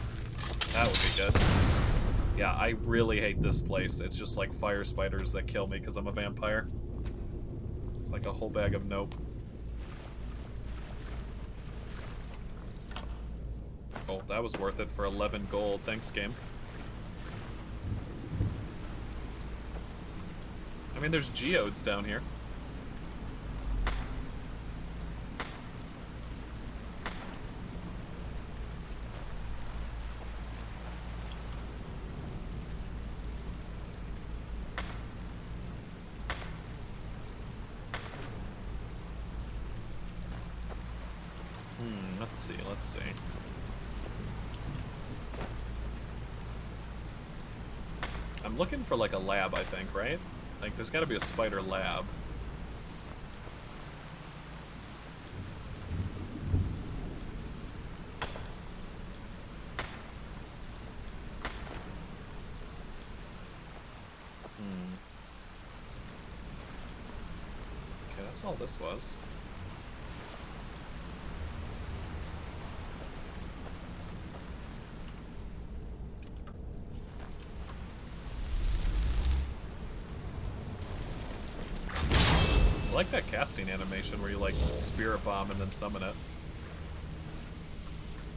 That would be good. Yeah, I really hate this place. It's just like fire spiders that kill me because I'm a vampire. It's like a whole bag of nope. Oh, that was worth it for 11 gold. Thanks, game. I mean, there's geodes down here. Let's see. I'm looking for like a lab, I think, right? Like there's gotta be a spider lab. Okay, that's all this was. like that casting animation where you like spirit bomb and then summon it.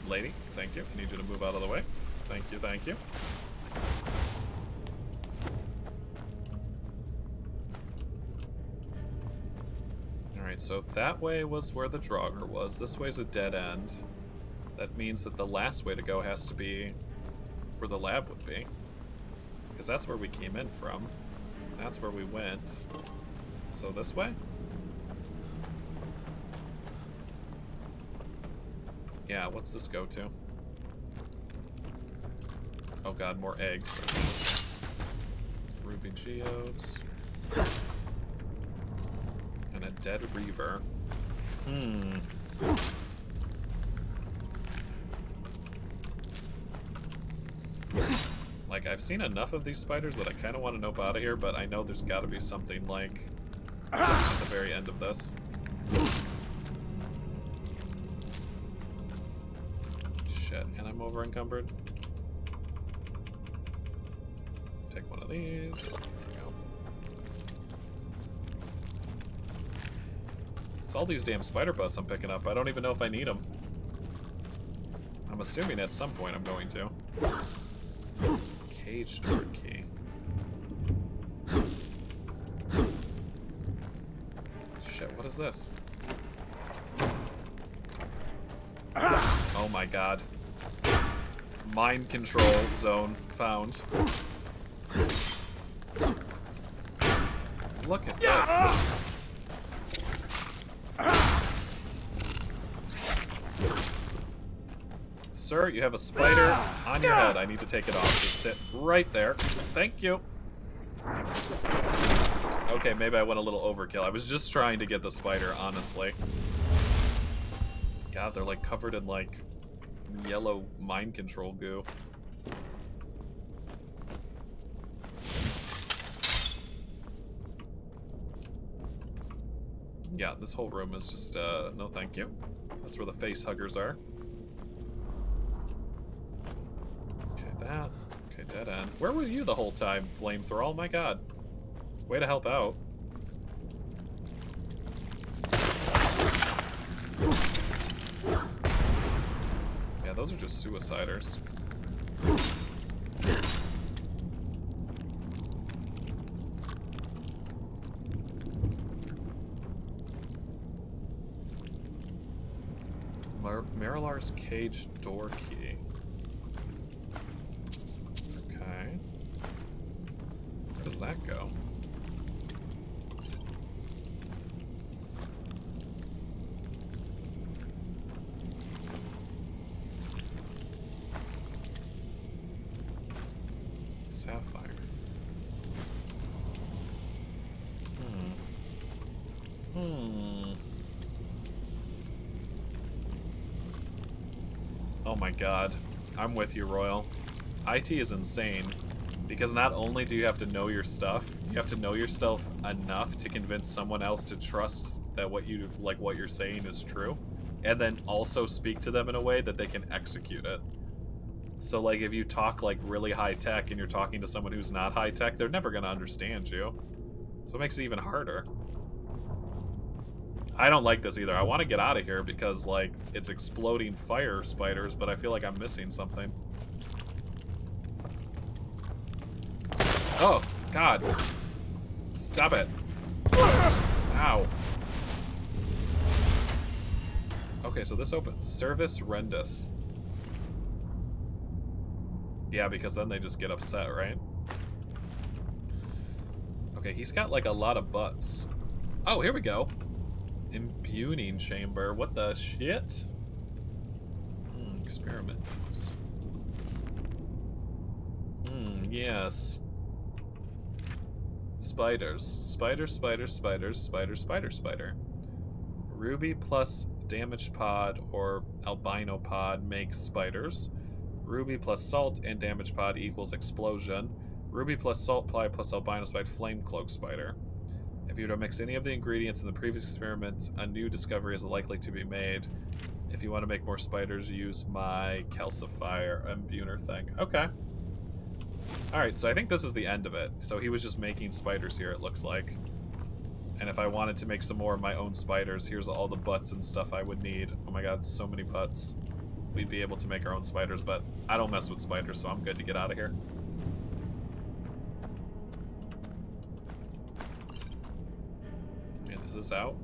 Lady, thank you. I need you to move out of the way. Thank you, thank you. Alright, so if that way was where the Draugr was, this way's a dead end. That means that the last way to go has to be where the lab would be. Because that's where we came in from. That's where we went. So this way? Yeah, what's this go to? Oh god, more eggs. Ruby geodes. And a dead reaver. Like, I've seen enough of these spiders that I kind of want to nope out of here, but I know there's got to be something, like, at the very end of this. Shit, and I'm over encumbered. Take one of these. There we go. It's all these damn spider butts I'm picking up. I don't even know if I need them. I'm assuming at some point I'm going to. Cage door key. Shit, what is this? Oh my god. Mind control zone found. Look at this. Sir, you have a spider on your head. I need to take it off. Just sit right there. Thank you. Okay, maybe I went a little overkill. I was just trying to get the spider, honestly. God, they're like covered in like yellow mind control goo. Yeah, this whole room is just, no thank you. That's where the face huggers are. That. Okay, dead end. Where were you the whole time, flamethrower? Oh my god. Way to help out. Yeah, those are just suiciders. Marilar's cage door key. Where does that go? Sapphire. Oh my god. I'm with you, Royal. IT is insane. Because not only do you have to know your stuff, you have to know your stuff enough to convince someone else to trust that what you're saying is true, and then also speak to them in a way that they can execute it. So like if you talk like really high tech and you're talking to someone who's not high tech, they're never gonna understand you. So it makes it even harder. I don't like this either. I want to get out of here because like it's exploding fire spiders, but I feel like I'm missing something. Oh, God. Stop it. Ow. Okay, so this opens. Service Rendus. Yeah, because then they just get upset, right? Okay, he's got like a lot of butts. Oh, here we go. Impugning chamber. What the shit? Experiment. Yes. Spiders. Spider, spider, spiders, spider, spider, spider. Ruby plus damage pod or albino pod makes spiders. Ruby plus salt and damage pod equals explosion. Ruby plus salt ply plus albino spider flame cloak spider. If you were to mix any of the ingredients in the previous experiment, a new discovery is likely to be made. If you want to make more spiders, use my calcifier imbuner thing. Okay. Alright, so I think this is the end of it. So he was just making spiders here, it looks like. And if I wanted to make some more of my own spiders, here's all the butts and stuff I would need. Oh my god, so many butts. We'd be able to make our own spiders, but I don't mess with spiders, so I'm good to get out of here. And is this out?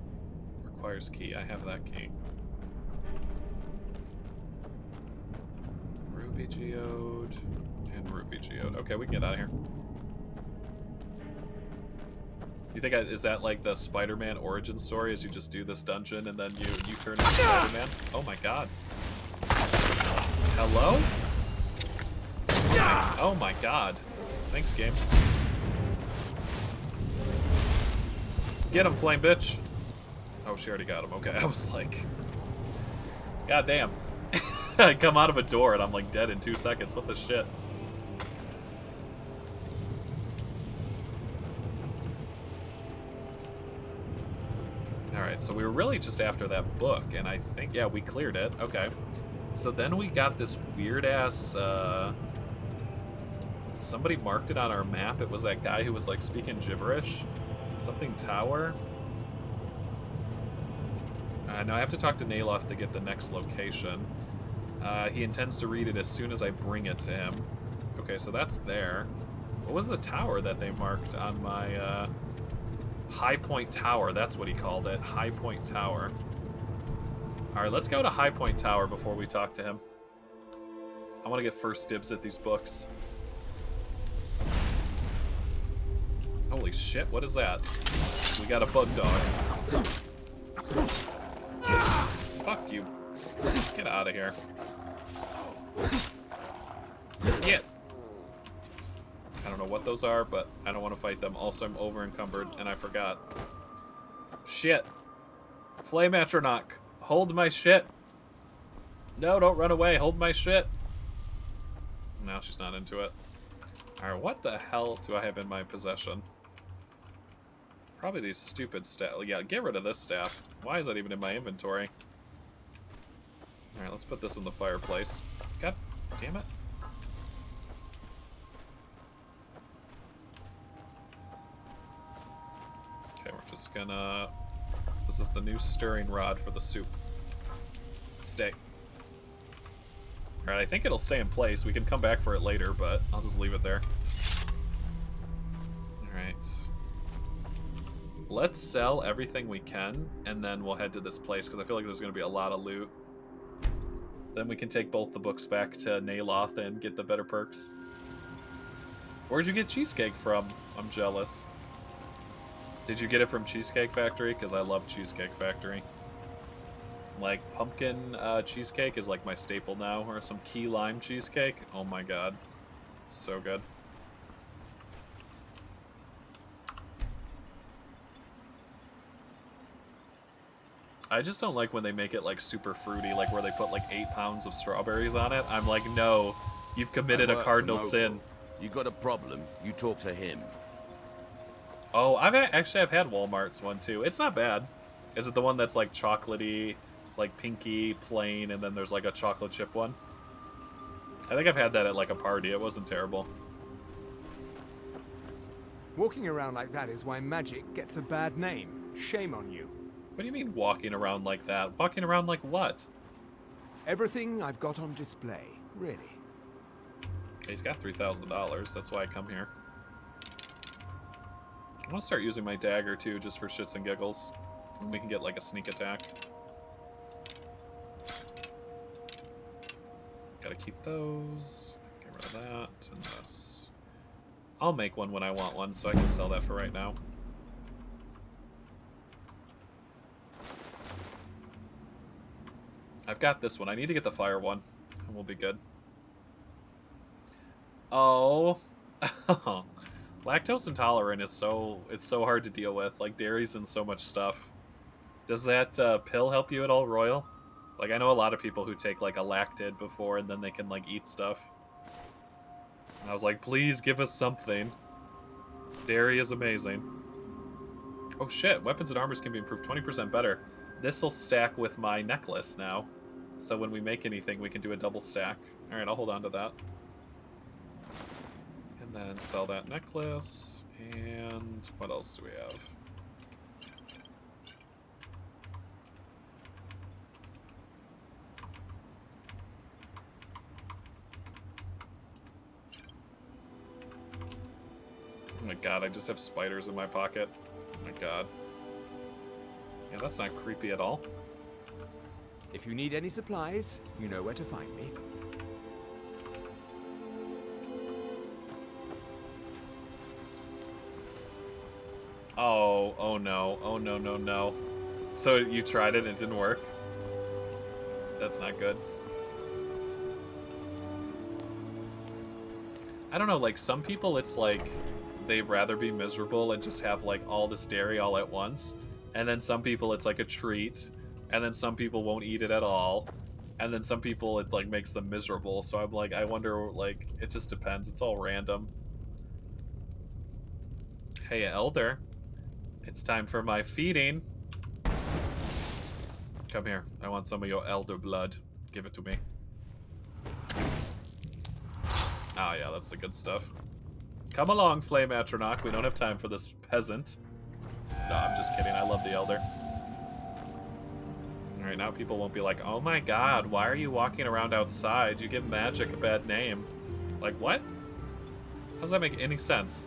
Requires key. I have that key. Ruby geode and ruby geode. Okay, we can get out of here. You think is that like the Spider-Man origin story? Is you just do this dungeon and then you turn into Spider-Man? Oh my god. Hello? Oh my god. Thanks, game. Get him, flame bitch. Oh, she already got him. Okay, I was like, god damn. I come out of a door and I'm like dead in 2 seconds. What the shit? Alright, so we were really just after that book, and I think, yeah, we cleared it. Okay. So then we got this weird-ass, somebody marked it on our map. It was that guy who was, like, speaking gibberish. Something tower. Now I have to talk to Naloth to get the next location. He intends to read it as soon as I bring it to him. Okay, so that's there. What was the tower that they marked on my, High Point Tower, that's what he called it. High Point Tower. Alright, let's go to High Point Tower before we talk to him. I want to get first dibs at these books. Holy shit, what is that? We got a bug dog. Fuck you. Get out of here. Get! I don't know what those are, but I don't want to fight them. Also, I'm over encumbered, and I forgot. Shit. Flame Atronach. Hold my shit. No, don't run away. Hold my shit. Now she's not into it. Alright, what the hell do I have in my possession? Probably these stupid staff. Yeah, get rid of this staff. Why is that even in my inventory? Alright, let's put this in the fireplace. God damn it. Okay, we're just gonna... This is the new stirring rod for the soup. Stay. Alright, I think it'll stay in place. We can come back for it later, but I'll just leave it there. Alright. Let's sell everything we can, and then we'll head to this place, because I feel like there's going to be a lot of loot. Then we can take both the books back to Naloth and get the better perks. Where'd you get cheesecake from? I'm jealous. Did you get it from Cheesecake Factory? Because I love Cheesecake Factory. Like, pumpkin cheesecake is like my staple now, or some key lime cheesecake. Oh my god. So good. I just don't like when they make it like super fruity, like where they put like 8 pounds of strawberries on it. I'm like, no, you've committed a cardinal sin. You got a problem, you talk to him. Oh, I've had Walmart's one too. It's not bad. Is it the one that's like chocolatey, like pinky, plain, and then there's like a chocolate chip one? I think I've had that at like a party. It wasn't terrible. Walking around like that is why magic gets a bad name. Shame on you. What do you mean walking around like that? Walking around like what? Everything I've got on display, really. Okay, he's got $3,000. That's why I come here. I want to start using my dagger too, just for shits and giggles. And we can get like a sneak attack. Gotta keep those. Get rid of that and this. I'll make one when I want one, so I can sell that for right now. I've got this one. I need to get the fire one, and we'll be good. Oh. Lactose intolerant is it's so hard to deal with. Like, dairy's in so much stuff. Does that pill help you at all, Royal? Like, I know a lot of people who take, like, a Lactid before, and then they can, like, eat stuff. And I was like, please give us something. Dairy is amazing. Oh, shit. Weapons and armors can be improved 20% better. This'll stack with my necklace now. So when we make anything, we can do a double stack. Alright, I'll hold on to that. And then sell that necklace. And what else do we have? god, I just have spiders in my pocket. Oh my god. Yeah, that's not creepy at all. If you need any supplies, you know where to find me. Oh no. Oh no. So you tried it and it didn't work? That's not good. I don't know, like some people it's like they'd rather be miserable and just have like all this dairy all at once. And then some people it's like a treat. And then some people won't eat it at all. And then some people it like makes them miserable. So I'm like, I wonder, like, it just depends. It's all random. Hey, Elder. It's time for my feeding. Come here. I want some of your elder blood. Give it to me. Oh yeah, that's the good stuff. Come along, Flame Atronach. We don't have time for this peasant. No, I'm just kidding. I love the elder. Alright, now people won't be like, oh my god, why are you walking around outside? You give magic a bad name. Like, what? How does that make any sense?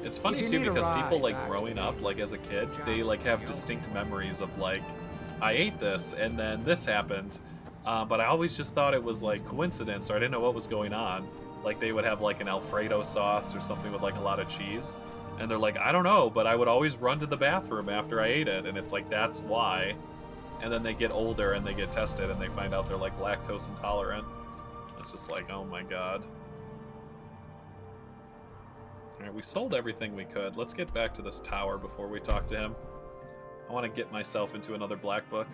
It's funny too because people like growing up like as a kid, they like have distinct memories of like, I ate this and then this happened, but I always just thought it was like coincidence or I didn't know what was going on. Like they would have like an Alfredo sauce or something with like a lot of cheese, and they're like, I don't know, but I would always run to the bathroom after I ate it, and it's like that's why. And then they get older and they get tested and they find out they're like lactose intolerant. It's just like, oh my god. Alright, we sold everything we could. Let's get back to this tower before we talk to him. I want to get myself into another black book.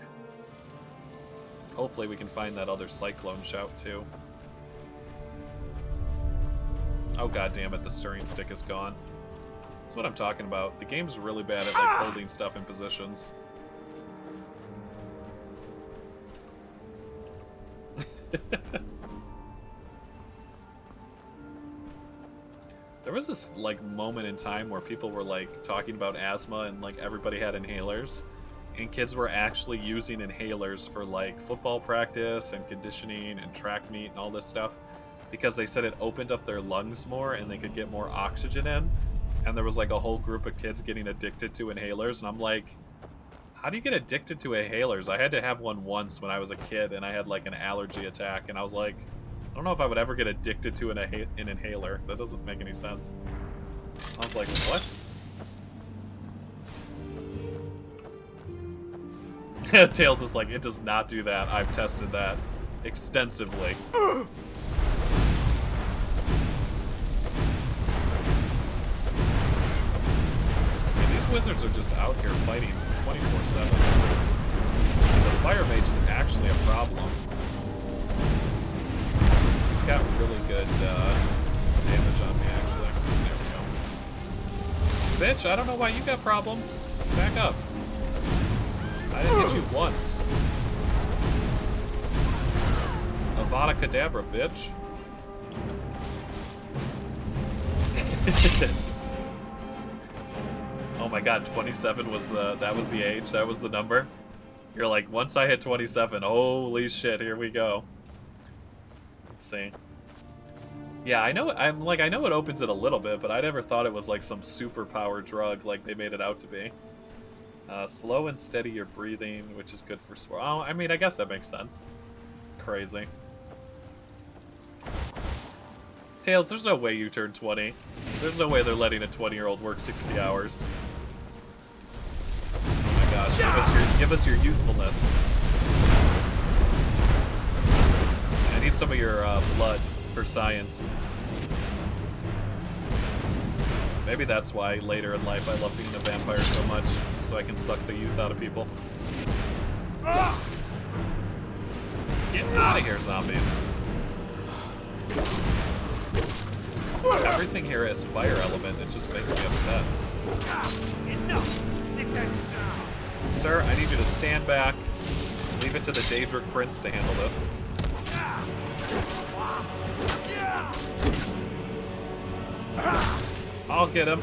Hopefully we can find that other cyclone shout too. Oh god damn it, the stirring stick is gone. That's what I'm talking about. The game's really bad at like holding stuff in positions. There was this like moment in time where people were like talking about asthma and like everybody had inhalers, and kids were actually using inhalers for like football practice and conditioning and track meet and all this stuff because they said it opened up their lungs more and they could get more oxygen in. And there was like a whole group of kids getting addicted to inhalers, and I'm like, how do you get addicted to inhalers? I had to have one once when I was a kid and I had like an allergy attack, and I was like, I don't know if I would ever get addicted to an inhaler. That doesn't make any sense. I was like, what? Tails is like, it does not do that. I've tested that extensively. And these wizards are just out here fighting 24/7. The fire mage is actually a problem. He's got really good damage on me, actually. There we go. Bitch, I don't know why you got problems. Back up. I didn't hit you once. Avada Kedavra, bitch. Oh my god, 27 was that was the age, that was the number. You're like, once I hit 27, holy shit, here we go. Let's see. Yeah, I know. I know it opens it a little bit, but I never thought it was like some superpower drug like they made it out to be. Slow and steady your breathing, which is good for swirl. Oh, I mean, I guess that makes sense. Crazy. Tails, there's no way you turn 20. There's no way they're letting a 20-year-old work 60 hours. Oh my gosh, give us your youthfulness. I need some of your blood for science. Maybe that's why later in life I love being a vampire so much, just so I can suck the youth out of people. Get out of here, zombies. Everything here has fire element, it just makes me upset. Sir, I need you to stand back. Leave it to the Daedric Prince to handle this. I'll get him.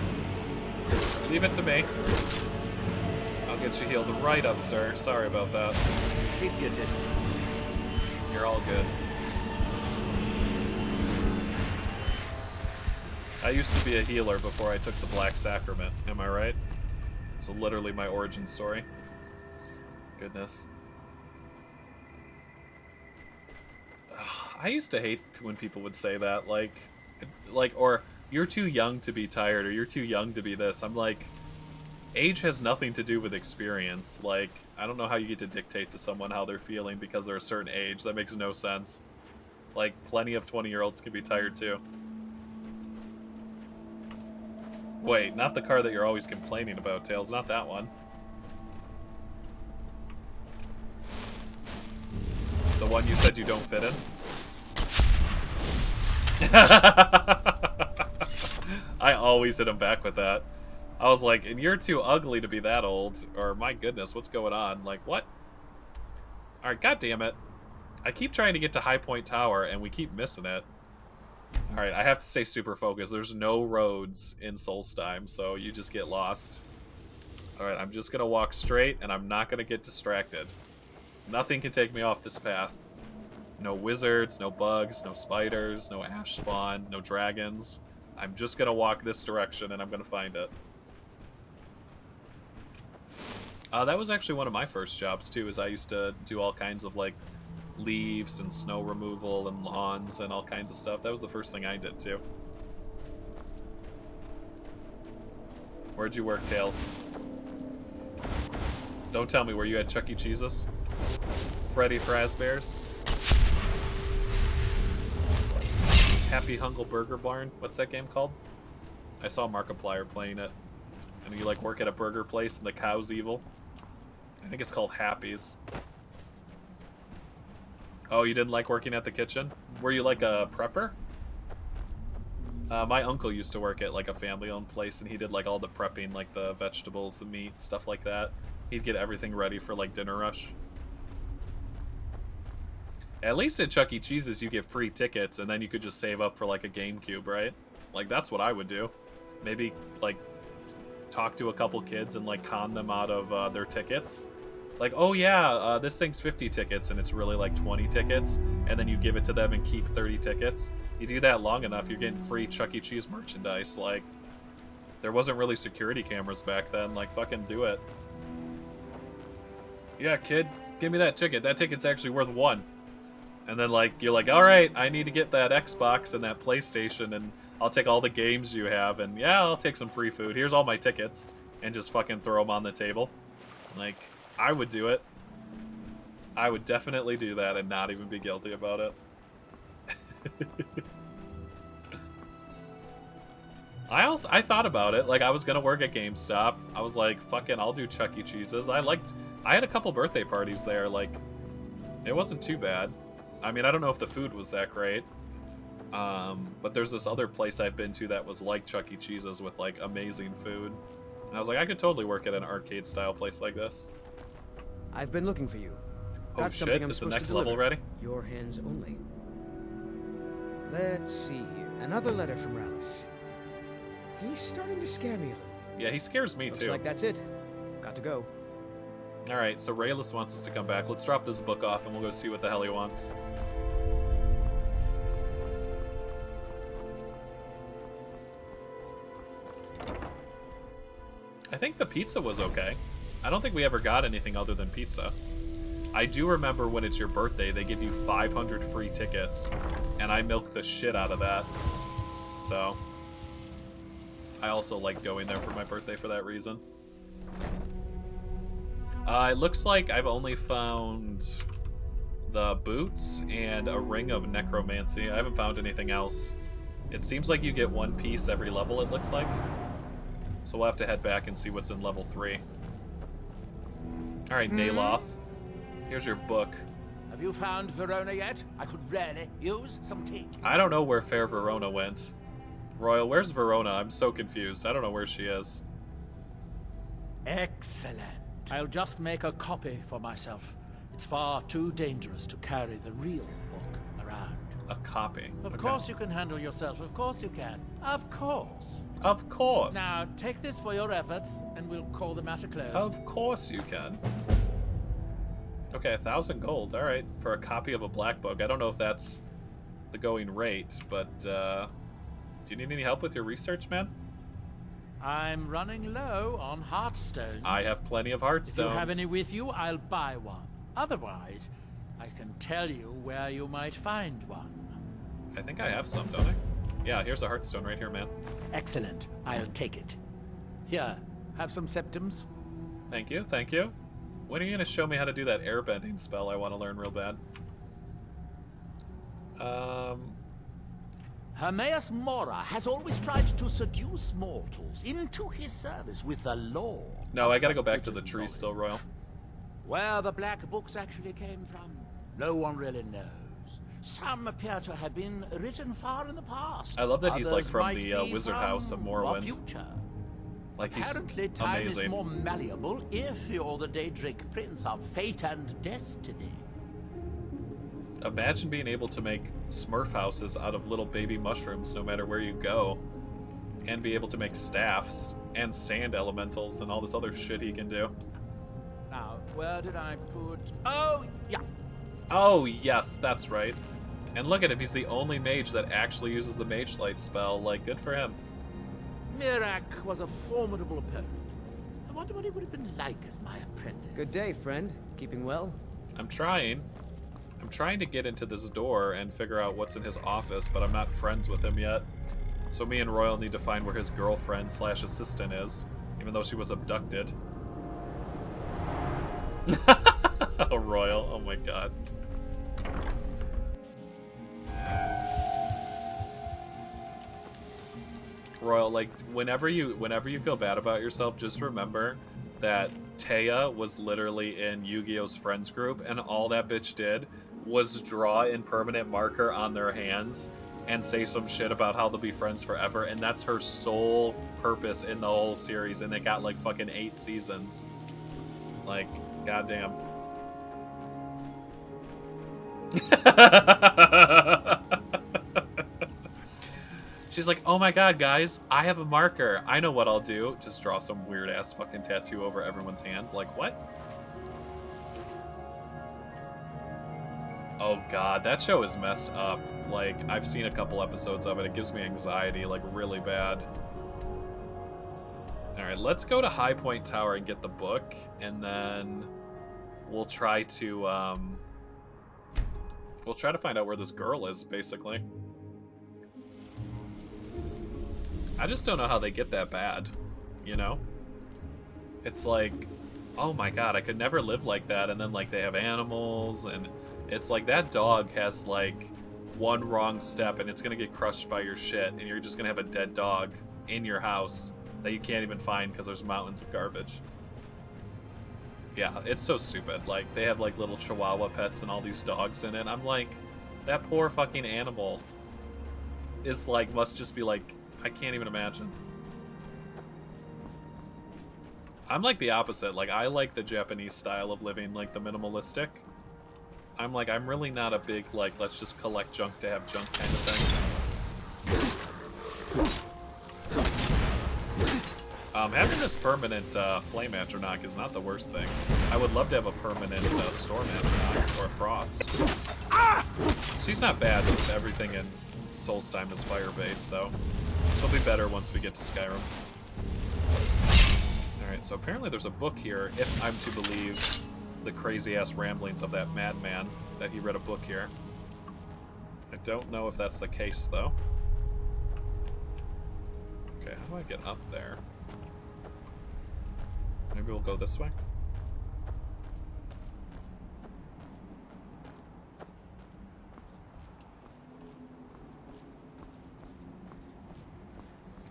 Leave it to me. I'll get you healed right up, sir. Sorry about that. Keep your distance. You're all good. I used to be a healer before I took the Black Sacrament. Am I right? It's literally my origin story. Goodness. I used to hate when people would say that, like, or you're too young to be tired, or you're too young to be this. I'm like, age has nothing to do with experience. Like, I don't know how you get to dictate to someone how they're feeling because they're a certain age. That makes no sense. Like, plenty of 20-year-olds can be tired too. Wait, not the car that you're always complaining about, Tails. Not that one. The one you said you don't fit in? I always hit him back with that. I was like, and you're too ugly to be that old. Or, my goodness, what's going on? Like, what? Alright, goddammit. I keep trying to get to High Point Tower, and we keep missing it. Alright, I have to stay super focused. There's no roads in Solstheim, so you just get lost. Alright, I'm just gonna walk straight, and I'm not gonna get distracted. Nothing can take me off this path. No wizards, no bugs, no spiders, no ash spawn, no dragons. I'm just gonna walk this direction, and I'm gonna find it. That was actually one of my first jobs, too, is I used to do all kinds of, like, leaves and snow removal and lawns and all kinds of stuff. That was the first thing I did, too. Where'd you work, Tails? Don't tell me where you had Chuck E. Cheese's. Freddy Fazbear's. Happy Hungle Burger Barn. What's that game called? I saw Markiplier playing it. And you, like, work at a burger place and the cow's evil. I think it's called Happy's. Oh, you didn't like working at the kitchen? Were you like a prepper? My uncle used to work at like a family-owned place, and he did like all the prepping, like the vegetables, the meat, stuff like that. He'd get everything ready for like dinner rush. At least at Chuck E. Cheese's you get free tickets, and then you could just save up for like a GameCube, right? Like that's what I would do. Maybe like talk to a couple kids and like con them out of their tickets. Like, oh yeah, this thing's 50 tickets and it's really like 20 tickets, and then you give it to them and keep 30 tickets. You do that long enough, you're getting free Chuck E. Cheese merchandise. Like, there wasn't really security cameras back then. Like, fucking do it. Yeah, kid, give me that ticket. That ticket's actually worth $1. And then, like, you're like, alright, I need to get that Xbox and that PlayStation, and I'll take all the games you have, and yeah, I'll take some free food. Here's all my tickets. And just fucking throw them on the table. Like, I would do it. I would definitely do that and not even be guilty about it. I thought about it. Like, I was gonna work at GameStop. I was like, fucking, I'll do Chuck E. Cheese's. I had a couple birthday parties there. Like, it wasn't too bad. I mean, I don't know if the food was that great. But there's this other place I've been to that was like Chuck E. Cheese's with, like, amazing food. And I was like, I could totally work at an arcade-style place like this. I've been looking for you. Oh shit, is the next level ready? Your hands only. Let's see here. Another letter from Rallis. He's starting to scare me a little. Yeah, he scares me Looks too. like that's it. Got to go. Alright, so Rayless wants us to come back. Let's drop this book off and we'll go see what the hell he wants. I think the pizza was okay. I don't think we ever got anything other than pizza. I do remember when it's your birthday, they give you 500 free tickets, and I milked the shit out of that. So, I also like going there for my birthday for that reason. It looks like I've only found the boots and a ring of necromancy. I haven't found anything else. It seems like you get one piece every level, it looks like. So we'll have to head back and see what's in level 3. Alright, Naloth. Here's your book. Have you found Verona yet? I could really use some tea. I don't know where Fair Verona went. Royal, where's Verona? I'm so confused. I don't know where she is. Excellent. I'll just make a copy for myself. It's far too dangerous to carry the real book around. A copy? Of course you can handle yourself. Of course you can. Of course. Of course. Now, take this for your efforts, and we'll call the matter closed. Of course you can. Okay, 1,000 gold. Alright, for a copy of a black book. I don't know if that's the going rate, but, Do you need any help with your research, man? I'm running low on heartstones. I have plenty of heartstones. If you have any with you, I'll buy one. Otherwise, I can tell you where you might find one. I think I have some, don't I? Yeah, here's a heartstone right here, man. Excellent. I'll take it. Here, have some septums. Thank you, thank you. When are you going to show me how to do that airbending spell I want to learn real bad? Hermaeus Mora has always tried to seduce mortals into his service with the law. No, I gotta go back to the tree still, Royal. Where the black books actually came from, no one really knows. Some appear to have been written far in the past. I love that he's like Others from might the be Wizard from House of the Morrowind. future. Like he's Apparently, time amazing. is more malleable if you're the Daedric Prince of Fate and Destiny. Imagine being able to make Smurf houses out of little baby mushrooms no matter where you go. And be able to make staffs and sand elementals and all this other shit he can do. Now, where did I put... Oh, yeah. Oh, yes, that's right. And look at him, he's the only mage that actually uses the Mage Light spell. Like, good for him. Mirak was a formidable opponent. I wonder what he would have been like as my apprentice. Good day, friend. Keeping well? I'm trying to get into this door and figure out what's in his office, but I'm not friends with him yet. So me and Royal need to find where his girlfriend / assistant is, even though she was abducted. Oh, Royal, oh my god. Royal, like, whenever you feel bad about yourself, just remember that Taya was literally in Yu-Gi-Oh's friends group, and all that bitch did was draw in permanent marker on their hands and say some shit about how they'll be friends forever, and that's her sole purpose in the whole series, and it got like fucking 8 seasons. Like, goddamn. She's like, oh my god, guys, I have a marker. I know what I'll do. Just draw some weird ass fucking tattoo over everyone's hand. Like, what? Oh god, that show is messed up. Like, I've seen a couple episodes of it. It gives me anxiety, like, really bad. Alright, let's go to High Point Tower and get the book, and then we'll try to find out where this girl is, basically. I just don't know how they get that bad, you know? It's like, oh my god, I could never live like that, and then, like, they have animals, and it's like that dog has, like, one wrong step, and it's gonna get crushed by your shit, and you're just gonna have a dead dog in your house that you can't even find because there's mountains of garbage. Yeah, it's so stupid. Like, they have, like, little chihuahua pets and all these dogs in it. I'm like, that poor fucking animal is, like, must just be, like, I can't even imagine. I'm like the opposite. Like, I like the Japanese style of living, like the minimalistic. I'm like, I'm really not a big, like, let's just collect junk to have junk kind of thing. Having this permanent flame Atronach is not the worst thing. I would love to have a permanent storm Atronach or frost. She's not bad, just everything in Solstheim is fire-based, so she'll be better once we get to Skyrim. Alright, so apparently there's a book here, if I'm to believe the crazy-ass ramblings of that madman, that he read a book here. I don't know if that's the case, though. Okay, how do I get up there? Maybe we'll go this way?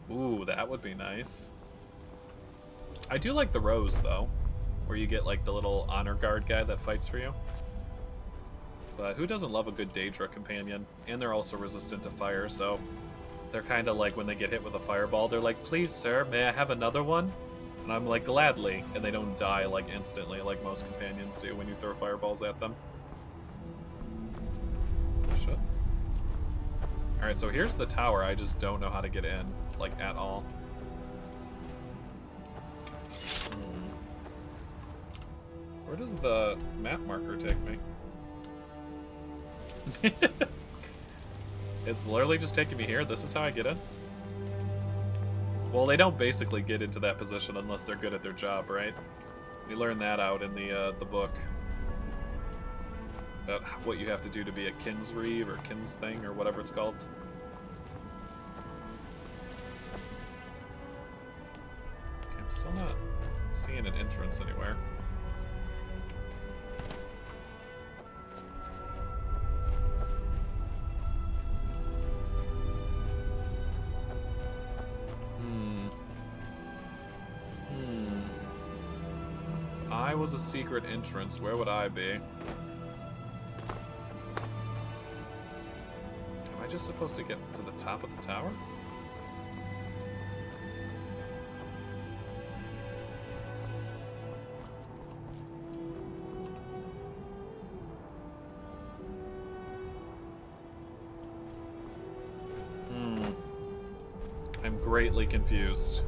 Ooh, that would be nice. I do like the rose, though, where you get, like, the little honor guard guy that fights for you. But who doesn't love a good Daedra companion? And they're also resistant to fire, so they're kind of like when they get hit with a fireball, they're like, please, sir, may I have another one? And I'm like, gladly. And they don't die, like, instantly, like most companions do when you throw fireballs at them. Shit. Alright, so here's the tower. I just don't know how to get in, like, at all. Where does the map marker take me? It's literally just taking me here. This is how I get in? Well, they don't basically get into that position unless they're good at their job, right? We learned that out in the book. About what you have to do to be a Kinsreeve or Kinsthing or whatever it's called. Okay, I'm still not seeing an entrance anywhere. If I was a secret entrance, where would I be? Am I just supposed to get to the top of the tower? I'm greatly confused.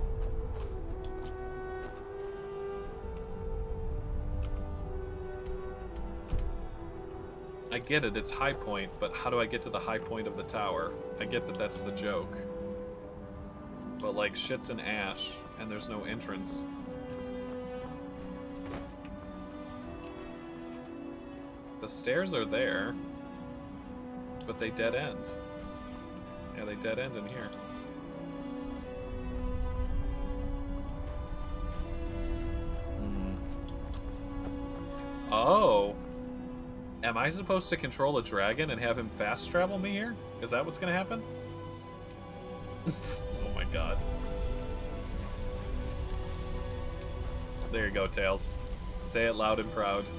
I get it, it's high point, but how do I get to the high point of the tower? I get that that's the joke. But like, shit's in ash, and there's no entrance. The stairs are there, but they dead end. Yeah, they dead end in here. Oh! Am I supposed to control a dragon and have him fast travel me here? Is that what's gonna happen? Oh my god. There you go, Tails. Say it loud and proud.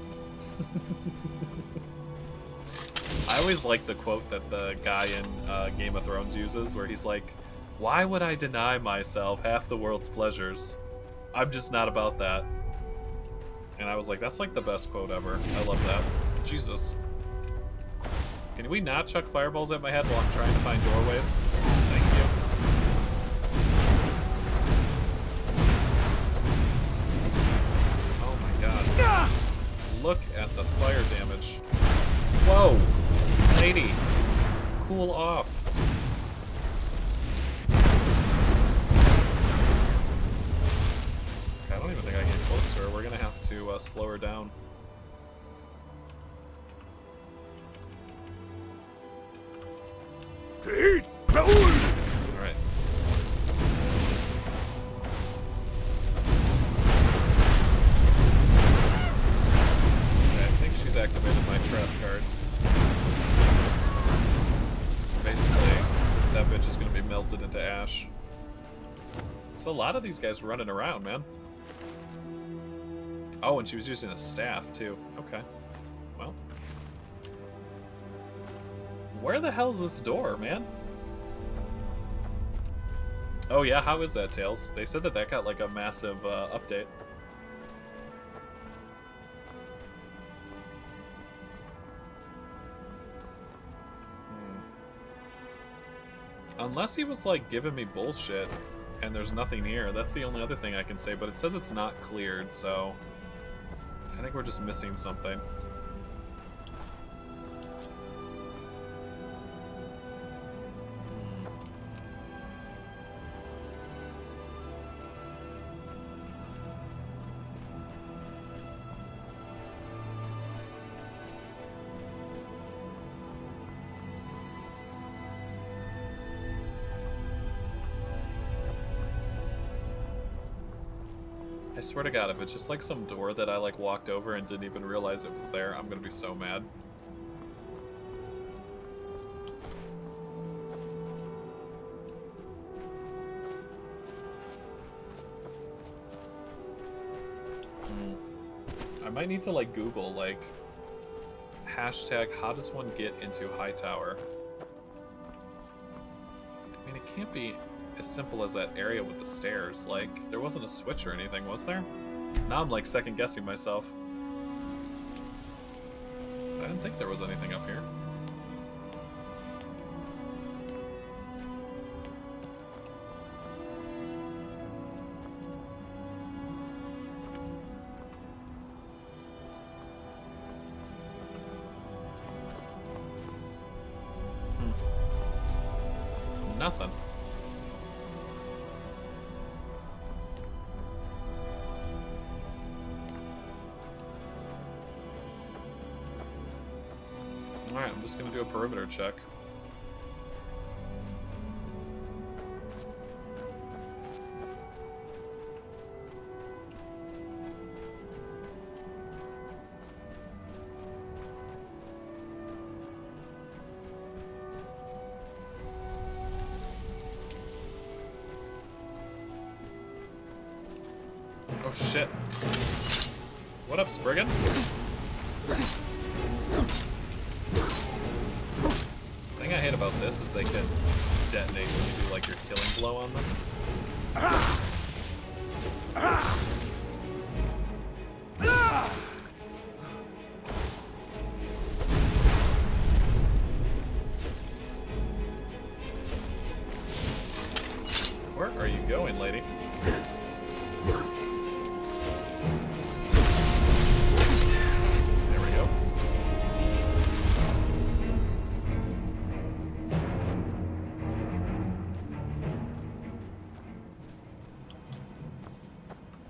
I always like the quote that the guy in Game of Thrones uses, where he's like, "Why would I deny myself half the world's pleasures? I'm just not about that." And I was like, that's like the best quote ever. I love that. Jesus. Can we not chuck fireballs at my head while I'm trying to find doorways? Thank you. Oh my god. Look at the fire damage. Whoa! Lady! Cool off. I don't even think I can get close to her. We're gonna have to slow her down. Alright. Okay, I think she's activated my trap card. Basically, that bitch is gonna be melted into ash. There's a lot of these guys running around, man. Oh, and she was using a staff, too. Okay. Well. Where the hell's this door, man? Oh yeah, how is that, Tails? They said that that got like a massive update. Unless he was like giving me bullshit and there's nothing here. That's the only other thing I can say, but it says it's not cleared, so I think we're just missing something. I swear to God, if it's just like some door that I like walked over and didn't even realize it was there, I'm gonna be so mad. I might need to like Google like hashtag how does one get into High Tower? I mean, it can't be as simple as that area with the stairs. Like, there wasn't a switch or anything, was there? Now I'm like second guessing myself. I didn't think there was anything up here. Alright, I'm just gonna do a perimeter check. Oh shit. What up, Spriggan? The thing I hate about this is they can detonate when you do like your killing blow on them. Where are you going, lady? There we go.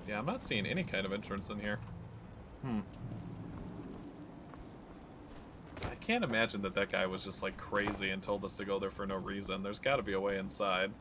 Yeah, I'm not seeing any kind of entrance in here. I can't imagine that that guy was just like crazy and told us to go there for no reason. There's got to be a way inside.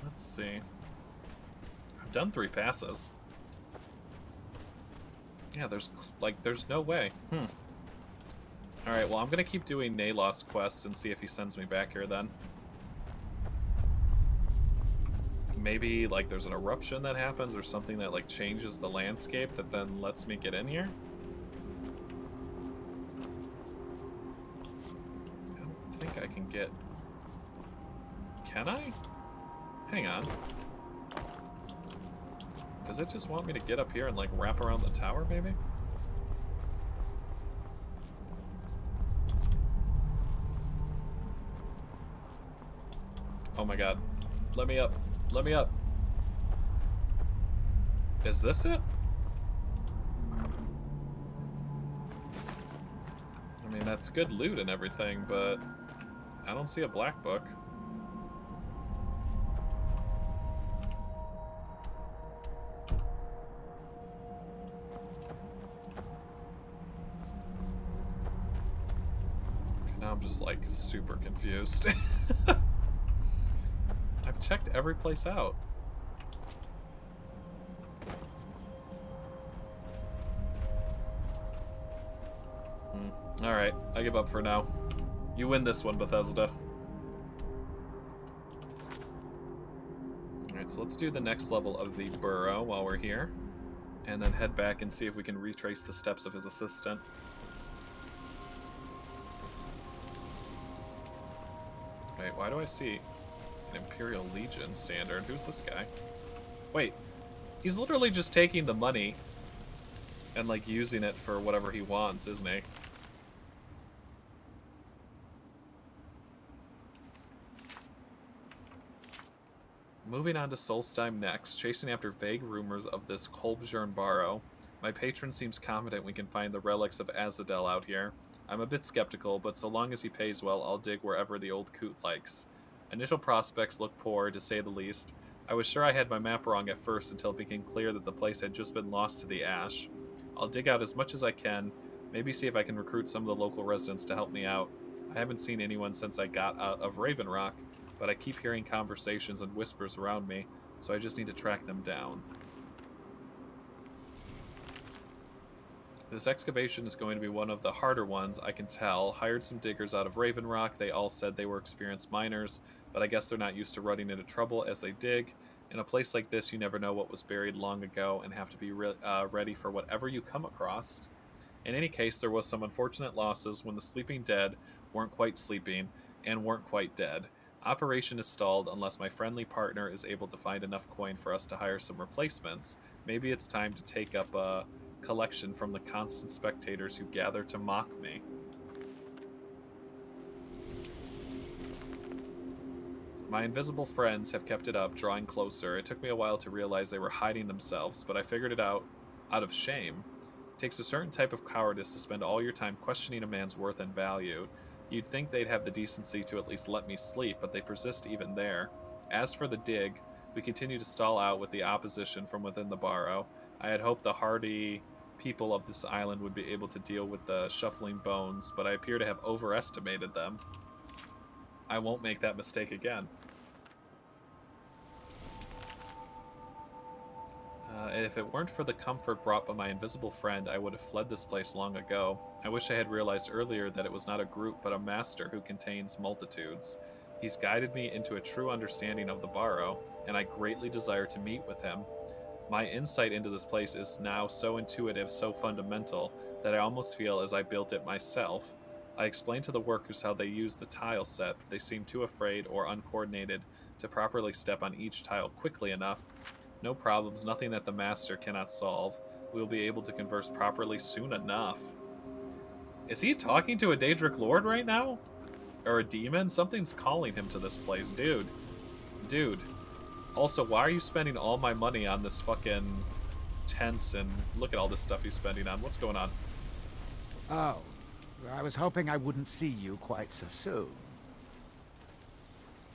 Let's see. I've done 3 passes. Yeah, there's no way. Alright, well I'm gonna keep doing Nalos quest and see if he sends me back here then. Maybe like there's an eruption that happens or something that like changes the landscape that then lets me get in here. I don't think I can get... Can I? Hang on. Does it just want me to get up here and like wrap around the tower maybe? Oh my god. Let me up. Let me up. Is this it? I mean, that's good loot and everything, but I don't see a black book. Now I'm just like super confused. I've checked every place out. Alright, I give up for now. You win this one, Bethesda. Alright, so let's do the next level of the burrow while we're here. And then head back and see if we can retrace the steps of his assistant. Wait, why do I see an Imperial Legion standard? Who's this guy? Wait, he's literally just taking the money and like using it for whatever he wants, isn't he? Moving on to Solstheim next, chasing after vague rumors of this Kolbjorn Barrow. My patron seems confident we can find the relics of Azadel out here. I'm a bit skeptical, but so long as he pays well, I'll dig wherever the old coot likes. Initial prospects look poor, to say the least. I was sure I had my map wrong at first until it became clear that the place had just been lost to the ash. I'll dig out as much as I can, maybe see if I can recruit some of the local residents to help me out. I haven't seen anyone since I got out of Raven Rock, but I keep hearing conversations and whispers around me, so I just need to track them down. This excavation is going to be one of the harder ones, I can tell. Hired some diggers out of Raven Rock. They all said they were experienced miners, but I guess they're not used to running into trouble as they dig. In a place like this, you never know what was buried long ago and have to be ready for whatever you come across. In any case, there was some unfortunate losses when the sleeping dead weren't quite sleeping and weren't quite dead. Operation is stalled unless my friendly partner is able to find enough coin for us to hire some replacements. Maybe it's time to take up a collection from the constant spectators who gather to mock me. My invisible friends have kept it up, drawing closer. It took me a while to realize they were hiding themselves, but I figured it out of shame. It takes a certain type of cowardice to spend all your time questioning a man's worth and value. You'd think they'd have the decency to at least let me sleep, but they persist even there. As for the dig, we continue to stall out with the opposition from within the Barrow. I had hoped the hardy people of this island would be able to deal with the shuffling bones, but I appear to have overestimated them. I won't make that mistake again. If it weren't for the comfort brought by my invisible friend, I would have fled this place long ago. I wish I had realized earlier that it was not a group, but a master who contains multitudes. He's guided me into a true understanding of the Barrow, and I greatly desire to meet with him. My insight into this place is now so intuitive, so fundamental, that I almost feel as I built it myself. I explained to the workers how they use the tile set, but they seem too afraid or uncoordinated to properly step on each tile quickly enough. No problems, nothing that the master cannot solve. We'll be able to converse properly soon enough. Is he talking to a Daedric Lord right now? Or a demon? Something's calling him to this place. Dude. Dude. Also, why are you spending all my money on this fucking tents and look at all this stuff he's spending on? What's going on? Oh, I was hoping I wouldn't see you quite so soon.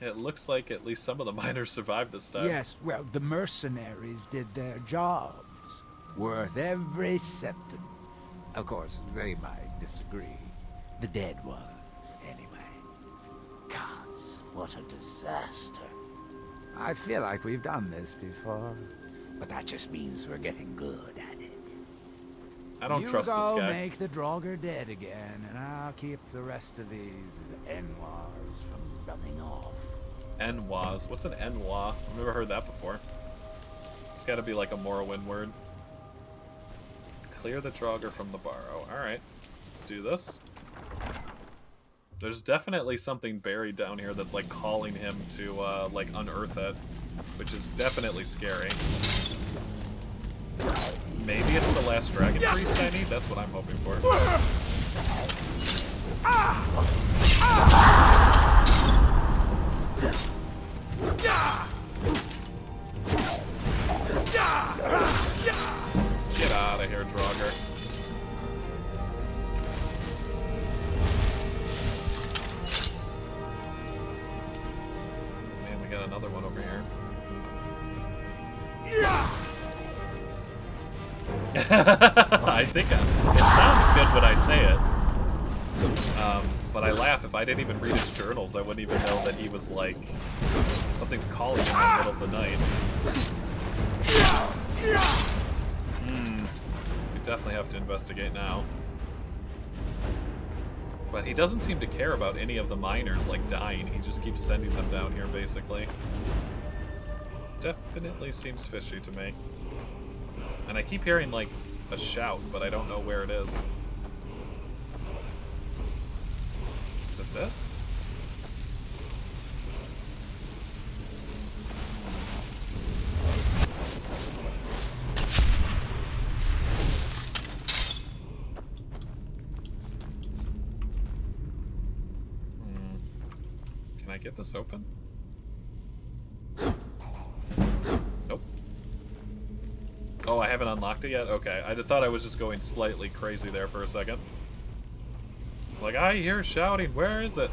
It looks like at least some of the miners survived this time. Yes, well, the mercenaries did their jobs. Worth every septim. Of course, they might disagree. The dead ones, anyway. Gods, what a disaster. I feel like we've done this before. But that just means we're getting good at it. I don't trust this guy. You go make the Draugr dead again, and I'll keep the rest of these Enwas from running off. Enwas? What's an Enwa? I've never heard that before. It's gotta be like a Morrowind word. Clear the Draugr from the Barrow. Alright, let's do this. There's definitely something buried down here that's like calling him to like unearth it, which is definitely scary. Maybe it's the last dragon priest I need? That's what I'm hoping for. Get out of here, Draugr. Man, we got another one over here. I think it sounds good when I say it. But I laugh. If I didn't even read his journals, I wouldn't even know that he was like... Something's calling him in the middle of the night. We definitely have to investigate now. But he doesn't seem to care about any of the miners, like, dying. He just keeps sending them down here, basically. Definitely seems fishy to me. And I keep hearing, like, a shout, but I don't know where it is. Is it this? Can I get this open? Nope. Oh, I haven't unlocked it yet? Okay, I thought I was just going slightly crazy there for a second. Like, I hear shouting, where is it?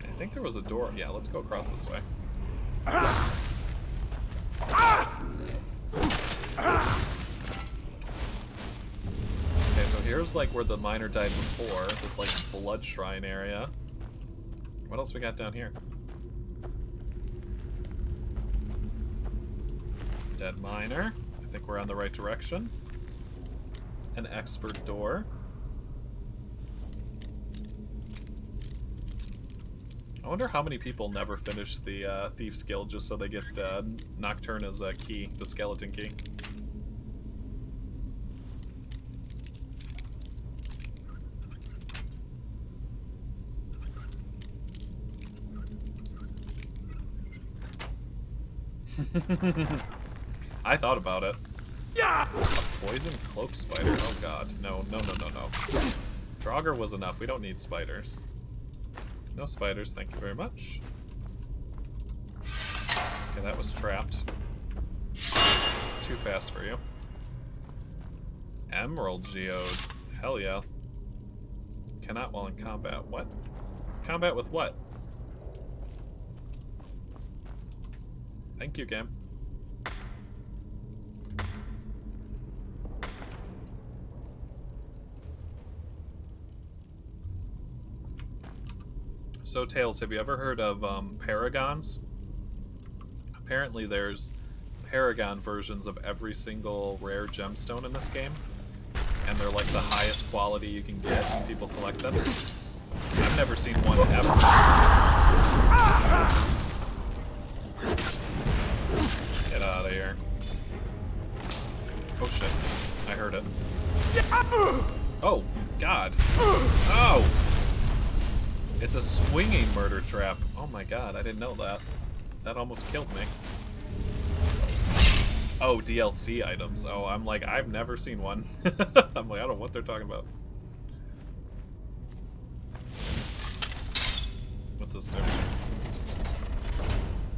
I think there was a door. Yeah, let's go across this way. Okay, so here's like where the miner died before, this like blood shrine area. What else we got down here? Dead miner. I think we're on the right direction. An expert door. I wonder how many people never finish the Thief's Guild just so they get Nocturna's key, the skeleton key. I thought about it. A poison cloak spider? Oh god. No, no, no, no, no. Draugr was enough. We don't need spiders. No spiders, thank you very much. Okay, that was trapped. Too fast for you. Emerald Geode. Hell yeah. Cannot while in combat. What? Combat with what? Thank you, game. So, Tails, have you ever heard of paragons? Apparently there's paragon versions of every single rare gemstone in this game. And they're like the highest quality you can get, and people collect them. I've never seen one ever. Get out of here. Oh shit. I heard it. Oh, God. Oh! It's a swinging murder trap. Oh my god, I didn't know that. That almost killed me. Oh, DLC items. Oh, I'm like, I've never seen one. I'm like, I don't know what they're talking about. What's this do?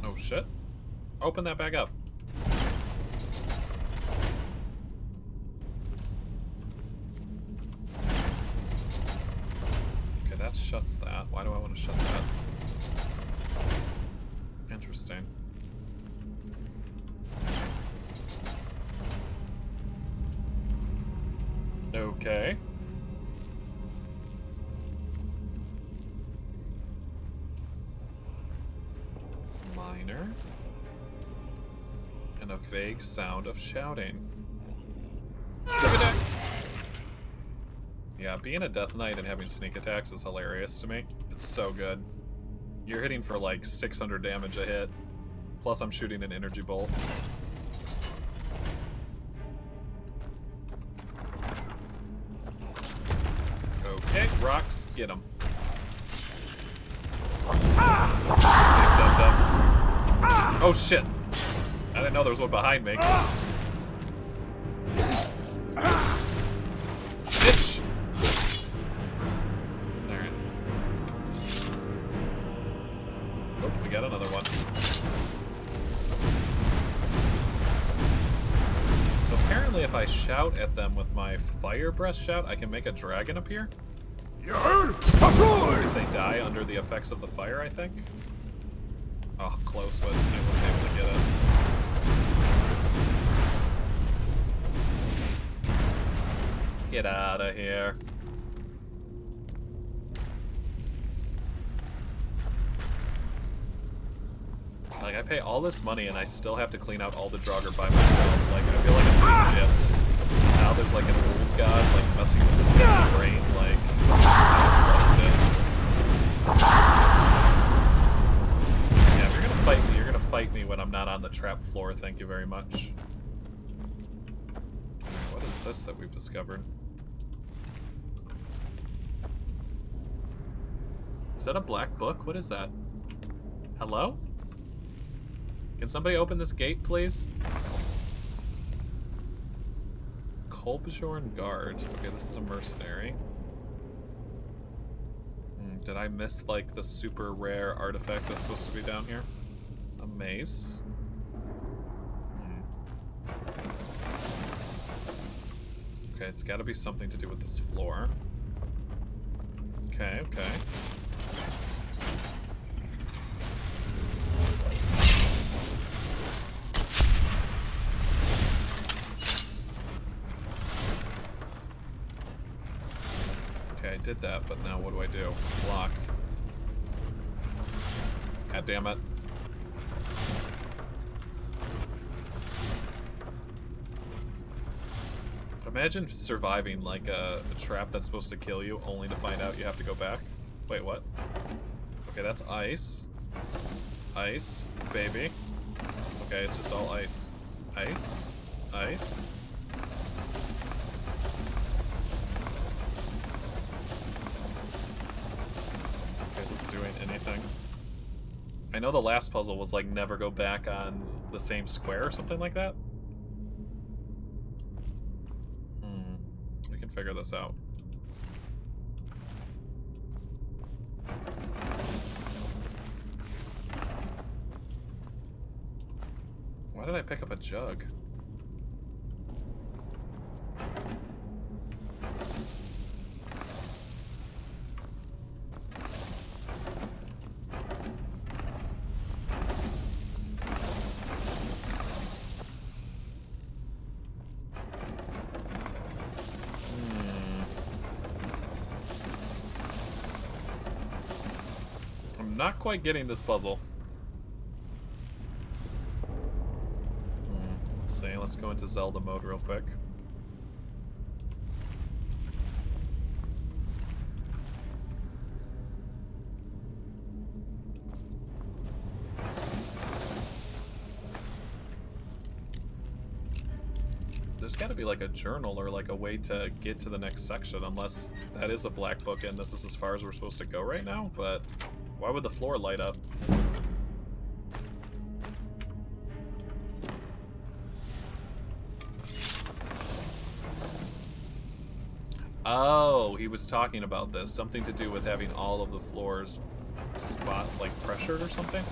Oh shit. Open that back up. Okay, that shuts that. Why do I want to shut that? Interesting. Okay. Minor. And a vague sound of shouting. Yeah, being a Death Knight and having sneak attacks is hilarious to me. It's so good. You're hitting for like 600 damage a hit. Plus I'm shooting an energy bolt. Okay, rocks, get them. Dum-dums. Oh shit! I didn't know there was one behind me. Bitch! Alright. Oh, we got another one. So apparently if I shout at them with my fire breath shout, I can make a dragon appear? If they die under the effects of the fire, I think. Oh, close, but I wasn't able to get it. Get out of here. Like, I pay all this money and I still have to clean out all the Draugr by myself. Like, I feel like I'm being gypped. Now there's like an old god, like, messing with his brain, like, I don't trust it. Yeah, if you're gonna fight me, you're gonna fight me when I'm not on the trap floor, thank you very much. What is this that we've discovered? Is that a black book? What is that? Hello? Can somebody open this gate, please? Kolbjorn Guard. Okay, this is a mercenary. Did I miss, like, the super rare artifact that's supposed to be down here? A mace. Okay, it's gotta be something to do with this floor. Okay, okay. I did that, but now what do I do? It's locked. God damn it. Imagine surviving like a trap that's supposed to kill you only to find out you have to go back. Wait, what? Okay, that's ice. Ice, baby. Okay, it's just all ice. Ice, ice. Doing anything. I know the last puzzle was like never go back on the same square or something like that. figure this out. Why did I pick up a jug? I'm not quite getting this puzzle. Let's see, let's go into Zelda mode real quick. There's gotta be like a journal or like a way to get to the next section, unless that is a black book and this is as far as we're supposed to go right now, but why would the floor light up? Oh, he was talking about this. Something to do with having all of the floors spots like pressured or something?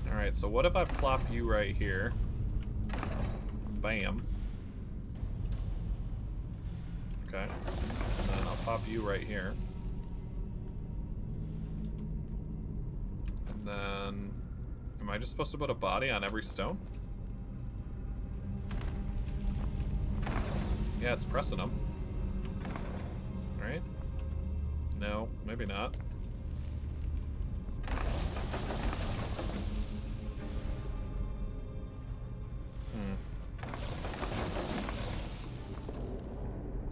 Alright, so what if I plop you right here? Bam. Okay. And then I'll pop you right here. And then... Am I just supposed to put a body on every stone? Yeah, it's pressing them. Right? No, maybe not.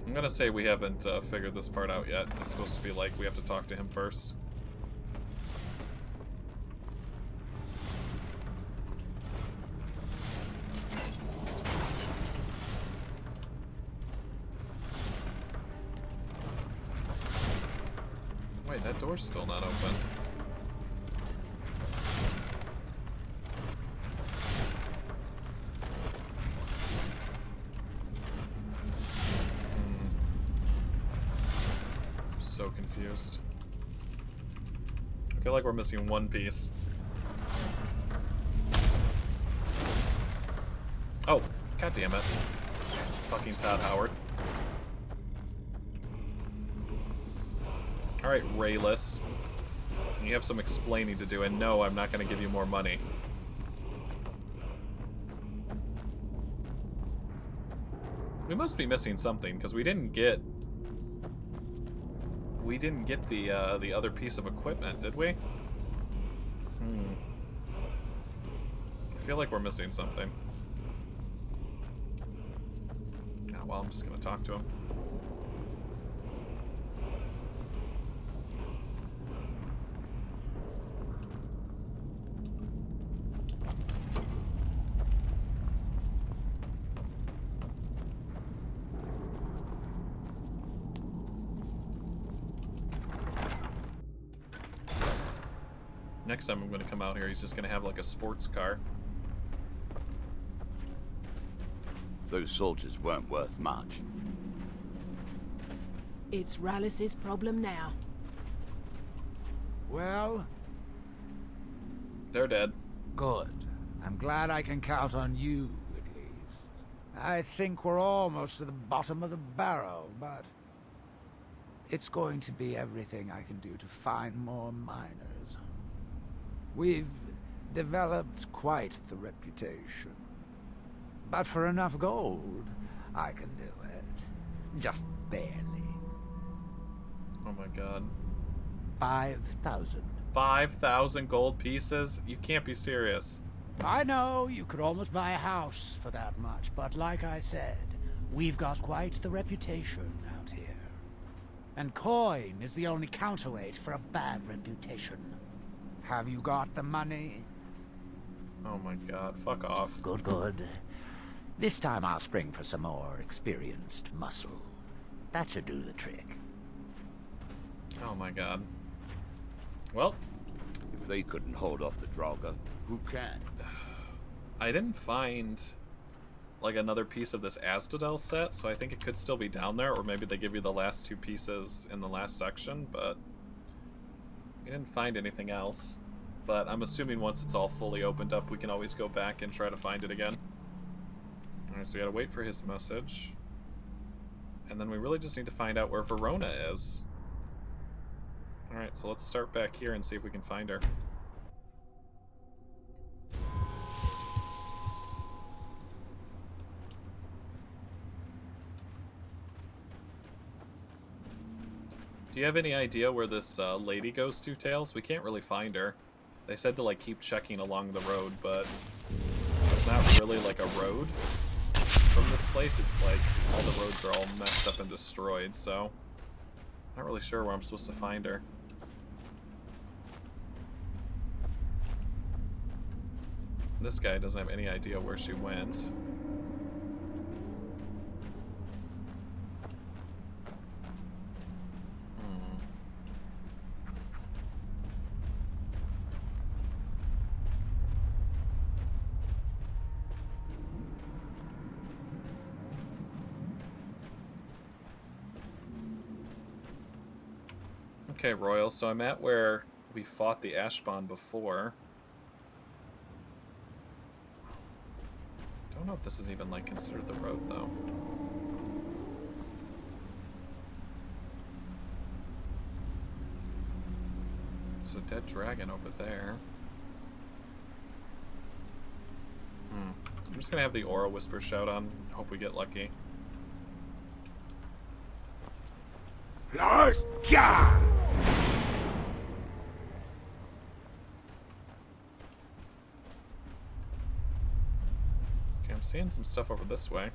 I'm gonna say we haven't figured this part out yet. It's supposed to be like we have to talk to him first. Wait, that door's still not open. So confused. I feel like we're missing one piece. Oh, god damn it. Fucking Todd Howard. Alright, Rayless. You have some explaining to do, and no, I'm not going to give you more money. We must be missing something, because we didn't get the other piece of equipment, did we? I feel like we're missing something. Oh, well, I'm just gonna talk to him. Next time I'm going to come out here, he's just going to have like a sports car. Those soldiers weren't worth much. It's Rallis's problem now. Well? They're dead. Good. I'm glad I can count on you, at least. I think we're almost to the bottom of the barrel, but... it's going to be everything I can do to find more miners. We've developed quite the reputation. But for enough gold, I can do it. Just barely. Oh my god. 5,000. 5,000 gold pieces? You can't be serious. I know, you could almost buy a house for that much, but like I said, we've got quite the reputation out here. And coin is the only counterweight for a bad reputation. Have you got the money? Oh my god, fuck off. Good, good. This time I'll spring for some more experienced muscle. That should do the trick. Oh my god. Well. If they couldn't hold off the Draugr, who can? I didn't find like another piece of this Azadel set, so I think it could still be down there, or maybe they give you the last 2 pieces in the last section, but we didn't find anything else. But I'm assuming once it's all fully opened up, we can always go back and try to find it again. Alright, so we gotta wait for his message. And then we really just need to find out where Verona is. Alright, so let's start back here and see if we can find her. Do you have any idea where this lady goes to, Tails? We can't really find her. They said to like keep checking along the road, but it's not really like a road from this place. It's like all the roads are all messed up and destroyed, so not really sure where I'm supposed to find her. This guy doesn't have any idea where she went. Okay, Royal, so I'm at where we fought the Ashbond before. Don't know if this is even, like, considered the road, though. There's a dead dragon over there. I'm just gonna have the Aura Whisper shout on. Hope we get lucky. Last God! Okay, I'm seeing some stuff over this way.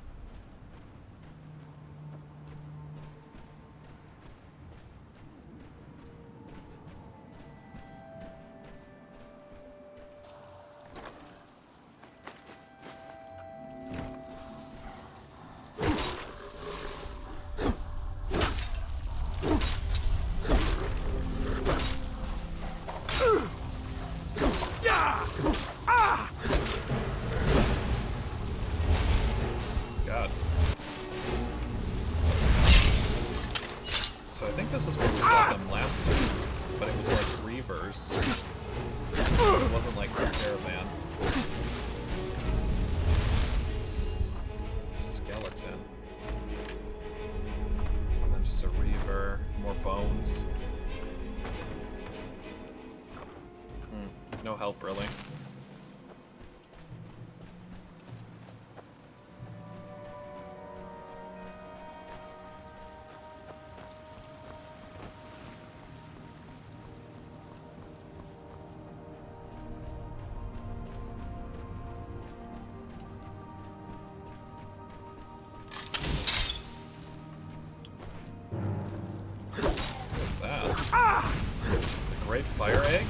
No help, really. What's that? The Great Fire Egg?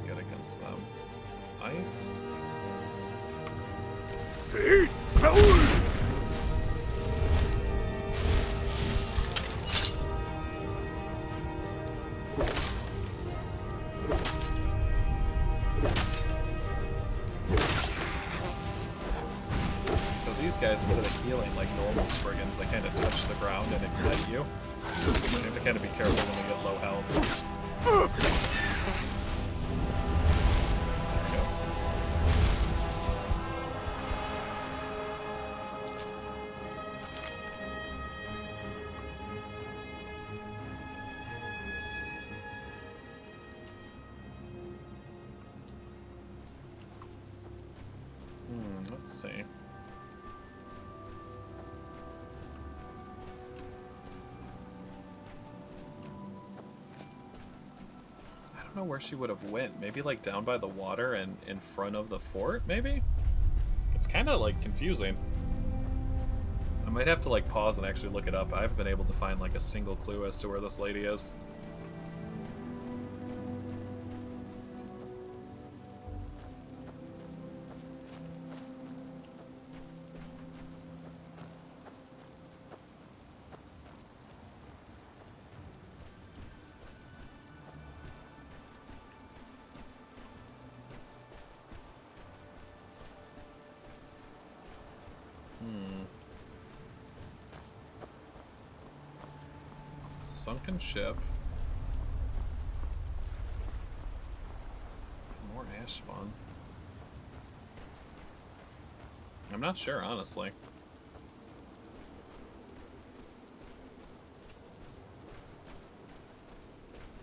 Good against them. Ice. So these guys, instead of healing like normal Spriggans, they kind of touch the ground and ignite you. So you have to kind of be careful when you get low health. Let's see. I don't know where she would have went. Maybe like down by the water and in front of the fort, maybe? It's kind of like confusing. I might have to like pause and actually look it up. I haven't been able to find like a single clue as to where this lady is. Sunken ship. More ash spawn. I'm not sure, honestly.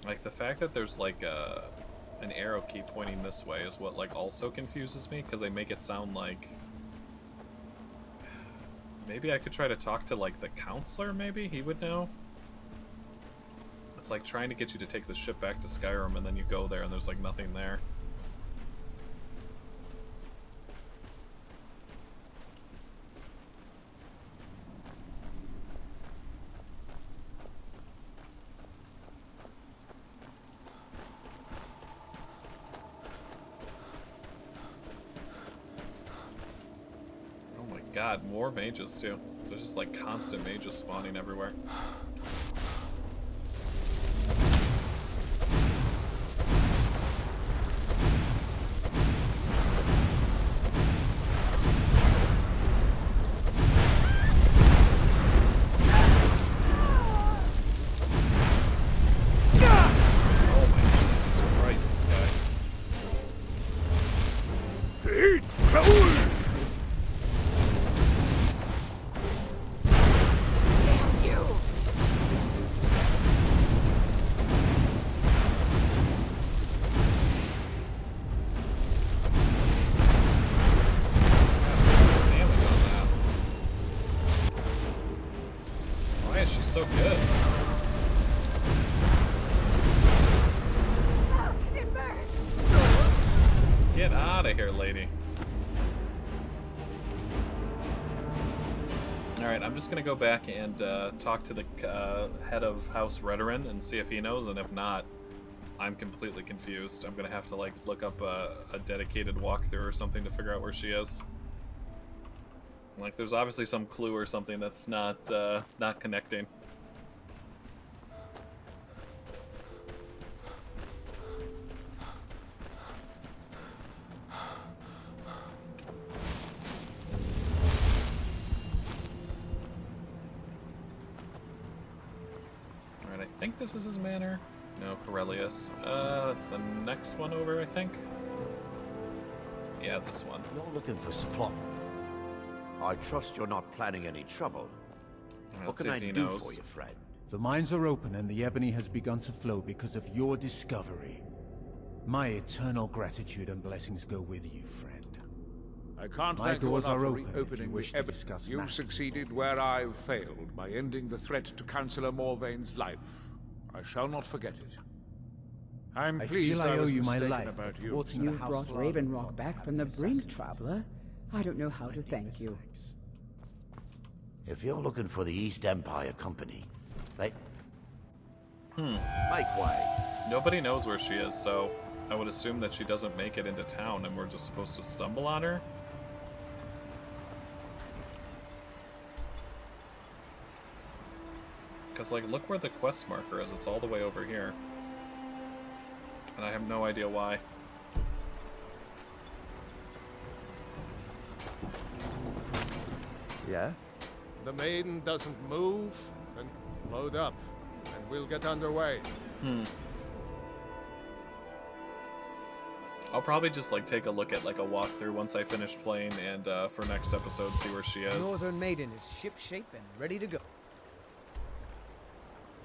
Like, the fact that there's, like, an arrow key pointing this way is what, like, also confuses me, because they make it sound like... Maybe I could try to talk to, like, the counselor, maybe? He would know? It's like trying to get you to take the ship back to Skyrim, and then you go there and there's, like, nothing there. God, more mages too. There's just like constant mages spawning everywhere. Oh my Jesus Christ, this guy. So good. Get out of here, lady. Alright, I'm just gonna go back and talk to the head of House Redoran and see if he knows, and if not, I'm completely confused. I'm gonna have to like look up a dedicated walkthrough or something to figure out where she is. Like, there's obviously some clue or something that's not connecting. I think this is his manor. No, Corellius. It's the next one over, I think. Yeah, this one. You're looking for supply. I trust you're not planning any trouble. What can I do for you, friend? The mines are open and the ebony has begun to flow because of your discovery. My eternal gratitude and blessings go with you, friend. I can't My thank you doors enough are for open if you reopening wish the to ebony. discuss You've matters. succeeded where I've failed by ending the threat to Councillor Morvaine's life. I shall not forget it. I'm I pleased feel I I owe was you my mistaken life, about but you. thwarting You the House brought of Ravenrock back from the brink, traveler. I don't know how to thank you. If you're looking for the East Empire Company, they... Make way. Nobody knows where she is, so I would assume that she doesn't make it into town and we're just supposed to stumble on her. Because, like, look where the quest marker is. It's all the way over here. And I have no idea why. Yeah? The maiden doesn't move, then load up, and we'll get underway. I'll probably just, like, take a look at, like, a walkthrough once I finish playing and, for next episode, see where she is. Northern Maiden is shipshape and ready to go.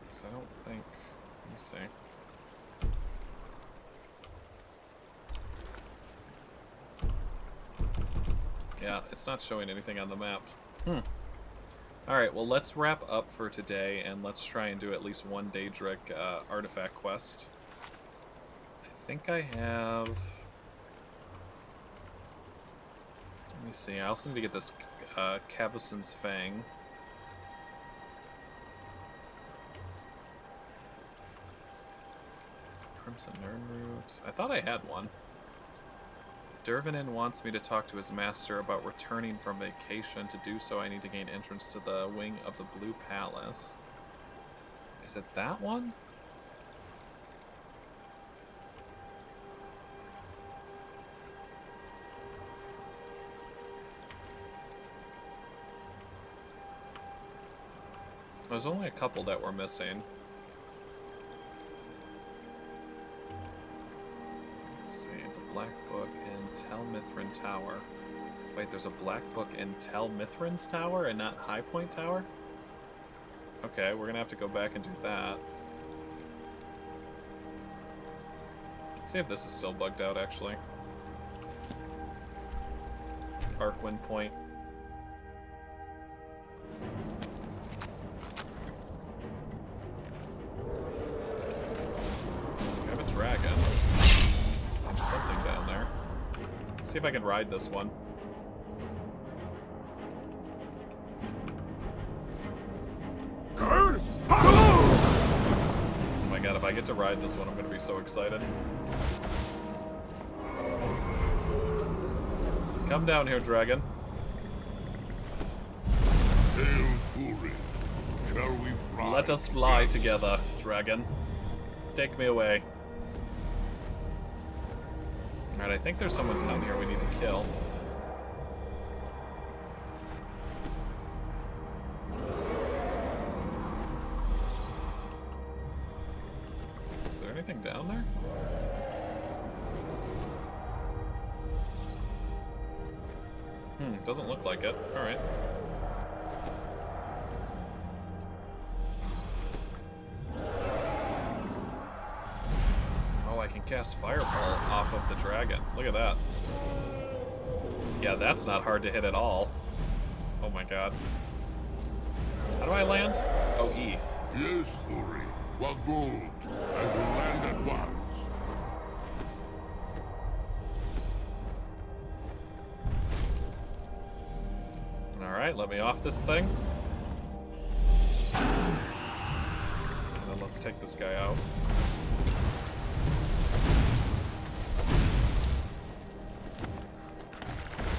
Because I don't think... Let me see. Yeah, it's not showing anything on the map. Alright, well, let's wrap up for today, and let's try and do at least one Daedric artifact quest. I think I have... Let me see, I also need to get this Cavusin's Fang. Crimson Nernroot. I thought I had one. Dervanin wants me to talk to his master about returning from vacation. To do so, I need to gain entrance to the wing of the Blue Palace. Is it that one? There's only a couple that were missing. Mithrin Tower. Wait, there's a black book in Tel Mithrin's Tower and not High Point Tower? Okay, we're gonna have to go back and do that. Let's see if this is still bugged out, actually. Arcwind Point. We have a dragon. There's something down there. Let's see if I can ride this one. Oh my god, if I get to ride this one, I'm gonna be so excited. Come down here, dragon. Hail Fury. Shall we fly? Let us fly together, dragon. Take me away. Alright, I think there's someone down here we need to kill. Is there anything down there? Doesn't look like it. Alright. Oh, I can cast Fireball off of the dragon. Look at that. Yeah, that's not hard to hit at all. Oh my god. How do I land? Oh, E. Yes, Fury. Wagold. I will land at once. Alright, let me off this thing. And then let's take this guy out.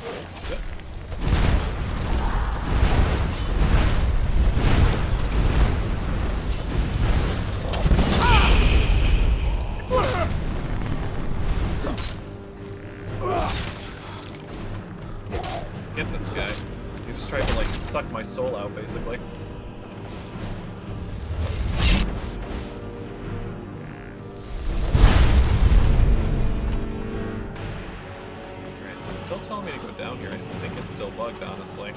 Oh, shit. Get this guy. He just tried to, like, suck my soul out, basically. Alright, so it's still telling me to go down here. I think it's still bugged, honestly.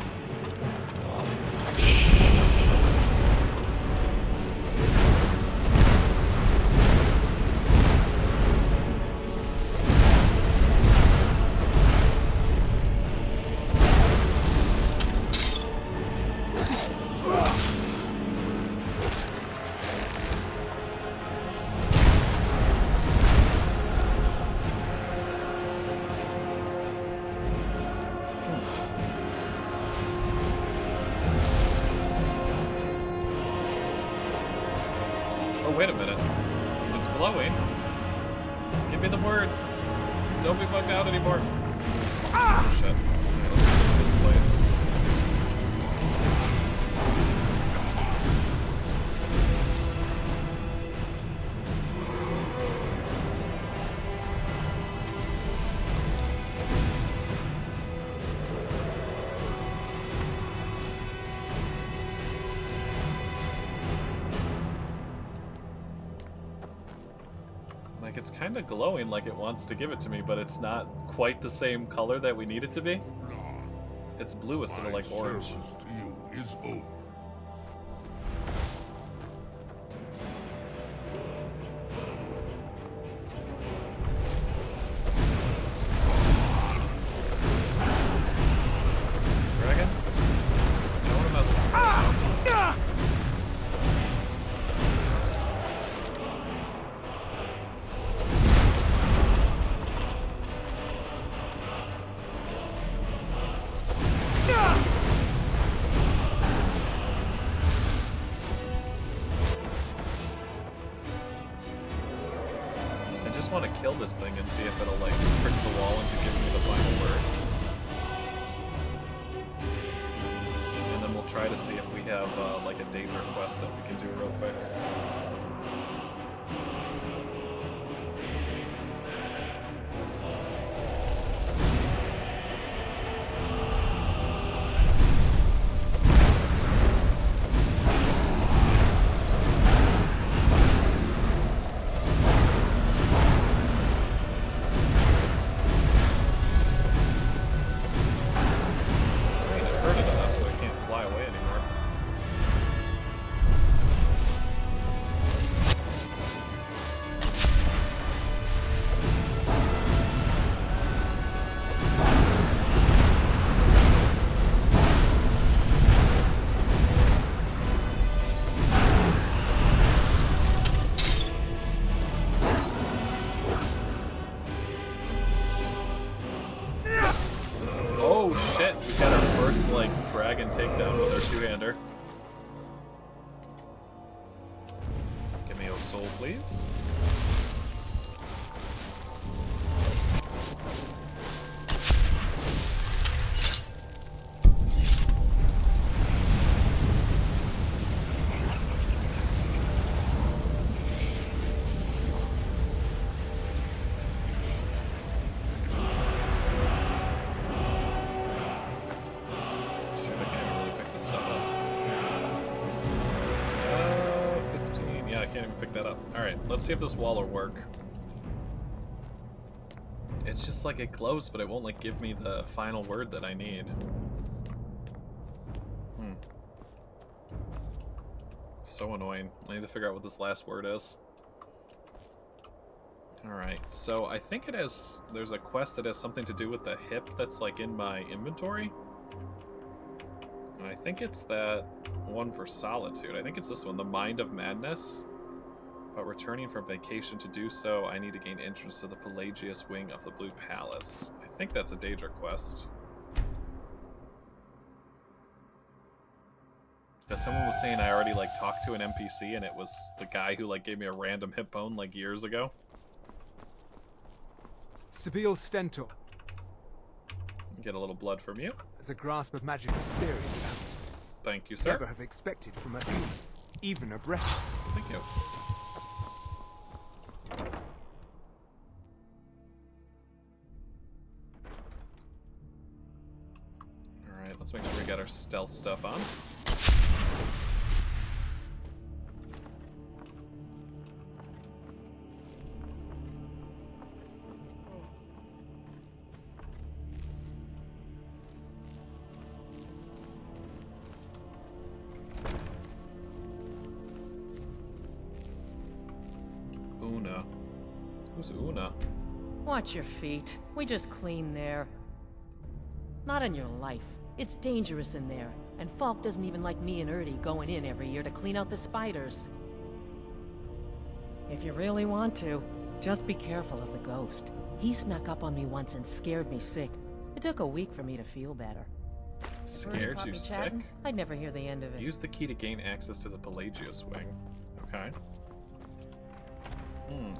Wait a minute. It's glowing. Give me the word. Don't be bugged out anymore. Oh, shit. Okay, let's leave this place. It's kind of glowing like it wants to give it to me, but it's not quite the same color that we need it to be. It's blue instead of like orange. Service to you is over. Dragon? I don't want to mess with you. Want to kill this thing and see if it'll like trick the wall into giving me the final word. And then we'll try to see if we have like a Daedric quest that we can do real quick. takedown with our two-hander. Give me a soul, please. Let's see if this wall will work. It's just like it glows, but it won't like give me the final word that I need. So annoying. I need to figure out what this last word is. Alright, so I think it has... There's a quest that has something to do with the hip that's like in my inventory. And I think it's that one for Solitude. I think it's this one, the Mind of Madness. But returning from vacation to do so, I need to gain entrance to the Pelagius wing of the Blue Palace. I think that's a Daedric quest. Because someone was saying I already like talked to an NPC and it was the guy who like gave me a random hip bone like years ago. Sibyl Stentor. Get a little blood from you. There's a grasp of magical theory. Thank you, sir. Never have expected from a human, even a breath. Thank you. Alright, let's make sure we got our stealth stuff on. Who's Una? Watch your feet. We just cleaned there. Not in your life. It's dangerous in there, and Falk doesn't even like me and Erdy going in every year to clean out the spiders. If you really want to, just be careful of the ghost. He snuck up on me once and scared me sick. It took a week for me to feel better. Scared you sick? I'd never hear the end of it. Use the key to gain access to the Pelagius wing. Okay.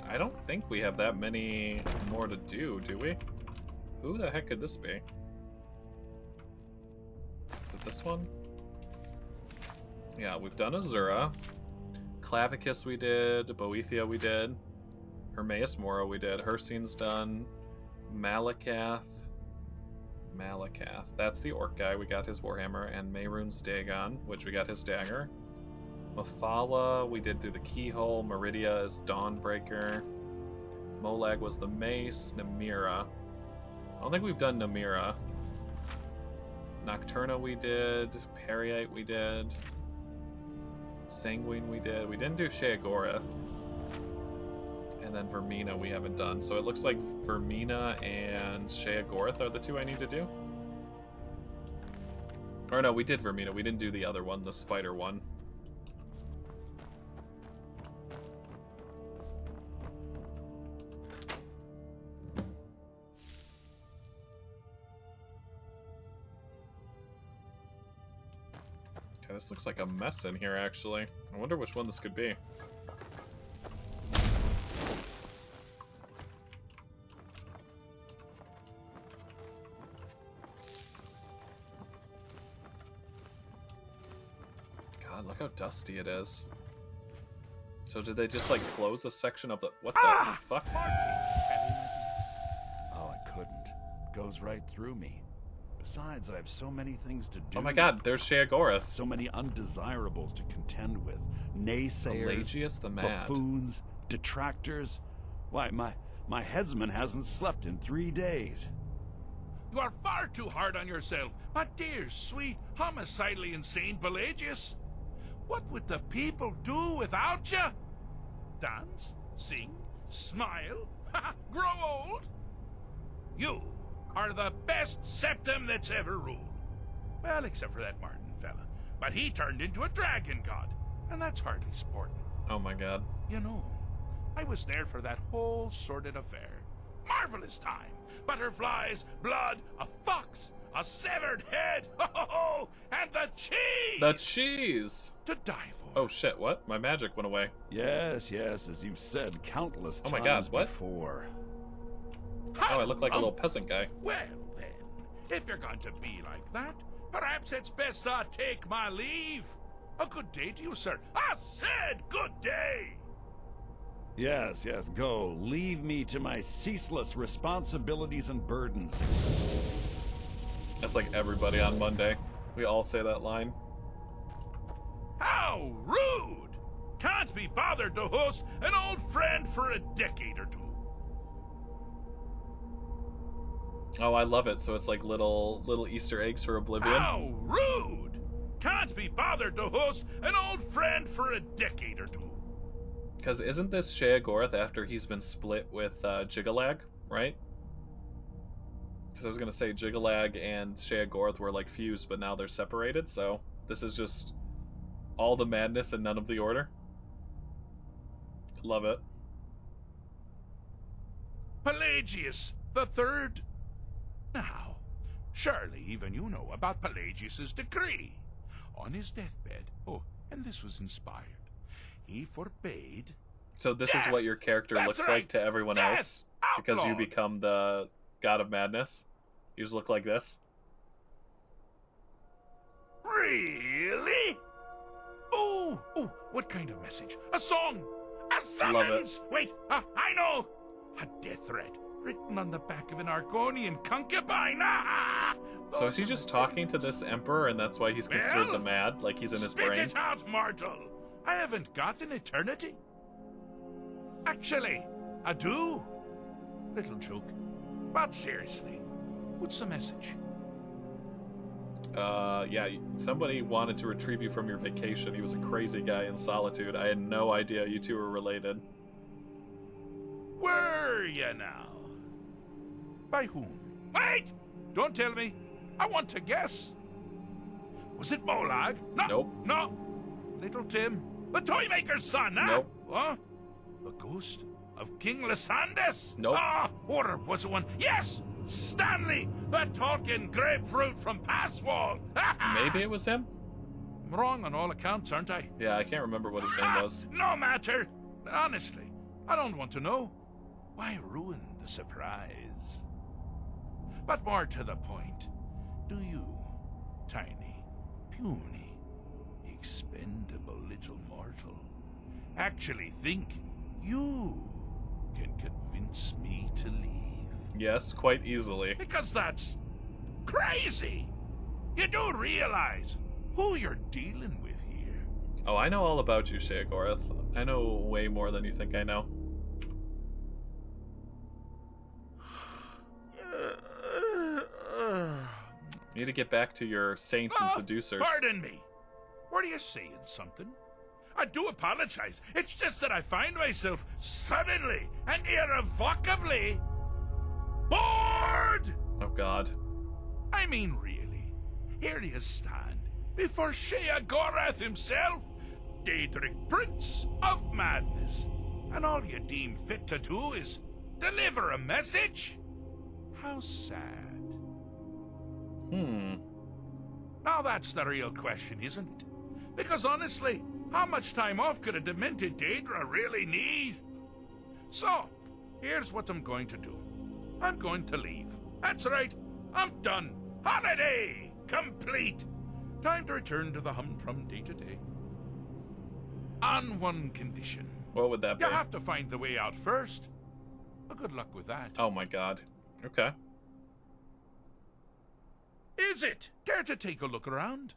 I don't think we have that many more to do we? Who the heck could this be? Is it this one? Yeah, we've done Azura. Clavicus we did. Boethia we did. Hermaeus Mora we did. Hircine's done. Malakath. That's the orc guy. We got his warhammer. And Mehrunes Dagon, which we got his dagger. Mathala, we did through the keyhole. Meridia is Dawnbreaker. Molag was the mace. Namira. I don't think we've done Namira. Nocturna we did. Periite we did. Sanguine we did. We didn't do Sheogorath. And then Vermina we haven't done. So it looks like Vermina and Sheogorath are the two I need to do. Or no, we did Vermina. We didn't do the other one, the spider one. This looks like a mess in here, actually. I wonder which one this could be. God, look how dusty it is. So did they just, like, close a section of the... What the fuck? Oh, I couldn't. Goes right through me. Besides, I have so many things to do. Oh my god, there's Sheogorath. So many undesirables to contend with. Naysayers, Pelagius the Mad. Buffoons, detractors. Why, my headsman hasn't slept in 3 days. You are far too hard on yourself, my dear, sweet, homicidally insane Pelagius. What would the people do without you? Dance? Sing? Smile? Grow old? You are the best septum that's ever ruled. Well, except for that Martin fella. But he turned into a dragon god, and that's hardly sporting. Oh my god. You know, I was there for that whole sordid affair. Marvelous time. Butterflies, blood, a fox, a severed head, ho, and the cheese! The cheese! To die for. Oh shit, what? My magic went away. Yes, as you've said countless oh times my God, what? before. Oh, I look like a little peasant guy. Well then, if you're going to be like that, perhaps it's best I take my leave. A good day to you, sir. I said good day! Yes, go. Leave me to my ceaseless responsibilities and burdens. That's like everybody on Monday. We all say that line. How rude! Can't be bothered to host an old friend for a decade or two. Oh, I love it. So it's like little Easter eggs for Oblivion. How rude! Can't be bothered to host an old friend for a decade or two. Because isn't this Sheogorath after he's been split with Jigalag, right? Because I was going to say Jigalag and Sheogorath were like fused, but now they're separated, so this is just all the madness and none of the order. Love it. Pelagius the Third. Now, surely even you know about Pelagius's decree. On his deathbed, and this was inspired, he forbade... So this death! Is what your character That's looks right. like to everyone Death! else? Because you become the god of madness? You just look like this? Really? Oh, what kind of message? A song? A summons? Wait, I know! A death threat written on the back of an Argonian concubine. So is he just talking to this emperor and that's why he's considered the mad? Like he's in his brain? Spit it out, mortal! I haven't got an eternity. Actually, I do. Little joke. But seriously, what's the message? Yeah, somebody wanted to retrieve you from your vacation. He was a crazy guy in Solitude. I had no idea you two were related. Were you now? By whom? Wait! Don't tell me. I want to guess. Was it Molag? No. Nope. No. Little Tim, the Toymaker's son, huh? Nope. Huh? The ghost of King Lysandas? Nope. Or was it one? Yes! Stanley, the talking grapefruit from Passwall. Maybe it was him? I'm wrong on all accounts, aren't I? Yeah, I can't remember what his name was. No matter. Honestly, I don't want to know. Why ruin the surprise? But more to the point, do you, tiny, puny, expendable little mortal, actually think you can convince me to leave? Yes, quite easily. Because that's crazy. You do realize who you're dealing with here. Oh, I know all about you, Sheogorath. I know way more than you think I know. You need to get back to your saints and seducers. Pardon me. Were you saying something? I do apologize. It's just that I find myself suddenly and irrevocably bored! Oh, God. I mean, really. Here you stand, before Sheogorath himself, Daedric Prince of Madness, and all you deem fit to do is deliver a message? How sad. Now that's the real question, isn't it? Because honestly, how much time off could a demented Daedra really need? So, here's what I'm going to do. I'm going to leave. That's right, I'm done. Holiday complete. Time to return to the humdrum day-to-day. On one condition. What would that be? You have to find the way out first. Well, good luck with that. Oh my God. Okay. Is it? Care to take a look around?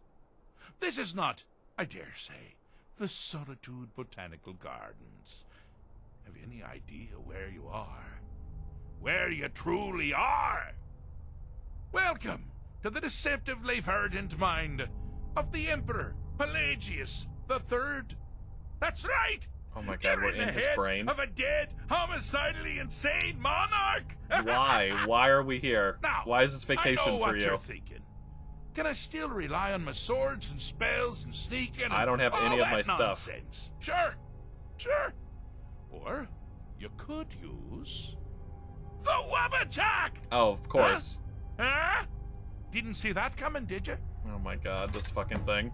This is not, I dare say, the Solitude Botanical Gardens. Have you any idea where you are? Where you truly are? Welcome to the deceptively verdant mind of the Emperor Pelagius the Third. That's right! Oh my God, You're we're in in the his head brain. of a dead, homicidally insane monarch! Why? Why are we here? Now, Why is this vacation I know for what you? You're thinking. Can I still rely on my swords and spells and sneaking? And I don't have any all of my that stuff. nonsense? Sure. Or you could use the Wabachak. Oh, of course. Huh? Didn't see that coming, did you? Oh my god, this fucking thing.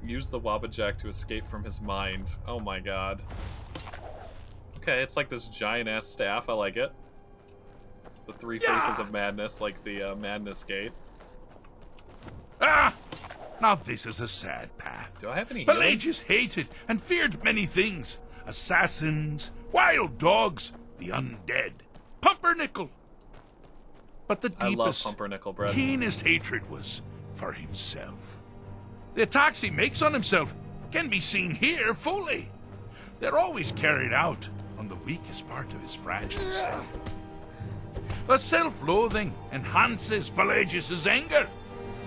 Use the Wabbajack to escape from his mind. Oh my god. Okay, it's like this giant-ass staff. I like it. The three faces of madness, like the Madness Gate. Ah! Now this is a sad path. Do I have any healing? Pelagius hated and feared many things. Assassins, wild dogs, the undead, pumpernickel. But the I love deepest, pumpernickel bread. keenest hatred was for himself. The attacks he makes on himself can be seen here fully. They're always carried out on the weakest part of his fragile self. The self-loathing enhances Pelagius's anger.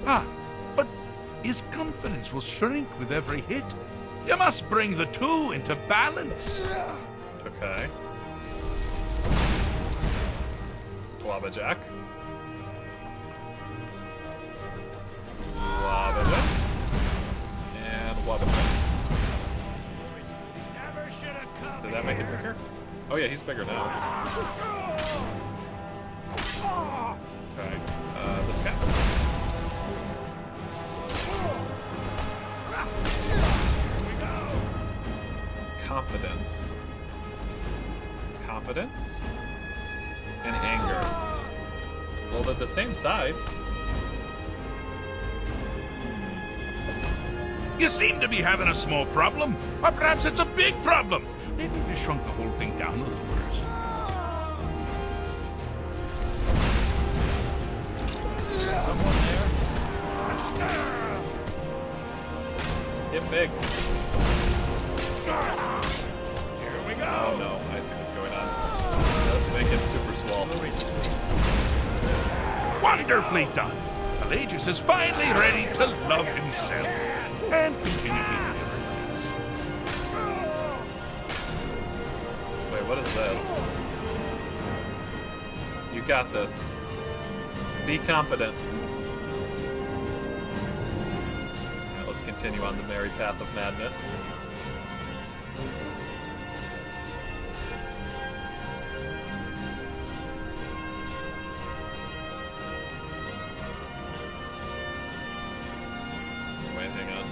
But his confidence will shrink with every hit. You must bring the two into balance. Okay. Wabbajack. Wabbajack. And Wabbajack. Did that make it bigger? Oh yeah, he's bigger now. Okay. This guy. Confidence. Competence. And anger. Well, they're the same size. You seem to be having a small problem. Or perhaps it's a big problem. Maybe if you shrunk the whole thing down a little first. Someone there? Get big. Here we go. Oh no, I see what's going on. Let's make him super swole. Wonderfully done. Pelagius is finally ready to love himself and continue being different. Wait, what is this? You got this. Be confident. Alright, let's continue on the merry path of madness. Wait, hang on.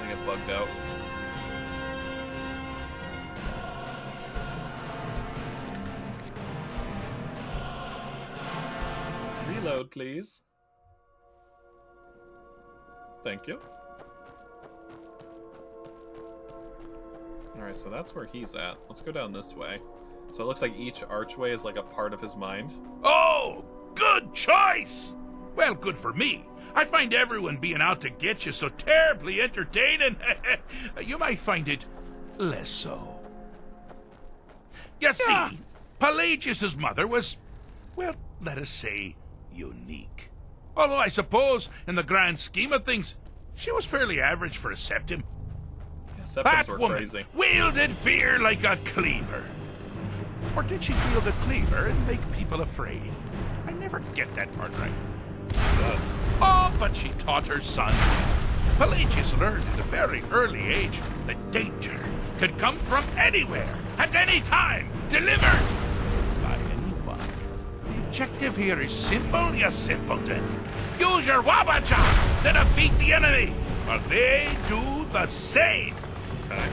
I get bugged out. Reload, please. Thank you. Alright, so that's where he's at. Let's go down this way. So it looks like each archway is like a part of his mind. Oh, good choice! Well, good for me. I find everyone being out to get you so terribly entertaining. You might find it less so. You see, Pelagius's mother was, well, let us say, unique. Although I suppose, in the grand scheme of things, she was fairly average for a septim. Yeah, septims That were woman crazy. wielded fear like a cleaver. Or did she wield a cleaver and make people afraid? I never get that part right. Oh, but she taught her son. Pelagius learned at a very early age that danger could come from anywhere, at any time, delivered by anyone. The objective here is simple, you simpleton. Use your Wabbajack to defeat the enemy, while they do the same. Okay.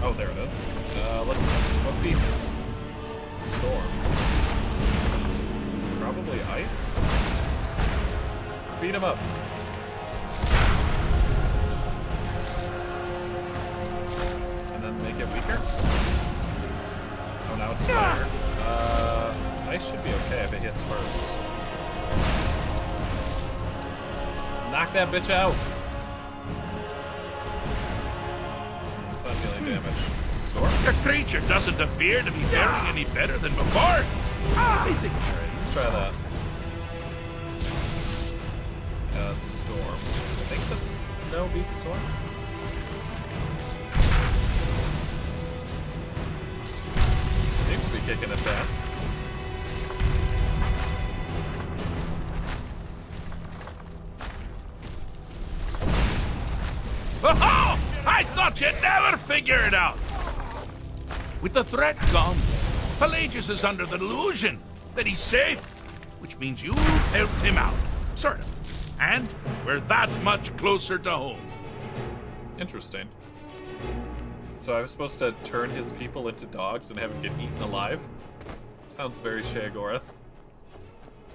Oh, there it is. What beats Storm? Probably Ice? Beat him up. And then make it weaker? Oh, now it's fire. Ice should be okay if it hits first. Knock that bitch out! It's not dealing damage. Storm? Your creature doesn't appear to be faring any better than before. Let's try that. Storm. I think this no beats Storm. Seems to be kicking its ass. Oh, thought you'd never figure it out. With the threat gone, Pelagius is under the delusion that he's safe, which means you helped him out, sort of. And we're that much closer to home. Interesting. So I was supposed to turn his people into dogs and have him get eaten alive? Sounds very Sheogorath.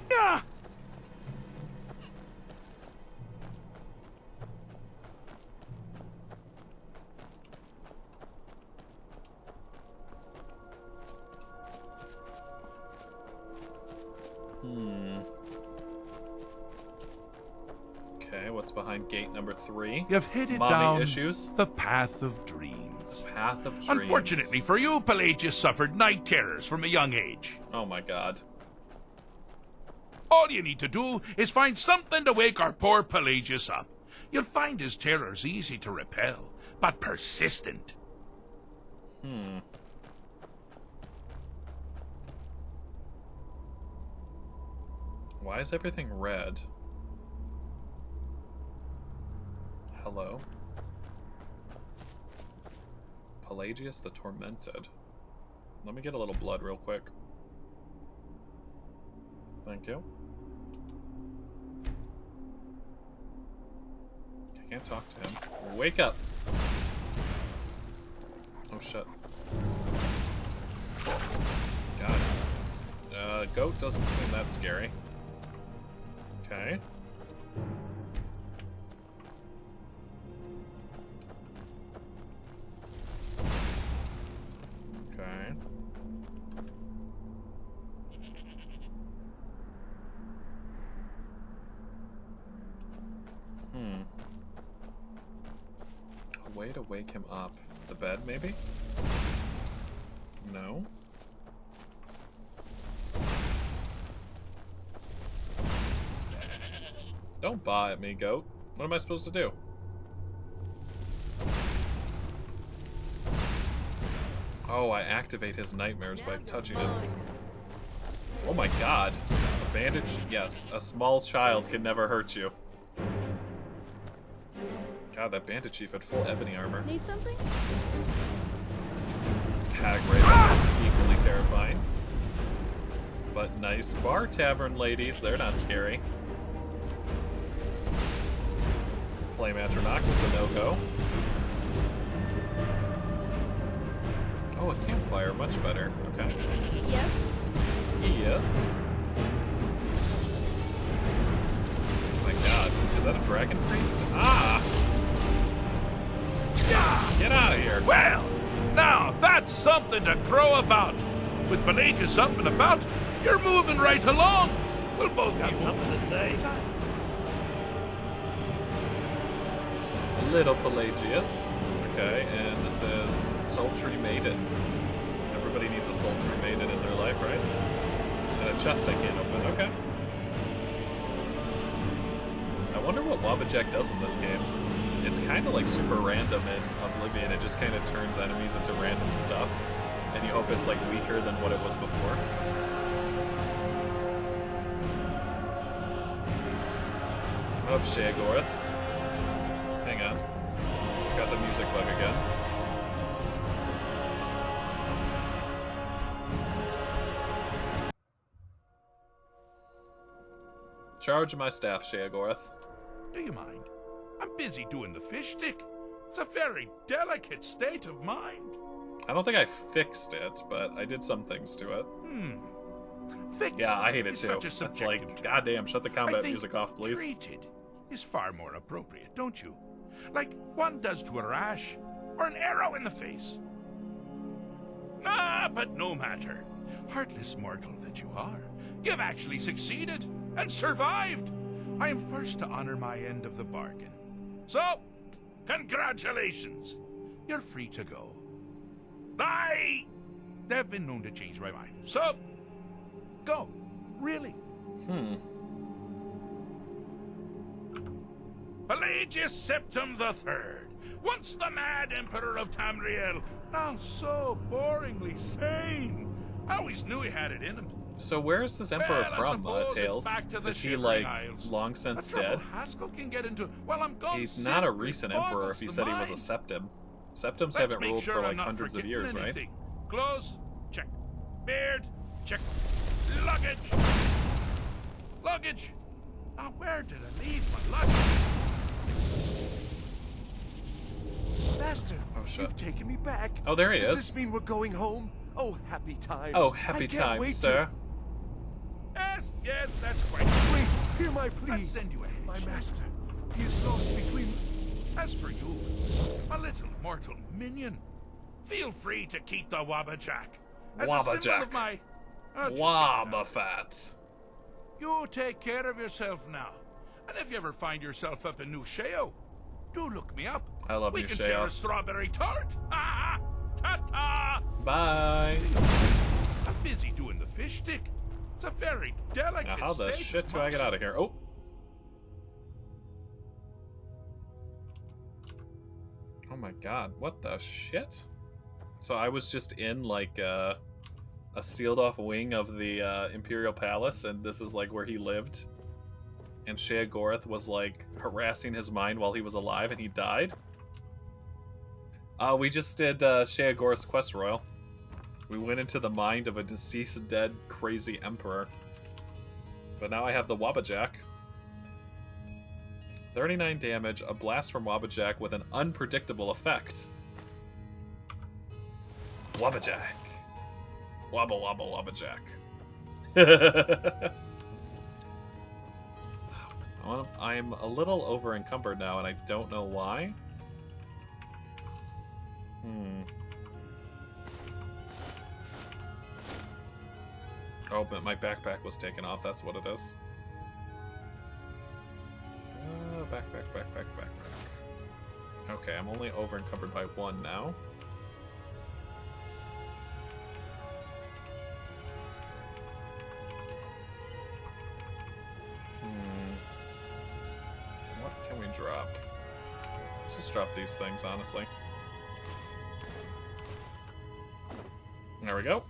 Yeah. Okay, what's behind gate number 3? You've hit it Mommy down issues. the path of dreams. Path of dreams. Unfortunately for you, Pelagius suffered night terrors from a young age. Oh my god. All you need to do is find something to wake our poor Pelagius up. You'll find his terrors easy to repel, but persistent. Why is everything red? Hello? Pelagius the Tormented. Let me get a little blood real quick. Thank you. I can't talk to him. Wake up! Oh shit. God. Goat doesn't seem that scary. Okay. Okay. A way to wake him up. The bed, maybe? No? Don't baa at me, goat. What am I supposed to do? Oh, I activate his nightmares by touching him. Oh my god. A bandage? Yes. A small child can never hurt you. God, that bandit chief had full ebony armor. Need something? Hag ravens. Equally terrifying. But nice bar tavern ladies. They're not scary. Flame Atronach is a no-go. Oh, a campfire, much better. Okay. Yes? Yes. Oh my god, is that a dragon priest? Ah! Get out of here! Well, now that's something to crow about. With Pelagius up and about, you're moving right along. We'll both got something to say. Little Pelagius. Okay, and this is Sultry Maiden. Everybody needs a Sultry Maiden in their life, right? And a chest I can't open. Okay. I wonder what Wabbajack does in this game. It's kind of like super random in Oblivion. It just kind of turns enemies into random stuff. And you hope it's like weaker than what it was before. What up, Sheogorath? Hang on. Got the music bug again. Charge my staff, Sheogorath. Do you mind? I'm busy doing the fish stick. It's a very delicate state of mind. I don't think I fixed it, but I did some things to it. Fixed Yeah, I hate it is too. such a It's subjective like, term. goddamn, shut the I combat think music off, please. treated is far more appropriate, don't you? Like one does to a rash or an arrow in the face. Ah, but no matter. Heartless mortal that you are, you've actually succeeded and survived. I am first to honor my end of the bargain. So, congratulations. You're free to go. They've been known to change my mind. So, go. Really. Pelagius Septim III, once the mad Emperor of Tamriel, now so boringly sane. I always knew he had it in him. So where is this emperor Well, I from, suppose it's Tails? back to the Is he, Shivering like, Isles. long since A trouble dead? Haskell can get into while I'm gone. He's not a simply recent emperor boggles if he the said he was a mind. septim. Septums Let's haven't make ruled sure for I'm like not hundreds of forgetting years, right? anything. Clothes, check. Beard, check. Luggage. Luggage. Now, where did I leave my luggage? Master, Oh shit. you've taken me back. Oh, there he Does is. this mean we're going home? Oh, happy times. Oh, happy I can't times, wait sir. Yes, yes, that's quite Wait, hear my plea. Let's send you ahead. My master, he is lost between... As for you, a little mortal minion, feel free to keep the Wabbajack. As a symbol of my... Wabafat. You take care of yourself now. And if you ever find yourself up in New Sheo, do look me up. I love We New can Sheo. share a strawberry tart. Ha! Ta-ta! Bye. I'm busy doing the fish stick. It's a very delicate Now, how the steak, shit do I get out of here? Oh. Oh my god, what the shit? So I was just in like a sealed off wing of the Imperial Palace, and this is like where he lived. And Sheogorath was like harassing his mind while he was alive, and he died. We just did Sheogorath's quest royal. We went into the mind of a deceased, dead, crazy emperor. But now I have the Wabbajack. 39 damage, a blast from Wabbajack with an unpredictable effect. Wabbajack. Wabba wabba Wabbajack. I'm a little over encumbered now, and I don't know why. Oh, but my backpack was taken off, that's what it is. Backpack. Okay, I'm only over encumbered by one now. What can we drop? Let's just drop these things, honestly. There we go.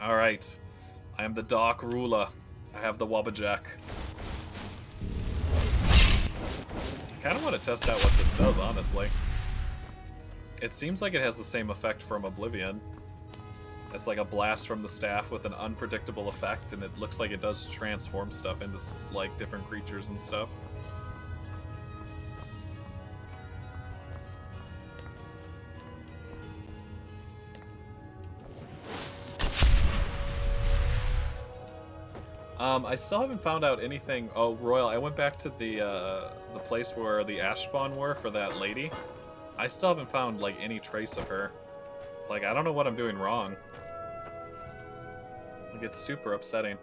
Alright. I am the Dark Ruler. I have the Wabbajack. I kind of want to test out what this does, honestly. It seems like it has the same effect from Oblivion. It's like a blast from the staff with an unpredictable effect, and it looks like it does transform stuff into, like, different creatures and stuff. I still haven't found out anything. Oh, Royal, I went back to the place where the ash spawn were for that lady. I still haven't found, like, any trace of her. Like, I don't know what I'm doing wrong. Like, it's super upsetting.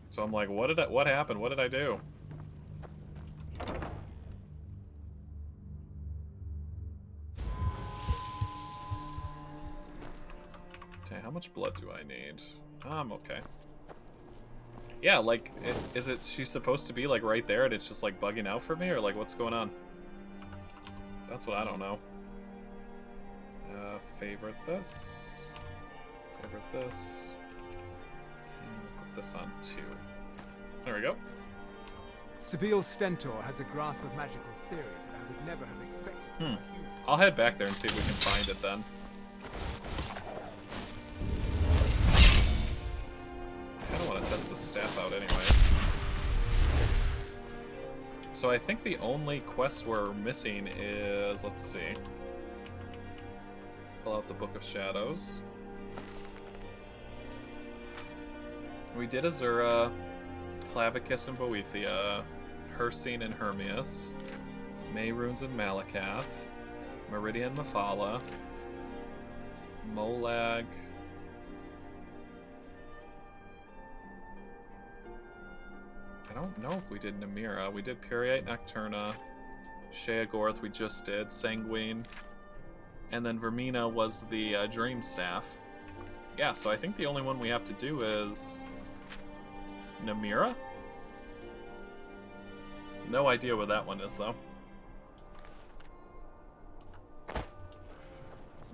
So I'm like, what happened? What did I do? Okay, how much blood do I need? Okay. Yeah, like, is it she's supposed to be, like, right there and it's just, like, bugging out for me? Or, like, what's going on? That's what I don't know. Favorite this. Favorite this. And we'll put this on 2. There we go. Sabiel's Stentor has a grasp of magical theory that I would never have expected from a human. I'll head back there and see if we can find it then. I kind of want to test the staff out anyways. So I think the only quest we're missing is, let's see. Pull out the Book of Shadows. We did Azura, Clavicus and Boethia, Hirsine and Hermias, May Runes and Malakath, Meridian Mephala, Molag. I don't know if we did Namira. We did Periite Nocturna, Sheogorath we just did, Sanguine, and then Vermina was the Dream Staff. Yeah, so I think the only one we have to do is Namira? No idea what that one is, though.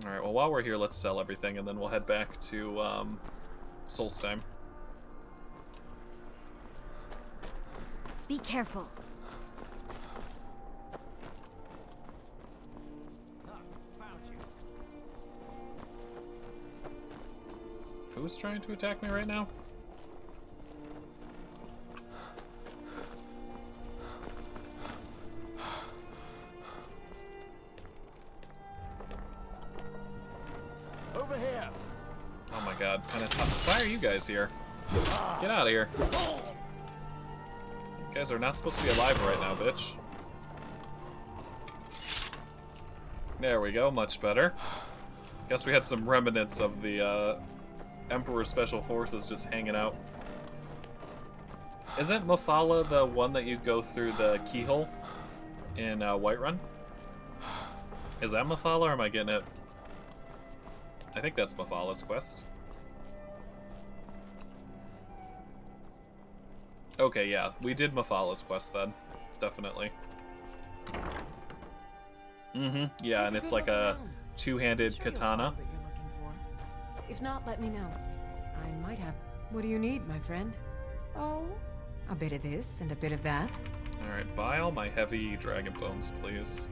Alright, well, while we're here, let's sell everything, and then we'll head back to Solstheim. Be careful. Who's trying to attack me right now? Over here. Oh my god, kind of tough. Why are you guys here? Get out of here. You guys are not supposed to be alive right now, bitch. There we go, much better. Guess we had some remnants of the Emperor's Special Forces just hanging out. Isn't Mafala the one that you go through the keyhole in Whiterun? Is that Mafala or am I getting it? I think that's Mafala's quest. Okay, yeah, we did Mafala's quest then. Definitely. Mm-hmm, yeah, and it's like a two-handed katana. If not, let me know. I might have. What do you need, my friend? Oh, a bit of this and a bit of that. Alright, buy all my heavy dragon bones, please.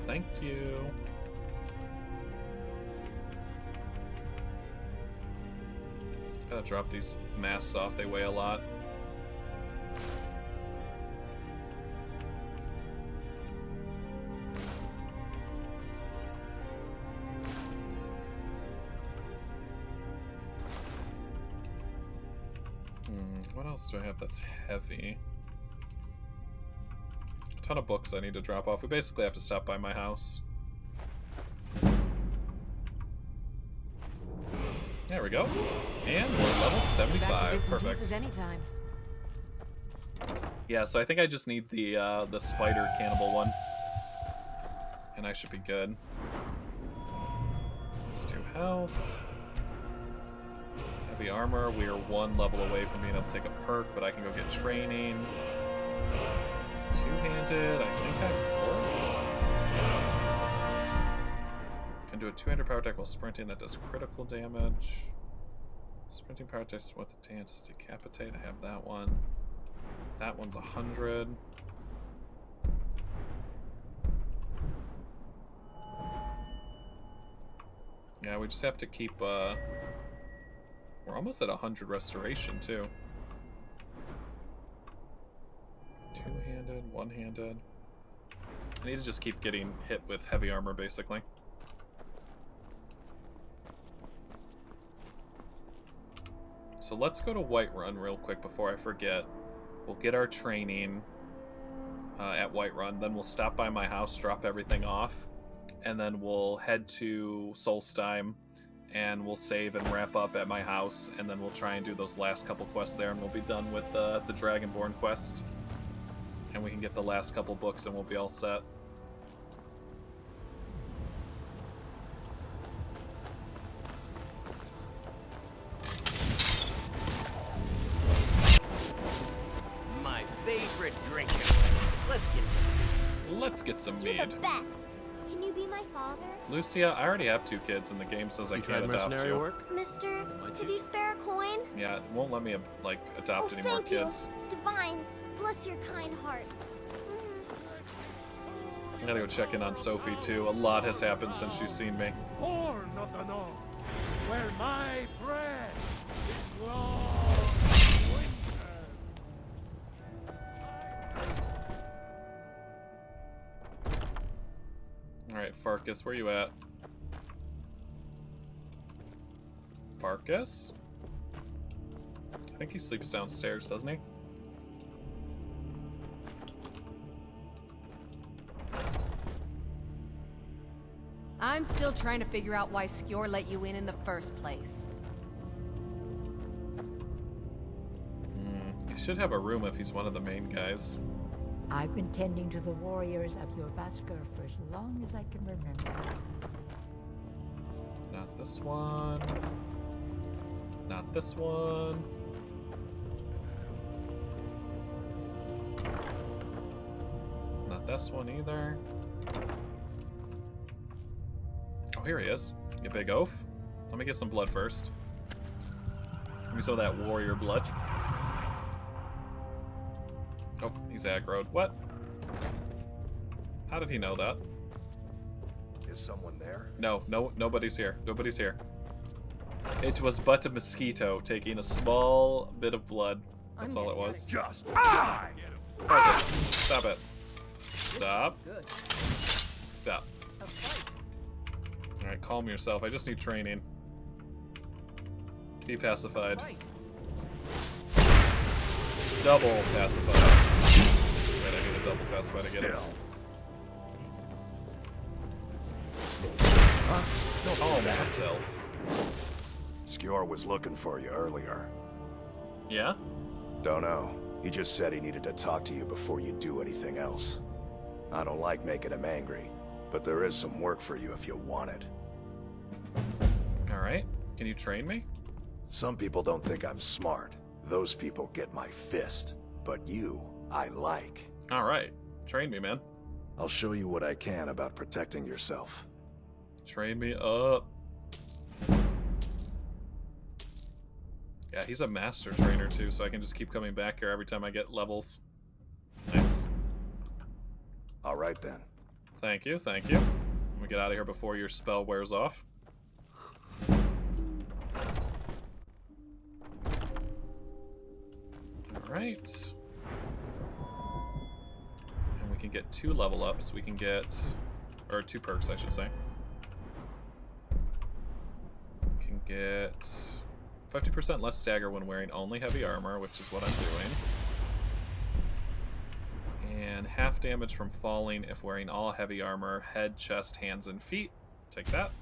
Thank you. Gotta drop these masks off, they weigh a lot. What else do I have that's heavy? A ton of books I need to drop off. We basically have to stop by my house. There we go. And we're level 75. Perfect. Anytime. Yeah, so I think I just need the spider cannibal one. And I should be good. Let's do health. Heavy armor, we are 1 level away from being able to take a perk, but I can go get training. Two-handed, I think I'm full. Can do a two-handed power attack while sprinting that does critical damage. Sprinting power attack with the dance to decapitate, I have that one. That one's 100. Yeah, we just have to keep, we're almost at 100 restoration, too. Two-handed, one-handed. I need to just keep getting hit with heavy armor, basically. So let's go to Whiterun real quick before I forget. We'll get our training at Whiterun, then we'll stop by my house, drop everything off, and then we'll head to Solstheim, and we'll save and wrap up at my house, and then we'll try and do those last couple quests there, and we'll be done with the Dragonborn quest. And we can get the last couple books, and we'll be all set. My favorite drinking. Let's get some mead. You're the best. Can you be my father? Lucia, I already have 2 kids, and the game says I can't adopt you. Mister, could you spare a coin? Yeah, it won't let me, like, adopt any more kids. Divines, bless your kind heart. I gotta go check in on Sophie, too. A lot has happened since she's seen me. Or not enough. Where my bread is long. Alright, Farkas, where you at? Farkas? I think he sleeps downstairs, doesn't he? I'm still trying to figure out why Stewart let you in the first place. He should have a room if he's one of the main guys. I've been tending to the warriors of your Vasker for as long as I can remember. Not this one. Not this one. Not this one either. Oh, here he is. You big oaf. Let me get some blood first. Give me some of that warrior blood. Oh, he's aggroed. What? How did he know that? Is someone there? No, nobody's here. Nobody's here. It was but a mosquito taking a small bit of blood. That's all it was. Just Perfect. Stop it. Stop. Stop. Alright, calm yourself. I just need training. Be pacified. Double pacified. Wait, I need a double pacified to get it. Calm myself. Skjor was looking for you earlier. Yeah? Don't know. He just said he needed to talk to you before you do anything else. I don't like making him angry, but there is some work for you if you want it. Alright. Can you train me? Some people don't think I'm smart. Those people get my fist. But you, I like. Alright. Train me, man. I'll show you what I can about protecting yourself. Train me up. Yeah, he's a master trainer too, so I can just keep coming back here every time I get levels. Nice. Alright then. Thank you, thank you. Let me get out of here before your spell wears off. Alright. And we can get 2 level ups. We can get... or 2 perks, I should say. We can get 50% less stagger when wearing only heavy armor, which is what I'm doing. And half damage from falling if wearing all heavy armor, head, chest, hands, and feet. Take that.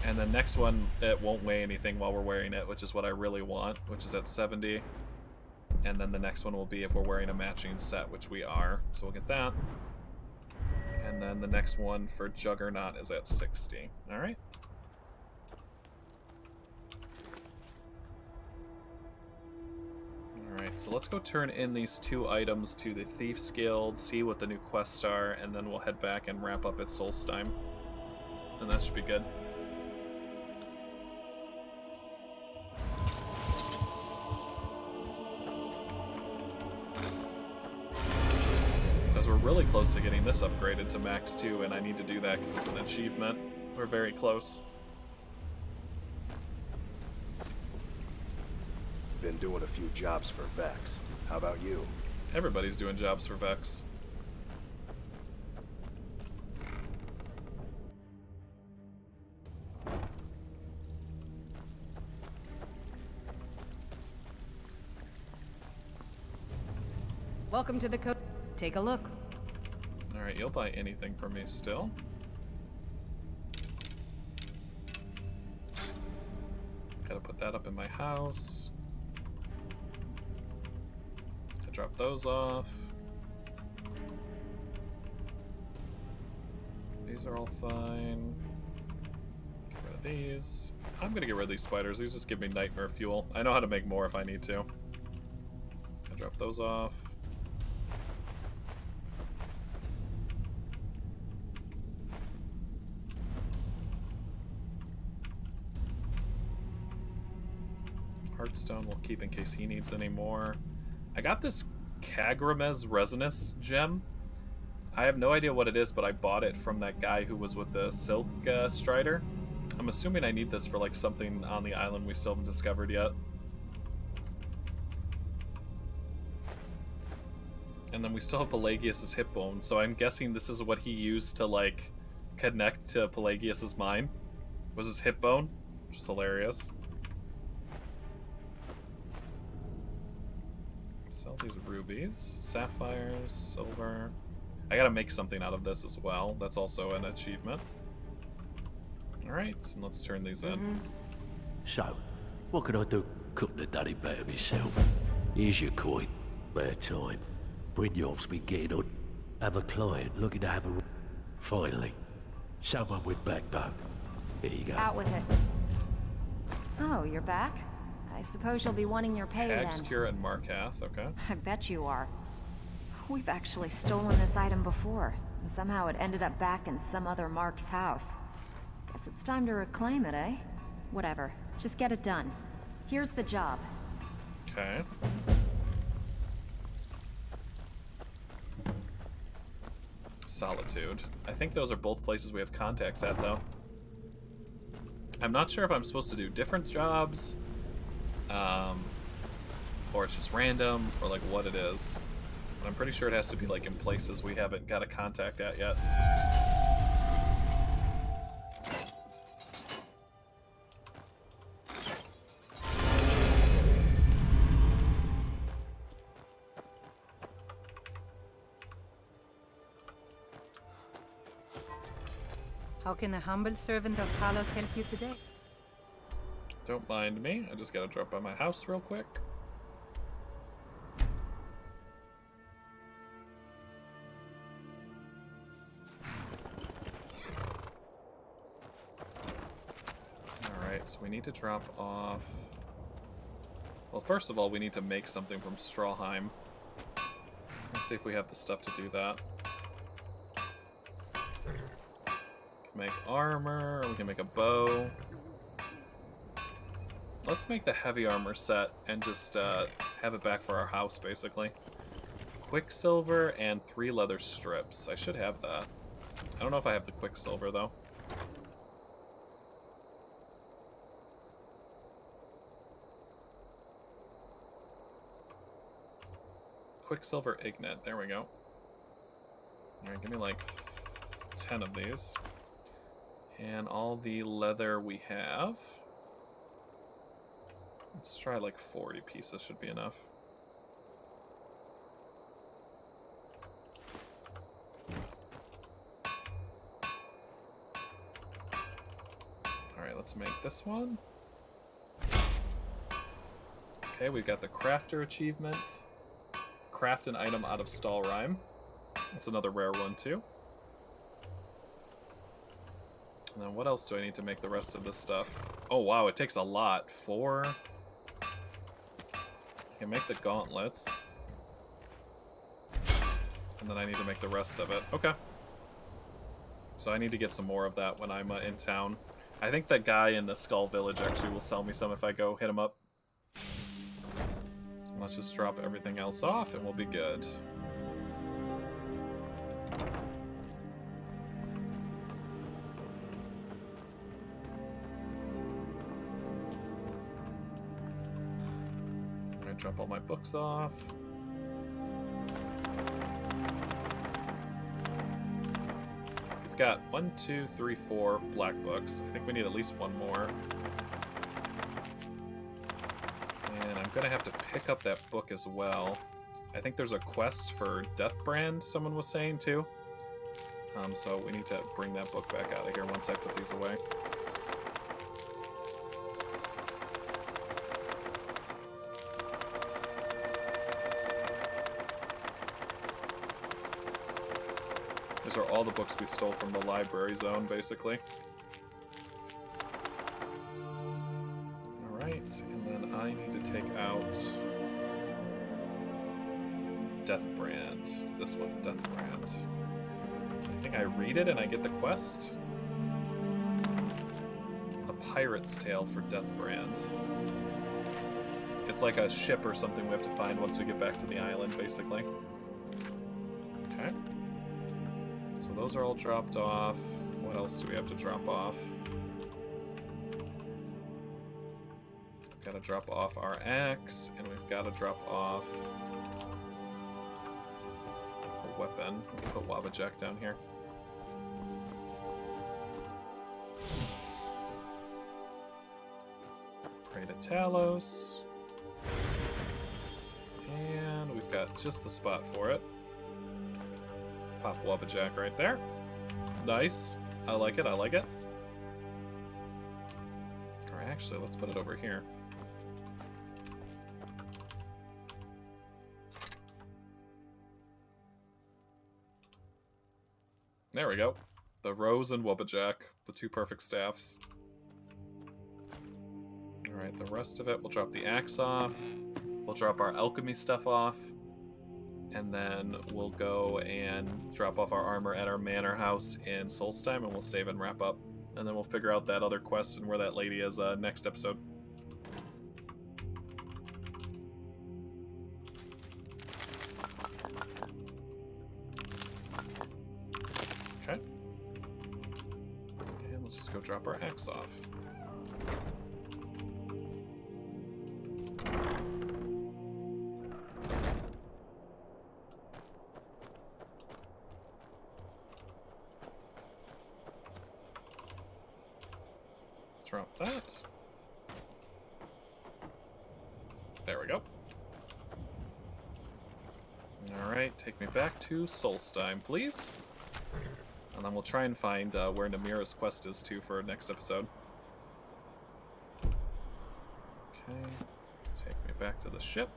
And the next one, it won't weigh anything while we're wearing it, which is what I really want, which is at 70. And then the next one will be if we're wearing a matching set, which we are. So we'll get that. And then the next one for Juggernaut is at 60. Alright. Alright, so let's go turn in these 2 items to the Thief's Guild, see what the new quests are, and then we'll head back and wrap up at Solstheim. And that should be good. Because we're really close to getting this upgraded to max 2, and I need to do that because it's an achievement. We're very close. Been doing a few jobs for Vex. How about you? Everybody's doing jobs for Vex. Welcome to the code. Take a look. Alright, you'll buy anything from me still. Gotta put that up in my house. I drop those off. These are all fine. Get rid of these. I'm gonna get rid of these spiders. These just give me nightmare fuel. I know how to make more if I need to. I drop those off. Heartstone we'll keep in case he needs any more. I got this Kagramez Resinous gem. I have no idea what it is, but I bought it from that guy who was with the Silk Strider. I'm assuming I need this for like something on the island we still haven't discovered yet. And then we still have Pelagius's hip bone, so I'm guessing this is what he used to like connect to Pelagius's mind. Was his hip bone, which is hilarious. Sell these rubies, sapphires, silver. I gotta make something out of this as well. That's also an achievement. Alright, and let's turn these in. So, what can I do? Couldn't have done it better myself. Here's your coin. Bare time. Brynjolf's been getting on. Have a client looking to have a... Finally. Someone with backbone. Here you go. Out with it. Oh, you're back? I suppose you'll be wanting your pay then. Hagskira and Markath, okay. I bet you are. We've actually stolen this item before, and somehow it ended up back in some other Mark's house. Guess it's time to reclaim it, eh? Whatever. Just get it done. Here's the job. Okay. Solitude. I think those are both places we have contacts at, though. I'm not sure if I'm supposed to do different jobs, or it's just random, or like what it is. But I'm pretty sure it has to be like in places we haven't got a contact at yet. How can the humble servant of Talos help you today? Don't mind me. I just gotta drop by my house real quick. Alright, so we need to drop off... Well, first of all, we need to make something from Stalhrim. Let's see if we have the stuff to do that. Make armor, we can make a bow. Let's make the heavy armor set and just have it back for our house, basically. Quicksilver and 3 leather strips. I should have that. I don't know if I have the Quicksilver, though. Quicksilver Ignite. There we go. Alright, give me like 10 of these. And all the leather we have. Let's try like 40 pieces, should be enough. Alright, let's make this one. Okay, we've got the Crafter achievement. Craft an item out of Stalhrim. That's another rare one too. And then what else do I need to make the rest of this stuff? Oh wow, it takes a lot. 4. I can make the gauntlets. And then I need to make the rest of it. Okay. So I need to get some more of that when I'm in town. I think that guy in the Skull Village actually will sell me some if I go hit him up. Let's just drop everything else off and we'll be good. Drop all my books off. We've got 1, 2, 3, 4 black books. I think we need at least one more. And I'm gonna have to pick up that book as well. I think there's a quest for Deathbrand, someone was saying too. So we need to bring that book back out of here once I put these away. These are all the books we stole from the library zone, basically. Alright, and then I need to take out Deathbrand. This one, Deathbrand. I think I read it and I get the quest. A Pirate's Tale for Deathbrand. It's like a ship or something we have to find once we get back to the island, basically. Okay. Those are all dropped off. What else do we have to drop off? We've got to drop off our axe, and we've got to drop off a weapon. We can put Wabajack down here. Pray to Talos. And we've got just the spot for it. Pop Wabajack right there. Nice. I like it, I like it. Alright, actually, let's put it over here. There we go. The Rose and Wabajack, the 2 perfect staffs. Alright, the rest of it, we'll drop the axe off. We'll drop our alchemy stuff off. And then we'll go and drop off our armor at our manor house in Solstheim, and we'll save and wrap up. And then we'll figure out that other quest and where that lady is next episode. go drop our axe off. Drop that. There we go. Alright, take me back to Solstheim, please. And then we'll try and find where Namira's quest is to for next episode. Okay, take me back to the ship.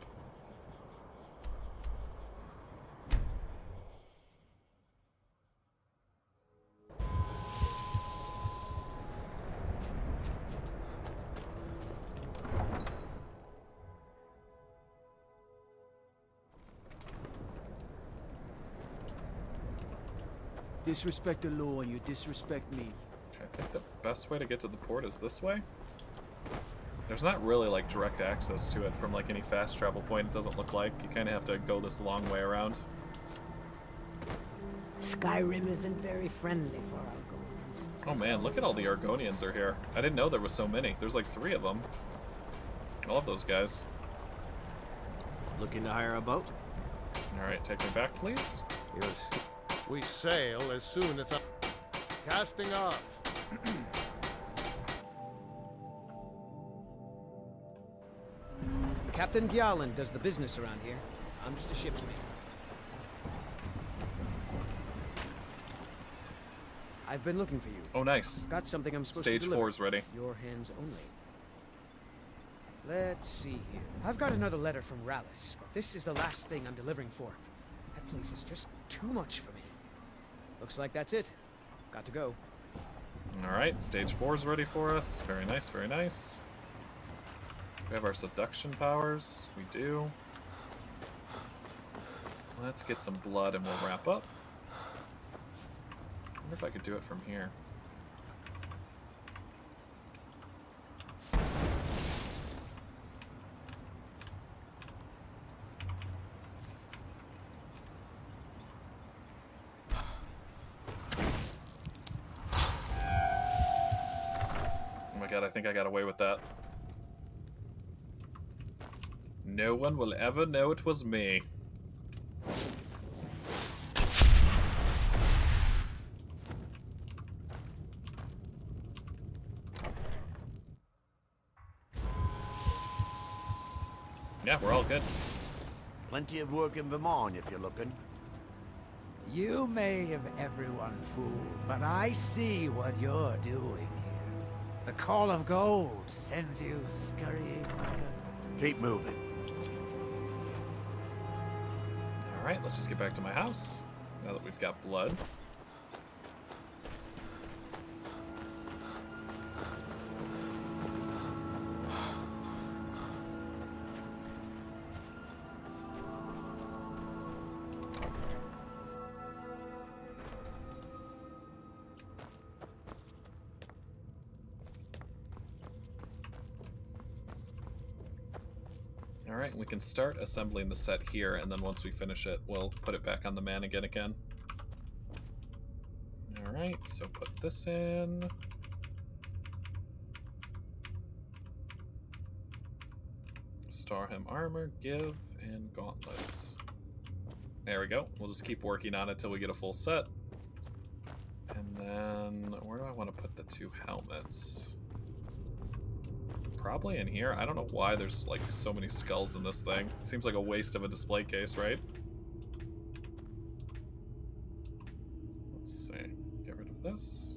Disrespect the law and you disrespect me. Okay, I think the best way to get to the port is this way. There's not really like direct access to it from like any fast travel point, it doesn't look like. You kind of have to go this long way around. Skyrim isn't very friendly for Argonians. Oh man, look at all the Argonians are here. I didn't know there was so many. There's like 3 of them. I love those guys. Looking to hire a boat? Alright, take me back, please. Yes. We sail as soon as I'm casting off. Captain Gjallan does the business around here. I'm just a ship's mate. I've been looking for you. Oh, nice. Got something I'm supposed Stage to deliver. 4's ready. Your hands only. Let's see here. I've got another letter from Rallis, but this is the last thing I'm delivering for. That place is just too much for me. Looks like that's it. Got to go. Alright, stage 4's ready for us. Very nice, very nice. We have our seduction powers. We do. Let's get some blood and we'll wrap up. I wonder if I could do it from here. I think I got away with that. No one will ever know it was me. Yeah, we're all good. Plenty of work in Vermont if you're looking. You may have everyone fooled, but I see what you're doing here. The call of gold sends you scurrying like a... Keep moving. Alright, let's just get back to my house, now that we've got blood. Alright, we can start assembling the set here, and then once we finish it, we'll put it back on the mannequin again. Alright, so put this in. Stalhrim armor, give, and gauntlets. There we go. We'll just keep working on it till we get a full set. And then, where do I want to put the 2 helmets? Probably in here. I don't know why there's like so many skulls in this thing. Seems like a waste of a display case, right? Let's see. Get rid of this.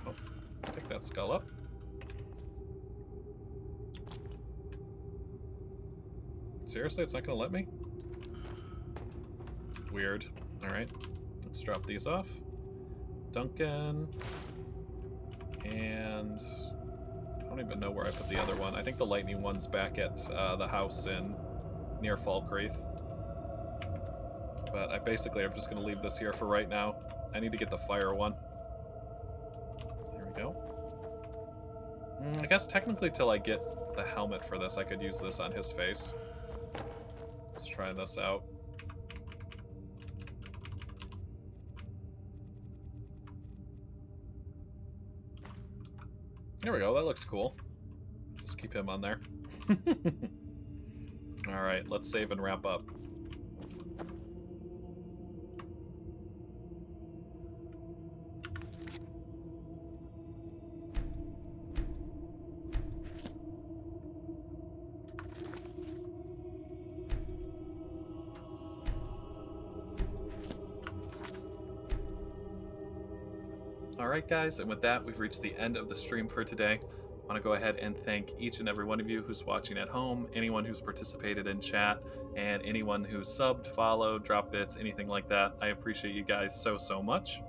Oh, pick that skull up. Seriously, it's not gonna let me? Weird. Alright. Let's drop these off. Duncan. And I don't even know where I put the other one. I think the lightning one's back at the house in near Falkreath. But I basically am just going to leave this here for right now. I need to get the fire one. There we go. I guess technically till I get the helmet for this, I could use this on his face. Let's try this out. There we go. That looks cool. Just keep him on there. All right, let's save and wrap up. Alright guys, and with that we've reached the end of the stream for today. I want to go ahead and thank each and every one of you who's watching at home, anyone who's participated in chat, and anyone who's subbed, followed, dropped bits, anything like that. I appreciate you guys so much.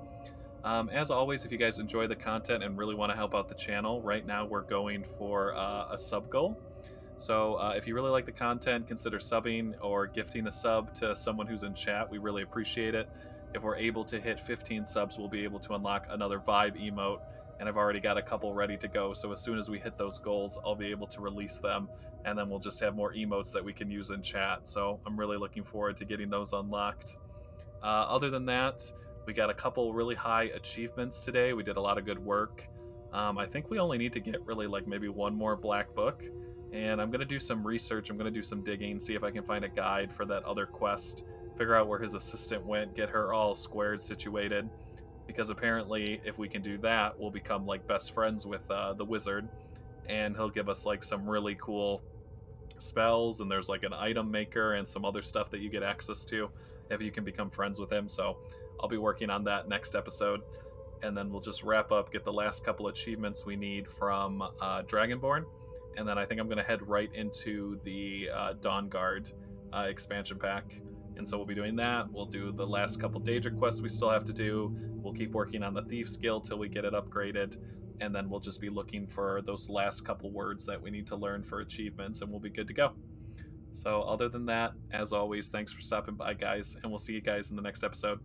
As always, if you guys enjoy the content and really want to help out the channel, right now we're going for a sub goal. So if you really like the content, consider subbing or gifting a sub to someone who's in chat. We really appreciate it. If we're able to hit 15 subs, we'll be able to unlock another Vibe emote, and I've already got a couple ready to go, so as soon as we hit those goals, I'll be able to release them, and then we'll just have more emotes that we can use in chat, so I'm really looking forward to getting those unlocked. Other than that, we got a couple really high achievements today. We did a lot of good work. I think we only need to get really like maybe one more black book, and I'm going to do some research, I'm going to do some digging, see if I can find a guide for that other quest, figure out where his assistant went, get her all squared, situated, because apparently if we can do that, we'll become like best friends with the wizard, and he'll give us like some really cool spells, and there's like an item maker and some other stuff that you get access to if you can become friends with him. So I'll be working on that next episode, and then we'll just wrap up, get the last couple achievements we need from Dragonborn, and then I think I'm going to head right into the Dawnguard expansion pack. And so we'll be doing that. We'll do the last couple Daedric quests we still have to do. We'll keep working on the Thief skill till we get it upgraded. And then we'll just be looking for those last couple words that we need to learn for achievements, and we'll be good to go. So other than that, as always, thanks for stopping by, guys, and we'll see you guys in the next episode.